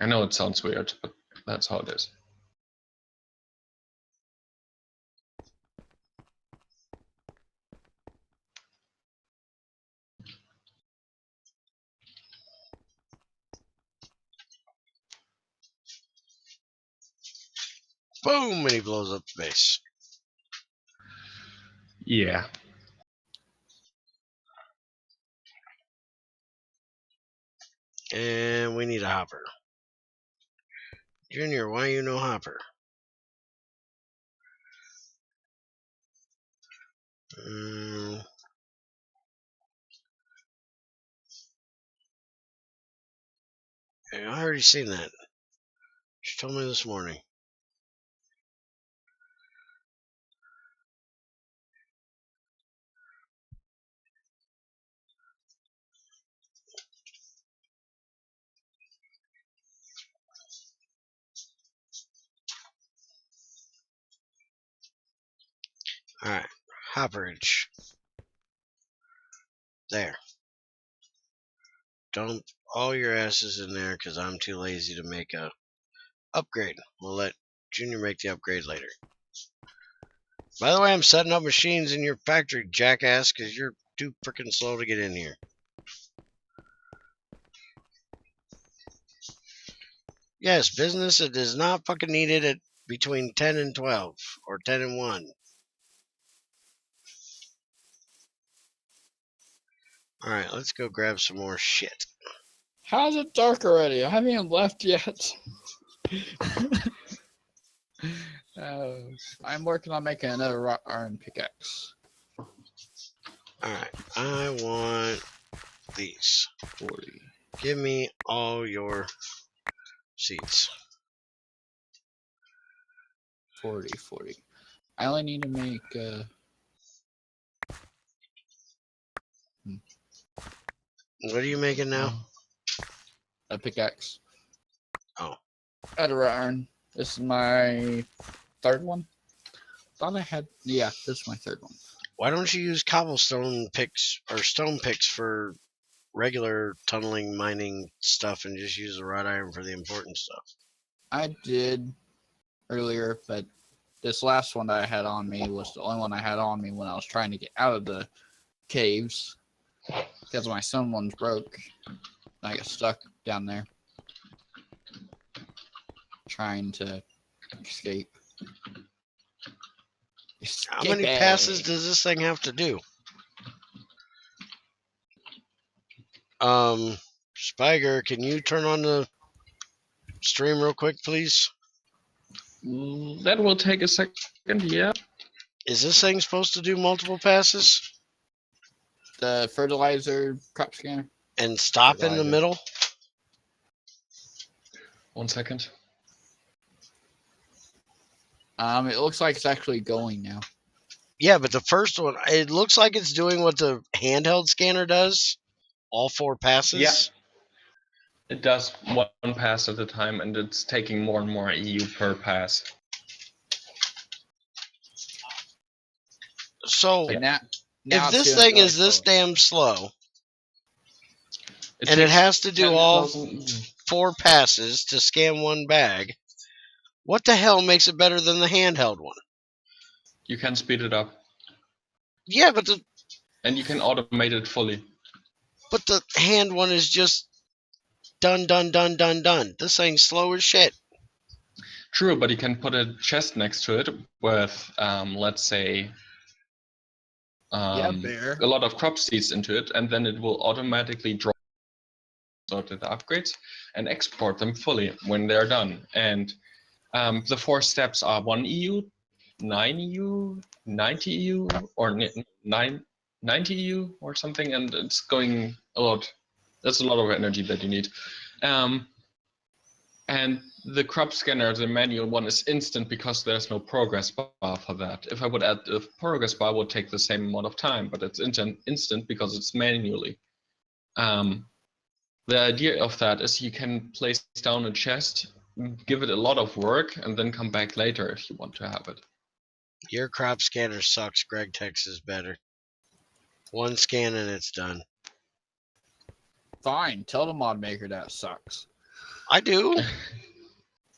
know it sounds weird, but that's how it is. Boom! And he blows up the base. Yeah. And we need a hopper. Junior, why you no hopper? I already seen that. She told me this morning. Alright, hopperage. There. Dump all your asses in there because I'm too lazy to make a upgrade. We'll let Junior make the upgrade later. By the way, I'm setting up machines in your factory, jackass, because you're too freaking slow to get in here. Yes, business, it is not fucking needed at between 10 and 12, or 10 and 1. Alright, let's go grab some more shit. How's it dark already? I haven't even left yet. I'm working on making another rock iron pickaxe. Alright, I want these. 40. Give me all your seeds. 40. I only need to make What are you making now? a pickaxe. Oh. Out of iron. This is my 3rd one. Thought I had, yeah, this is my 3rd one. Why don't you use cobblestone picks or stone picks for regular tunneling mining stuff and just use the wrought iron for the important stuff? I did earlier, but this last one that I had on me was the only one I had on me when I was trying to get out of the caves because my stone ones broke. I got stuck down there trying to escape. How many passes does this thing have to do? Spiger, can you turn on the stream real quick, please? That will take a second, yeah. Is this thing supposed to do multiple passes? The fertilizer crop scanner. And stop in the middle? 1 second. It looks like it's actually going now. Yeah, but the first one, it looks like it's doing what the handheld scanner does. All 4 passes. Yeah. It does 1 pass at a time, and it's taking more and more EU per pass. So, Now if this thing is this damn slow, and it has to do all 4 passes to scan 1 bag, what the hell makes it better than the handheld one? You can speed it up. Yeah, but and you can automate it fully. the hand one is just done. This thing's slow as shit. True, but you can put a chest next to it with, let's say, Bear. a lot of crop seeds into it, and then it will automatically drop out the upgrades and export them fully when they're done. And the 4 steps are 1 EU, 9 EU, 90 EU, or 90 EU or something, and it's going a lot. That's a lot of energy that you need. And the crop scanner, the manual one, is instant because there's no progress bar for that. If I would add a progress bar, it would take the same amount of time, but it's instant because it's manually. The idea of that is you can place down a chest, give it a lot of work, and then come back later if you want to have it. Your crop scanner sucks. GregTex is better. 1 scan and it's done. Fine, tell the mod maker that sucks. I do.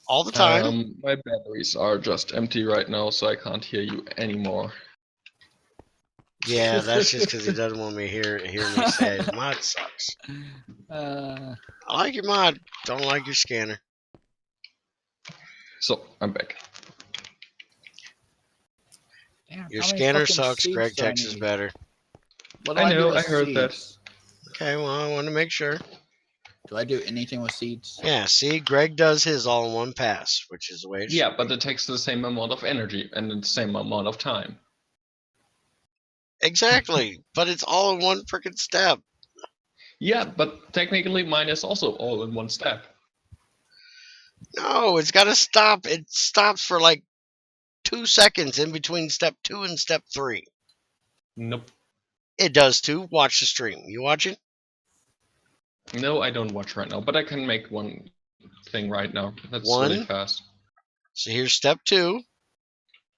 All the time. My batteries are just empty right now, so I can't hear you anymore. Yeah, that's just because he doesn't want me to hear me say it. Mod sucks. I like your mod. Don't like your scanner. So, I'm back. Damn, Your how many scanner fucking sucks. seeds do I GregTex is need? better. What do I do know, with I heard that. seeds? Okay, well, I want to make sure. Do I do anything with seeds? Yeah, see, Greg does his all in one pass, which is the way it should Yeah, be. but it takes the same amount of energy and the same amount of time. Exactly, but it's all in one freaking step. Yeah, but technically mine is also all in one step. No, it's got to stop. It stops for like 2 seconds in between step 2 and step 3. Nope. It does too. Watch the stream. You watching? No, I don't watch right now, but I can make one thing right now. That's 1. really fast. So here's step 2.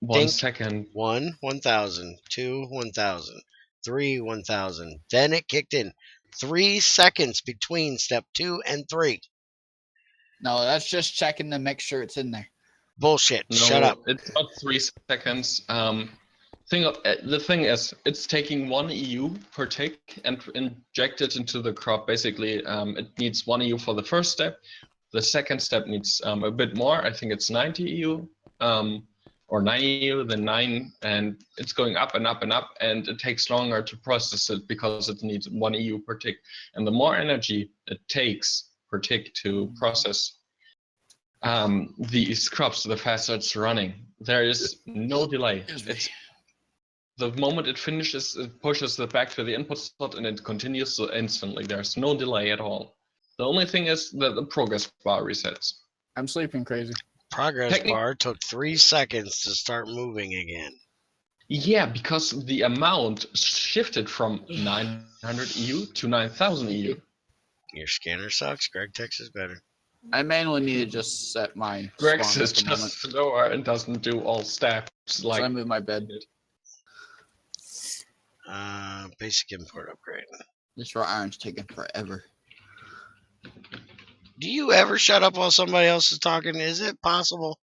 1 Dink. second. 1, 1,000. 2, 1,000. 3, 1,000. Then it kicked in. 3 seconds between step 2 and 3. No, that's just checking to make sure it's in there. Bullshit. No, Shut up. it's not 3 seconds. The thing is, it's taking 1 EU per tick and inject it into the crop. Basically, it needs 1 EU for the first step. The second step needs a bit more. I think it's 90 EU, or 9 EU, then 9, and it's going up and up and up, and it takes longer to process it because it needs 1 EU per tick. And the more energy it takes per tick to process these crops, the faster it's running. There is no delay. It's the moment it finishes, it pushes it back to the input slot and it continues so instantly. There's no delay at all. The only thing is that the progress bar resets. I'm sleeping crazy. Progress bar took 3 seconds to start moving again. Yeah, because the amount shifted from 900 EU to 9,000 EU. Your scanner sucks. GregTex is better. I mainly need to just set my Greg's spawn is at the moment. just slower and doesn't do all steps like. So I move my bed. Basic import upgrade. This raw iron's taking forever. Do you ever shut up while somebody else is talking? Is it possible?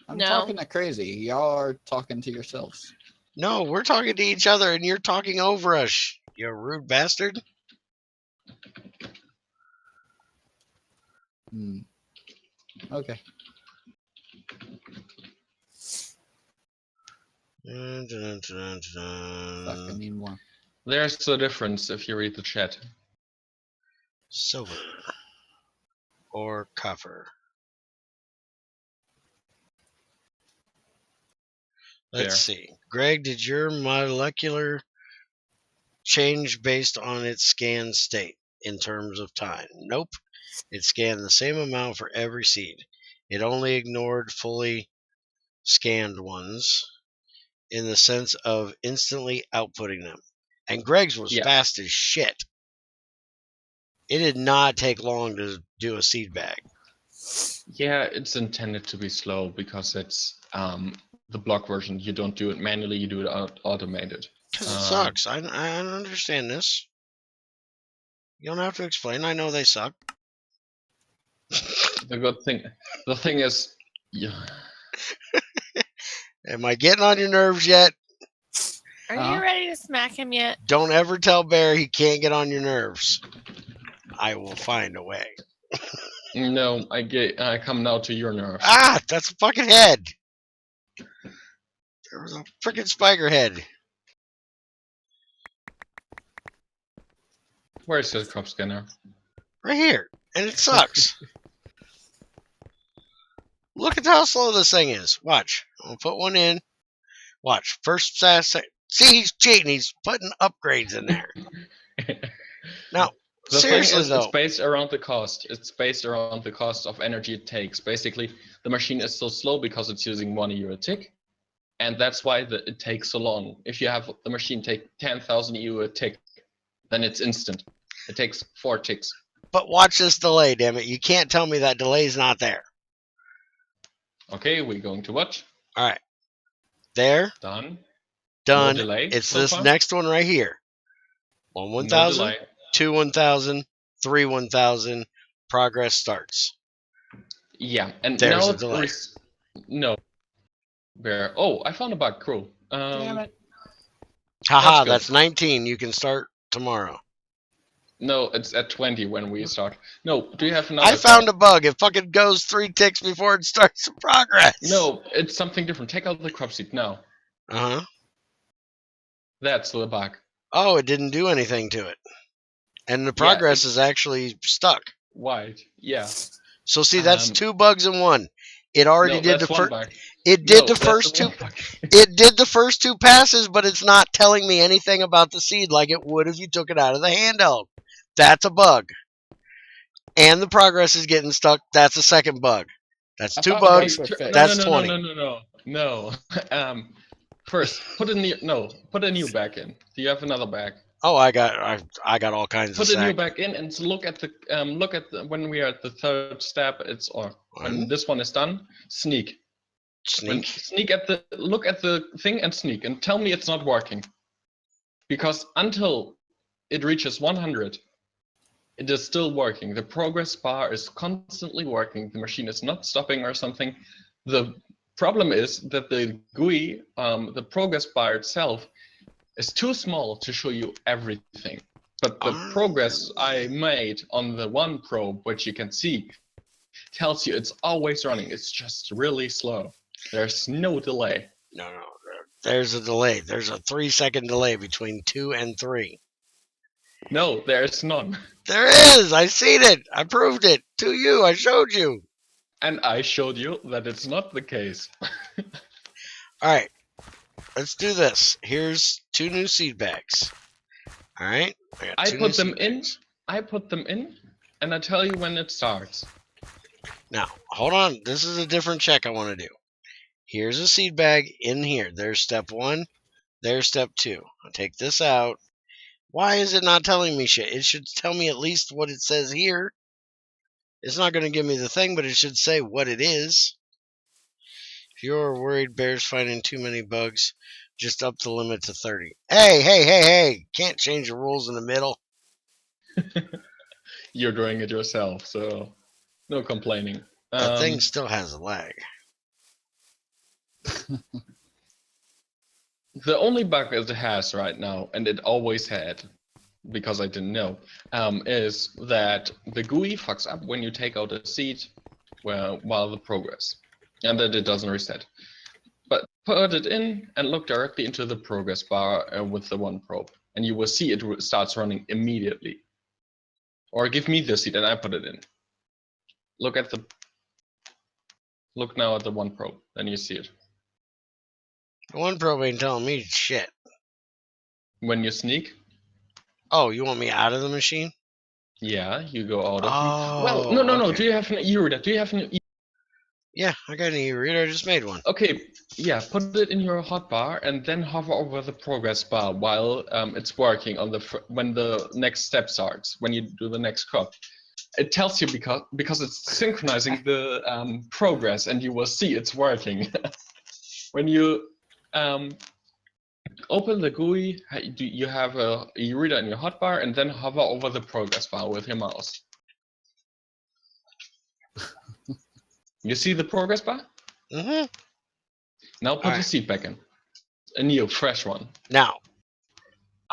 I'm No. talking to crazy. Y'all are talking to yourselves. No, we're talking to each other and you're talking over us. You rude bastard. Okay. Dun, dun, dun, dun. Fuck, I need more. There's the difference if you read the chat. Silver or copper. Let's see. Greg, did your molecular change based on its scan state in terms of time? Nope. It scanned the same amount for every seed. It only ignored fully scanned ones in the sense of instantly outputting them. And Greg's was fast as shit. It did not take long to do a seed bag. Yeah, it's intended to be slow because it's the block version. You don't do it manually, you do it automated. Because it sucks. I understand this. You don't have to explain. I know they suck. The thing is, yeah. Am I getting on your nerves yet? Are you ready to smack him yet? Don't ever tell Bear he can't get on your nerves. I will find a way. No, I come now to your nerves. Ah, that's a fucking head. There was a freaking spider head. Where's the crop scanner? Right here. And it sucks. Look at how slow this thing is. Watch. I'll put one in. Watch. First sass. See, he's cheating. He's putting upgrades in there. Now, The seriously thing is, though. it's based around the cost. It's based around the cost of energy it takes. Basically, the machine is so slow because it's using 1 euro a tick, and that's why it takes so long. If you have the machine take 10,000 euro a tick, then it's instant. It takes 4 ticks. But watch this delay, damn it. You can't tell me that delay's not there. Okay, we're going to watch. All right. There. Done. Done. No delay It's so this far? next one right here. 1 No 1000, delay. 2 1000, 3 1000. Progress starts. Yeah, and There's now a delay. No. Where? Oh, I found a bug. Cool. Damn it. Haha, good. that's 19. You can start tomorrow. No, it's at 20 when we start. No, do you have another? I found a bug. It fucking goes 3 ticks before it starts the progress. No, it's something different. Take out the crop seed now. Uh-huh. That's the bug. Oh, it didn't do anything to it. And the progress is actually stuck. White. Yeah. So see, that's Um, 2 bugs in one. It already No, did the that's one first. bug. It did No, the that's first the 2. one bug. It did the first 2 passes, but it's not telling me anything about the seed like it would if you took it out of the handheld. That's a bug. And the progress is getting stuck. That's a second bug. That's I 2 thought bugs. bugs were fixed. That's no, 20. No. First, put a new bag in. Do you have another bag? Oh, I got all kinds of Put a new sack. bag in and look at the when we are at the third step. It's when One. this one is done. Sneak. Sneak. Look at the thing and sneak and tell me it's not working. Because until it reaches 100, it is still working. The progress bar is constantly working. The machine is not stopping or something. The problem is that the GUI, the progress bar itself, is too small to show you everything. But the progress I made on the one probe, which you can see, tells you it's always running. It's just really slow. There's no delay. No. There's a delay. There's a 3-second delay between 2 and 3. No, there's none. There is. I seen it. I proved it to you. I showed you. And I showed you that it's not the case. All right. Let's do this. Here's 2 new seed bags. All right. I two put new them seed in. bags. I put them in, and I tell you when it starts. Now, hold on. This is a different check I want to do. Here's a seed bag in here. There's step 1. There's step 2. I'll take this out. Why is it not telling me shit? It should tell me at least what it says here. It's not going to give me the thing, but it should say what it is. If you're worried bears finding too many bugs, just up the limit to 30. Hey. Can't change the rules in the middle. You're doing it yourself, so no complaining. That thing still has a lag. The only bug it has right now, and it always had, because I didn't know, is that the GUI fucks up when you take out a seed while the progress, and that it doesn't reset. But put it in and look directly into the progress bar with the one probe, and you will see it starts running immediately. Or give me the seed and I put it in. Look now at the one probe, then you see it. The one probe ain't telling me shit. When you sneak, Oh, you want me out of the machine? yeah, you go out of. Oh, Well, no. okay. Do you have an e-reader? Yeah, I got an e-reader. I just made one. Okay, yeah. Put it in your hotbar and then hover over the progress bar while it's working on when the next step starts. When you do the next crop, it tells you because it's synchronizing the progress, and you will see it's working. When you open the GUI, you have a e-reader in your hotbar, and then hover over the progress bar with your mouse. You see the progress bar? Mm-hmm. Now put the seed back in. A new, fresh one. Now,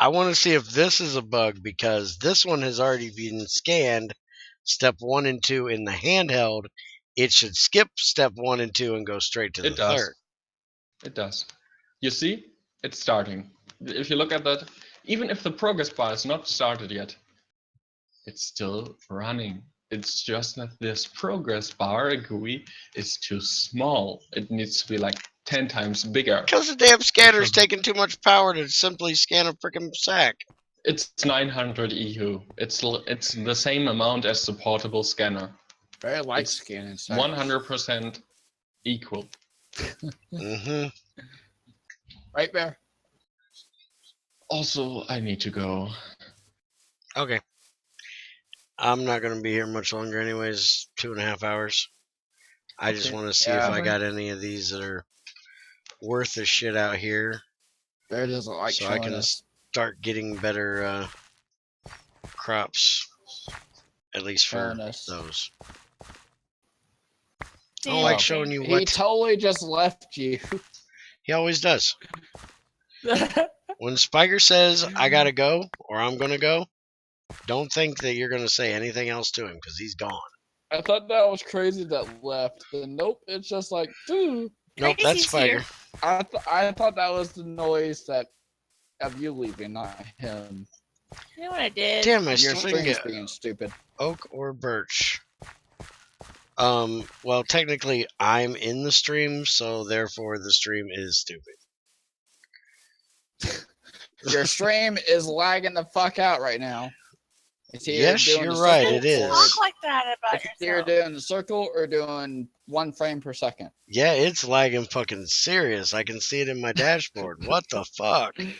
I want to see if this is a bug because this one has already been scanned. Step 1 and 2 in the handheld. It should skip step 1 and 2 and go straight to the It does. third. It does. You see? It's starting. If you look at that, even if the progress bar is not started yet, it's still running. It's just that this progress bar GUI is too small. It needs to be like 10 times bigger. Because the damn scanner's taking too much power to simply scan a freaking sack. It's 900 EU. It's the same amount as the portable scanner. I like It's scanning stuff. 100% equal. Mm-hmm. Right, Bear? Also, I need to go. Okay. I'm not going to be here much longer anyways. 2.5 hours. I just Okay. want to see Yeah. if I got any of these that are worth the shit out here. Bear doesn't like So I showing can us. start getting better crops. At least for Showing us. those. I Damn don't like Oh. showing you He what totally just left you. he always does. When Spiker says, I gotta go, or I'm gonna go, don't think that you're gonna say anything else to him, because he's gone. I thought that was crazy that left. But nope, it's just like, dude. Nope, that's Tracy's here. Spiker. I thought that was the noise of you leaving, not him. You know what I did? Damn, I Your still didn't stream's get being stupid. oak or birch. Well, technically, I'm in the stream, so therefore the stream is stupid. Your stream is lagging the fuck out right now. It's either Yes, doing you're the right, circle it is. or Talk like that about It's either yourself. doing the circle or doing 1 frame per second. Yeah, it's lagging fucking serious. I can see it in my dashboard. What the fuck? Fucking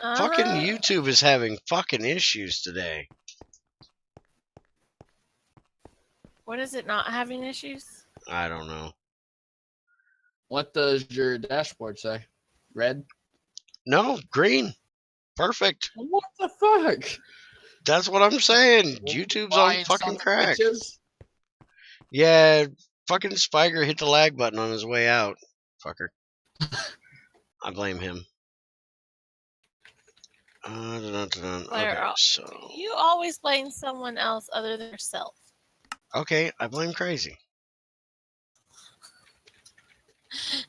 Uh-huh. YouTube is having fucking issues today. What is it not having issues? I don't know. What does your dashboard say? Red? No, green. Perfect. What the fuck? That's what I'm saying. YouTube's on Flying fucking sons of crack. bitches? Yeah, fucking Spiker hit the lag button on his way out. Fucker. I blame him. Okay, so. You always blame someone else other than yourself. Okay, I blame Crazy. Does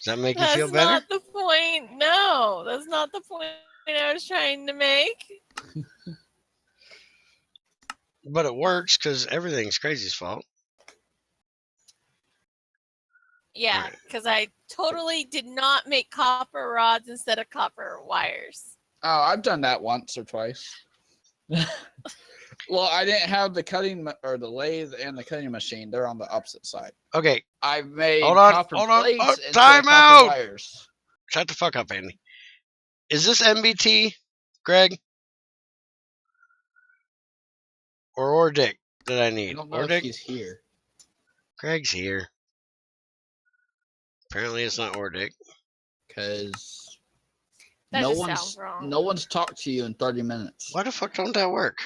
that make you That's feel better? not the point. No, that's not the point I was trying to make. But it works because everything's Crazy's fault. Yeah, Right. because I totally did not make copper rods instead of copper wires. Oh, I've done that once or twice. Well, I didn't have the the lathe and the cutting machine. They're on the opposite side. Okay, I made Hold on, copper hold on. plates Oh, instead time of copper out! wires. shut the fuck up, Andy. Is this MBT, Greg? Or Dick that I I need? don't know Or if Dick? he's here. Greg's here. Apparently it's not Ordick. Because That no just one's sounds wrong. no one's talked to you in 30 minutes. Why the fuck don't that work?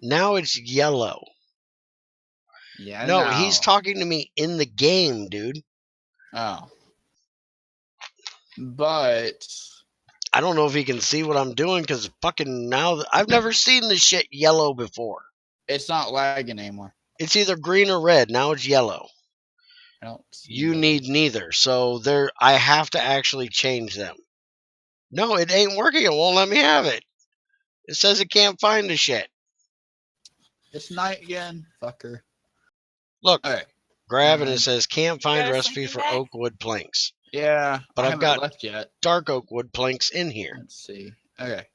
Now it's yellow. Yeah, No, he's talking to me in the game, dude. Oh. But I don't know if he can see what I'm doing because fucking now I've never seen this shit yellow before. it's not lagging anymore. It's either green or red. Now it's yellow. I don't see You it. need neither. So I have to actually change them. No, it ain't working. It won't let me have it. It says it can't find the shit. It's night again, fucker. Look, All right. grab and it says can't find got a recipe sleeping for bag? oak wood planks. Yeah, But I I've haven't got- left yet. Dark oak wood planks in here. Let's see. Okay.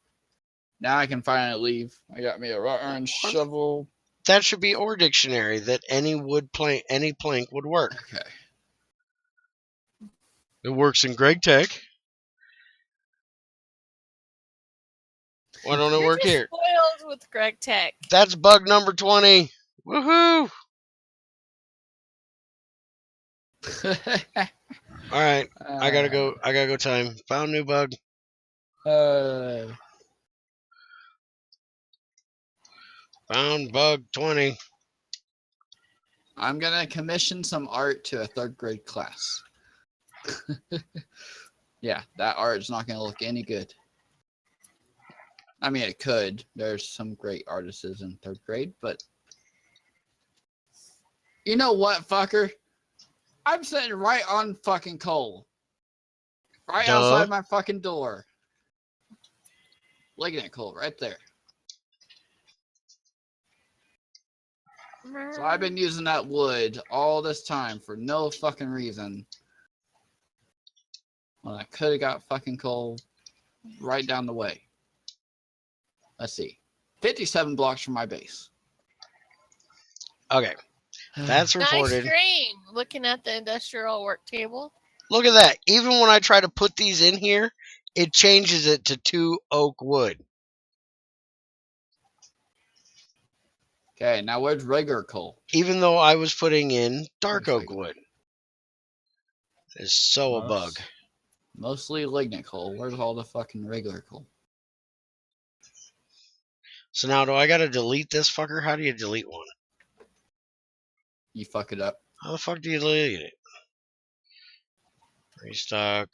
Now I can finally leave. I got me a wrought iron shovel. That should be Ore Dictionary that any wood plank, any plank would work. Okay. It works in Greg Tech. Why don't it You're work just here? spoiled with Greg Tech. That's bug number 20. Woohoo! All right, I gotta go. I gotta go. Time. Found new bug. Found bug 20. I'm gonna commission some art to a 3rd grade class. Yeah, that art is not going to look any good. I mean, it could. There's some great artists in 3rd grade, but you know what, fucker? I'm sitting right on fucking coal. Right Duh. outside my fucking door. Look at that coal right there. So I've been using that wood all this time for no fucking reason. Well, I could have got fucking coal right down the way. Let's see. 57 blocks from my base. Okay, that's Nice reported. stream. Looking at the industrial work table. Look at that. Even when I try to put these in here, it changes it to 2 oak wood. Okay, now where's regular coal? Even though I was putting in dark Where's oak wood. It's so a bug. Mostly lignite coal. Where's all the fucking regular coal? So now do I gotta delete this fucker? How do you delete one? You fuck it up. How the fuck do you delete it? Restock.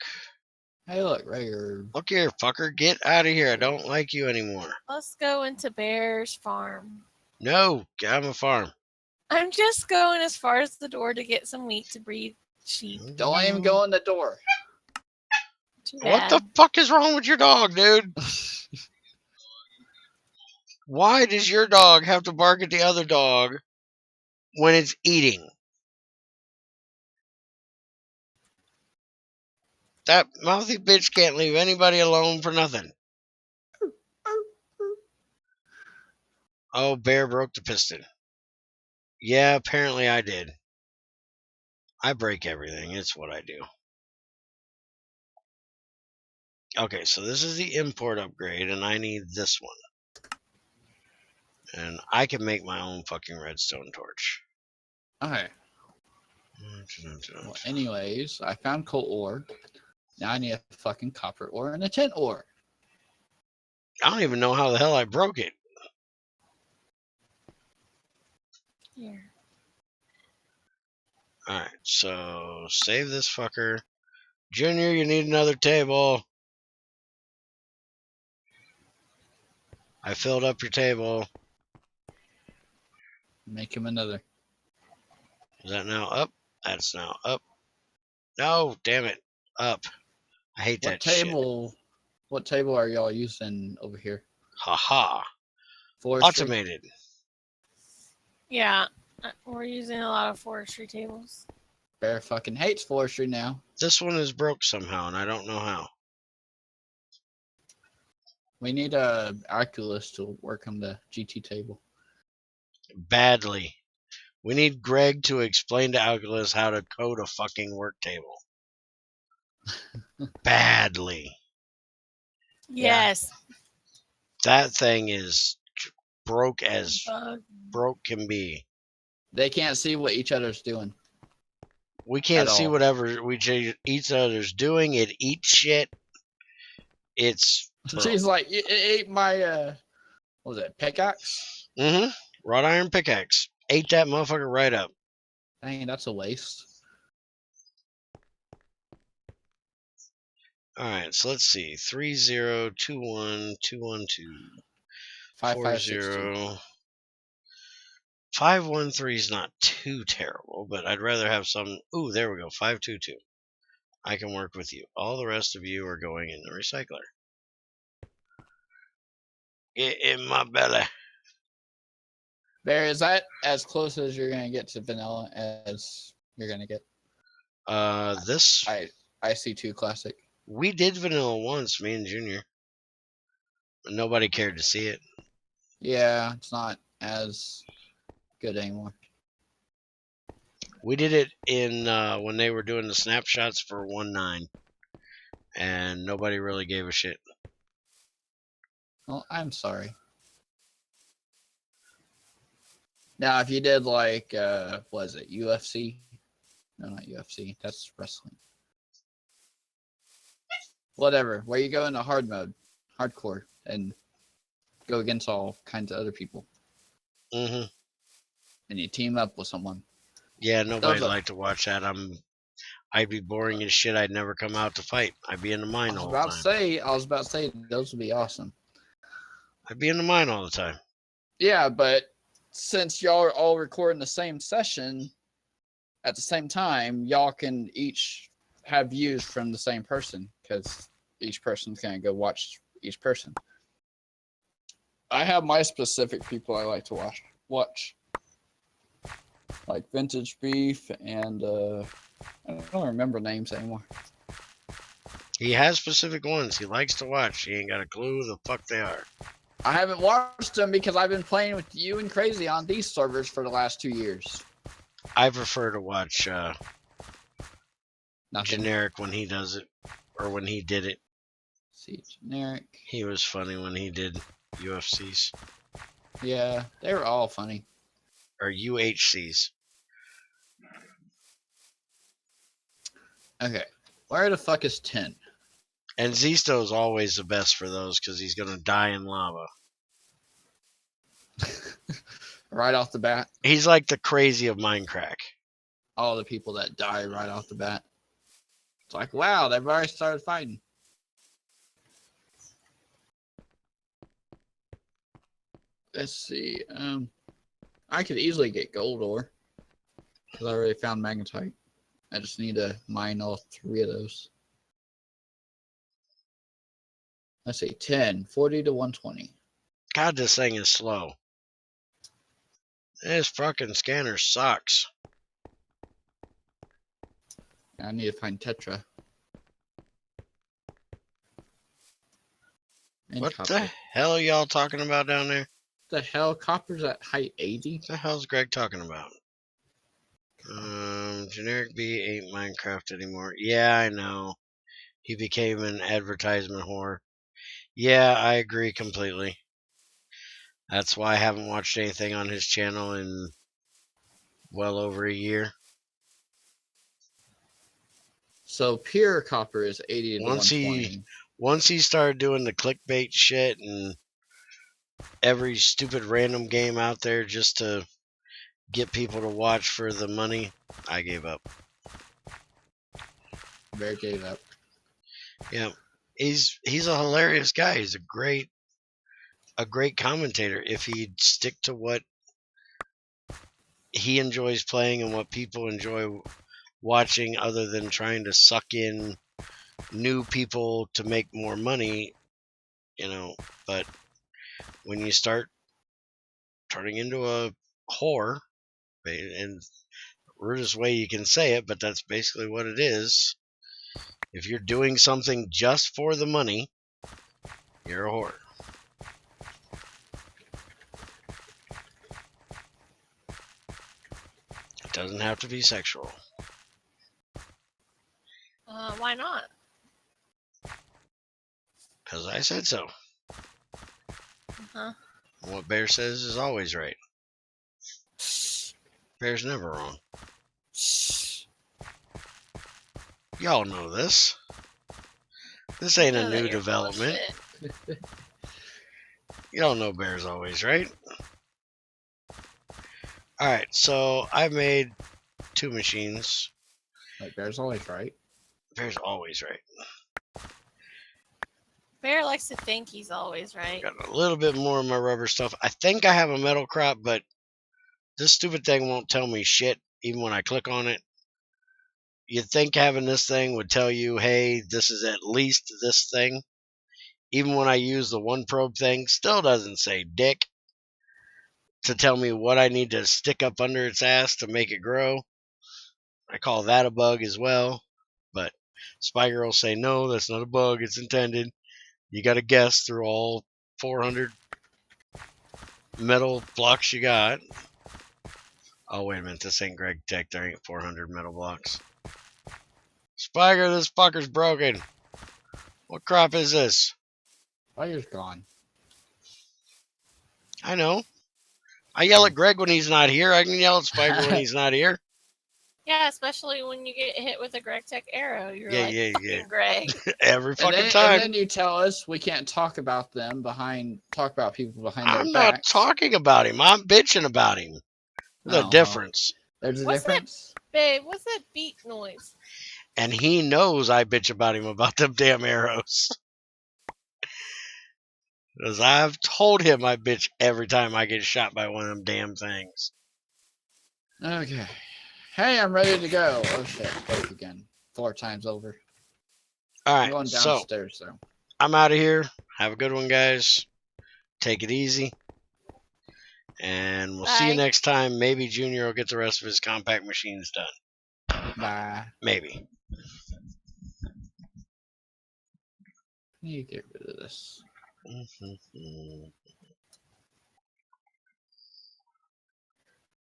Hey, look, regular. Look here, fucker. Get out of here. I don't like you anymore. Let's go into Bear's farm. No, I'm a farm. I'm just going as far as the door to get some wheat to breed sheep. Don't even go in the door. Too What the bad. fuck is wrong with your dog, dude? Why does your dog have to bark at the other dog when it's eating? That mouthy bitch can't leave anybody alone for nothing. Oh, Bear broke the piston. Yeah, apparently I did. I break everything. It's what I do. Okay, so this is the import upgrade, and I need this one. And I can make my own fucking redstone torch. Okay. Well, anyways, I found coal ore. Now I need a fucking copper ore and a tin ore. I don't even know how the hell I broke it. Here. Alright, so save this fucker. Junior, you need another table. I filled up your table. Make him another. Is that now up? That's now up. No, damn it. Up. I hate that shit. What table are y'all using over here? Haha. Forestry? Automated. Yeah, we're using a lot of forestry tables. Bear fucking hates forestry now. This one is broke somehow, and I don't know how. We need a Oculus to work on the GT table. Badly. We need Greg to explain to Alculus how to code a fucking work table. Badly. Yes. That thing is broke as Bug. broke can be. They can't see what each other's doing. We can't At see all. whatever each other's doing. It eats shit. It's She's like, it ate my, what was it, pickaxe? wrought iron pickaxe. Ate that motherfucker right up. Dang, that's a waste. Alright, so let's see. 3021 212 5562. 40 513 is not too terrible, but I'd rather have some. Ooh, there we go. 522. I can work with you. All the rest of you are going in the recycler. Get in my belly. Bear, is that as close as you're gonna get to vanilla as you're gonna get? This IC2 classic. we did vanilla once, me and Junior. But nobody cared to see it. Yeah, it's not as good anymore. We did it in when they were doing the snapshots for 1.9, and nobody really gave a shit. Well, I'm sorry. Now, if you did like, what is it, UFC? No, not UFC. That's wrestling. Whatever. Where you go into hard mode, hardcore, and go against all kinds of other people, Mm-hmm. and you team up with someone. Yeah, nobody Those are- liked to watch that. I'd be boring as shit. I'd never come out to fight. I'd be in the mine the whole time. I was about to say those would be awesome. I'd be in the mine all the time. Yeah, but since y'all are all recording the same session at the same time, y'all can each have views from the same person because each person's gonna go watch each person. I have my specific people I like to watch. Like Vintage Beef and I don't remember names anymore. He has specific ones he likes to watch. He ain't got a clue who the fuck they are. I haven't watched them because I've been playing with you and Crazy on these servers for the last 2 years. I prefer to watch Nothing. Generic when he does it, or when he did it. See, Generic. He was funny when he did UFCs. Yeah, they were all funny. Or UHCs. Okay, where the fuck is 10? And Zisto's always the best for those because he's going to die in lava. Right off the bat. He's like the crazy of Minecraft. All the people that die right off the bat. It's like, wow, they've already started fighting. Let's see. I could easily get gold ore because I already found magnetite. I just need to mine all 3 of those. Let's see, 10, 40 to 120. God, this thing is slow. This fucking scanner sucks. I need to find Tetra. And What copper. the hell are y'all talking about down there? The hell? Copper's at height 80? What the hell's Greg talking about? Generic B ain't Minecraft anymore. Yeah, I know. He became an advertisement whore. Yeah, I agree completely. That's why I haven't watched anything on his channel in well over a year. So pure copper is 80 to 120. Once he started doing the clickbait shit and every stupid random game out there just to get people to watch for the money, I gave up. Bear gave up. Yeah, he's a hilarious guy. He's a great commentator. If he'd stick to what he enjoys playing and what people enjoy watching, other than trying to suck in new people to make more money, but when you start turning into a whore, and rudest way you can say it, but that's basically what it is. If you're doing something just for the money, you're a whore. It doesn't have to be sexual. Why not? Because I said so. Uh-huh. What Bear says is always right. Bear's never wrong. Y'all know this. This ain't a new development. Y'all know Bear's always right. Alright, so I made 2 machines. Like, Bear's always right. Bear's always right. Bear likes to think he's always right. Got a little bit more of my rubber stuff. I think I have a metal crop, but this stupid thing won't tell me shit even when I click on it. You'd think having this thing would tell you, hey, this is at least this thing. Even when I use the one probe thing, still doesn't say dick to tell me what I need to stick up under its ass to make it grow. I call that a bug as well. But Spiker will say, no, that's not a bug. It's intended. You got to guess through all 400 metal blocks you got. Oh, wait a minute. This ain't Greg Tech. There ain't 400 metal blocks. Spiker, this fucker's broken. What crop is this? Spiker's gone. I know. I yell at Greg when he's not here. I can yell at Spiker when he's not here. Yeah, especially when you get hit with a Greg Tech arrow. You're Yeah. Greg. Every fucking time. And then you tell us we can't talk about people behind I'm their not backs. talking about him. I'm bitching about him. There's a difference. There's a What's difference. Babe, what's that beat noise? And he knows I bitch about him about them damn arrows. Because I've told him I bitch every time I get shot by one of them damn things. Okay. Hey, I'm ready to go. Oh shit, broke again. 4 times over. I'm Alright, going so downstairs though. I'm out of here. Have a good one, guys. Take it easy. And we'll see you Bye. next time. Maybe Junior will get the rest of his compact machines done. Bye. Maybe. I need to get rid of this.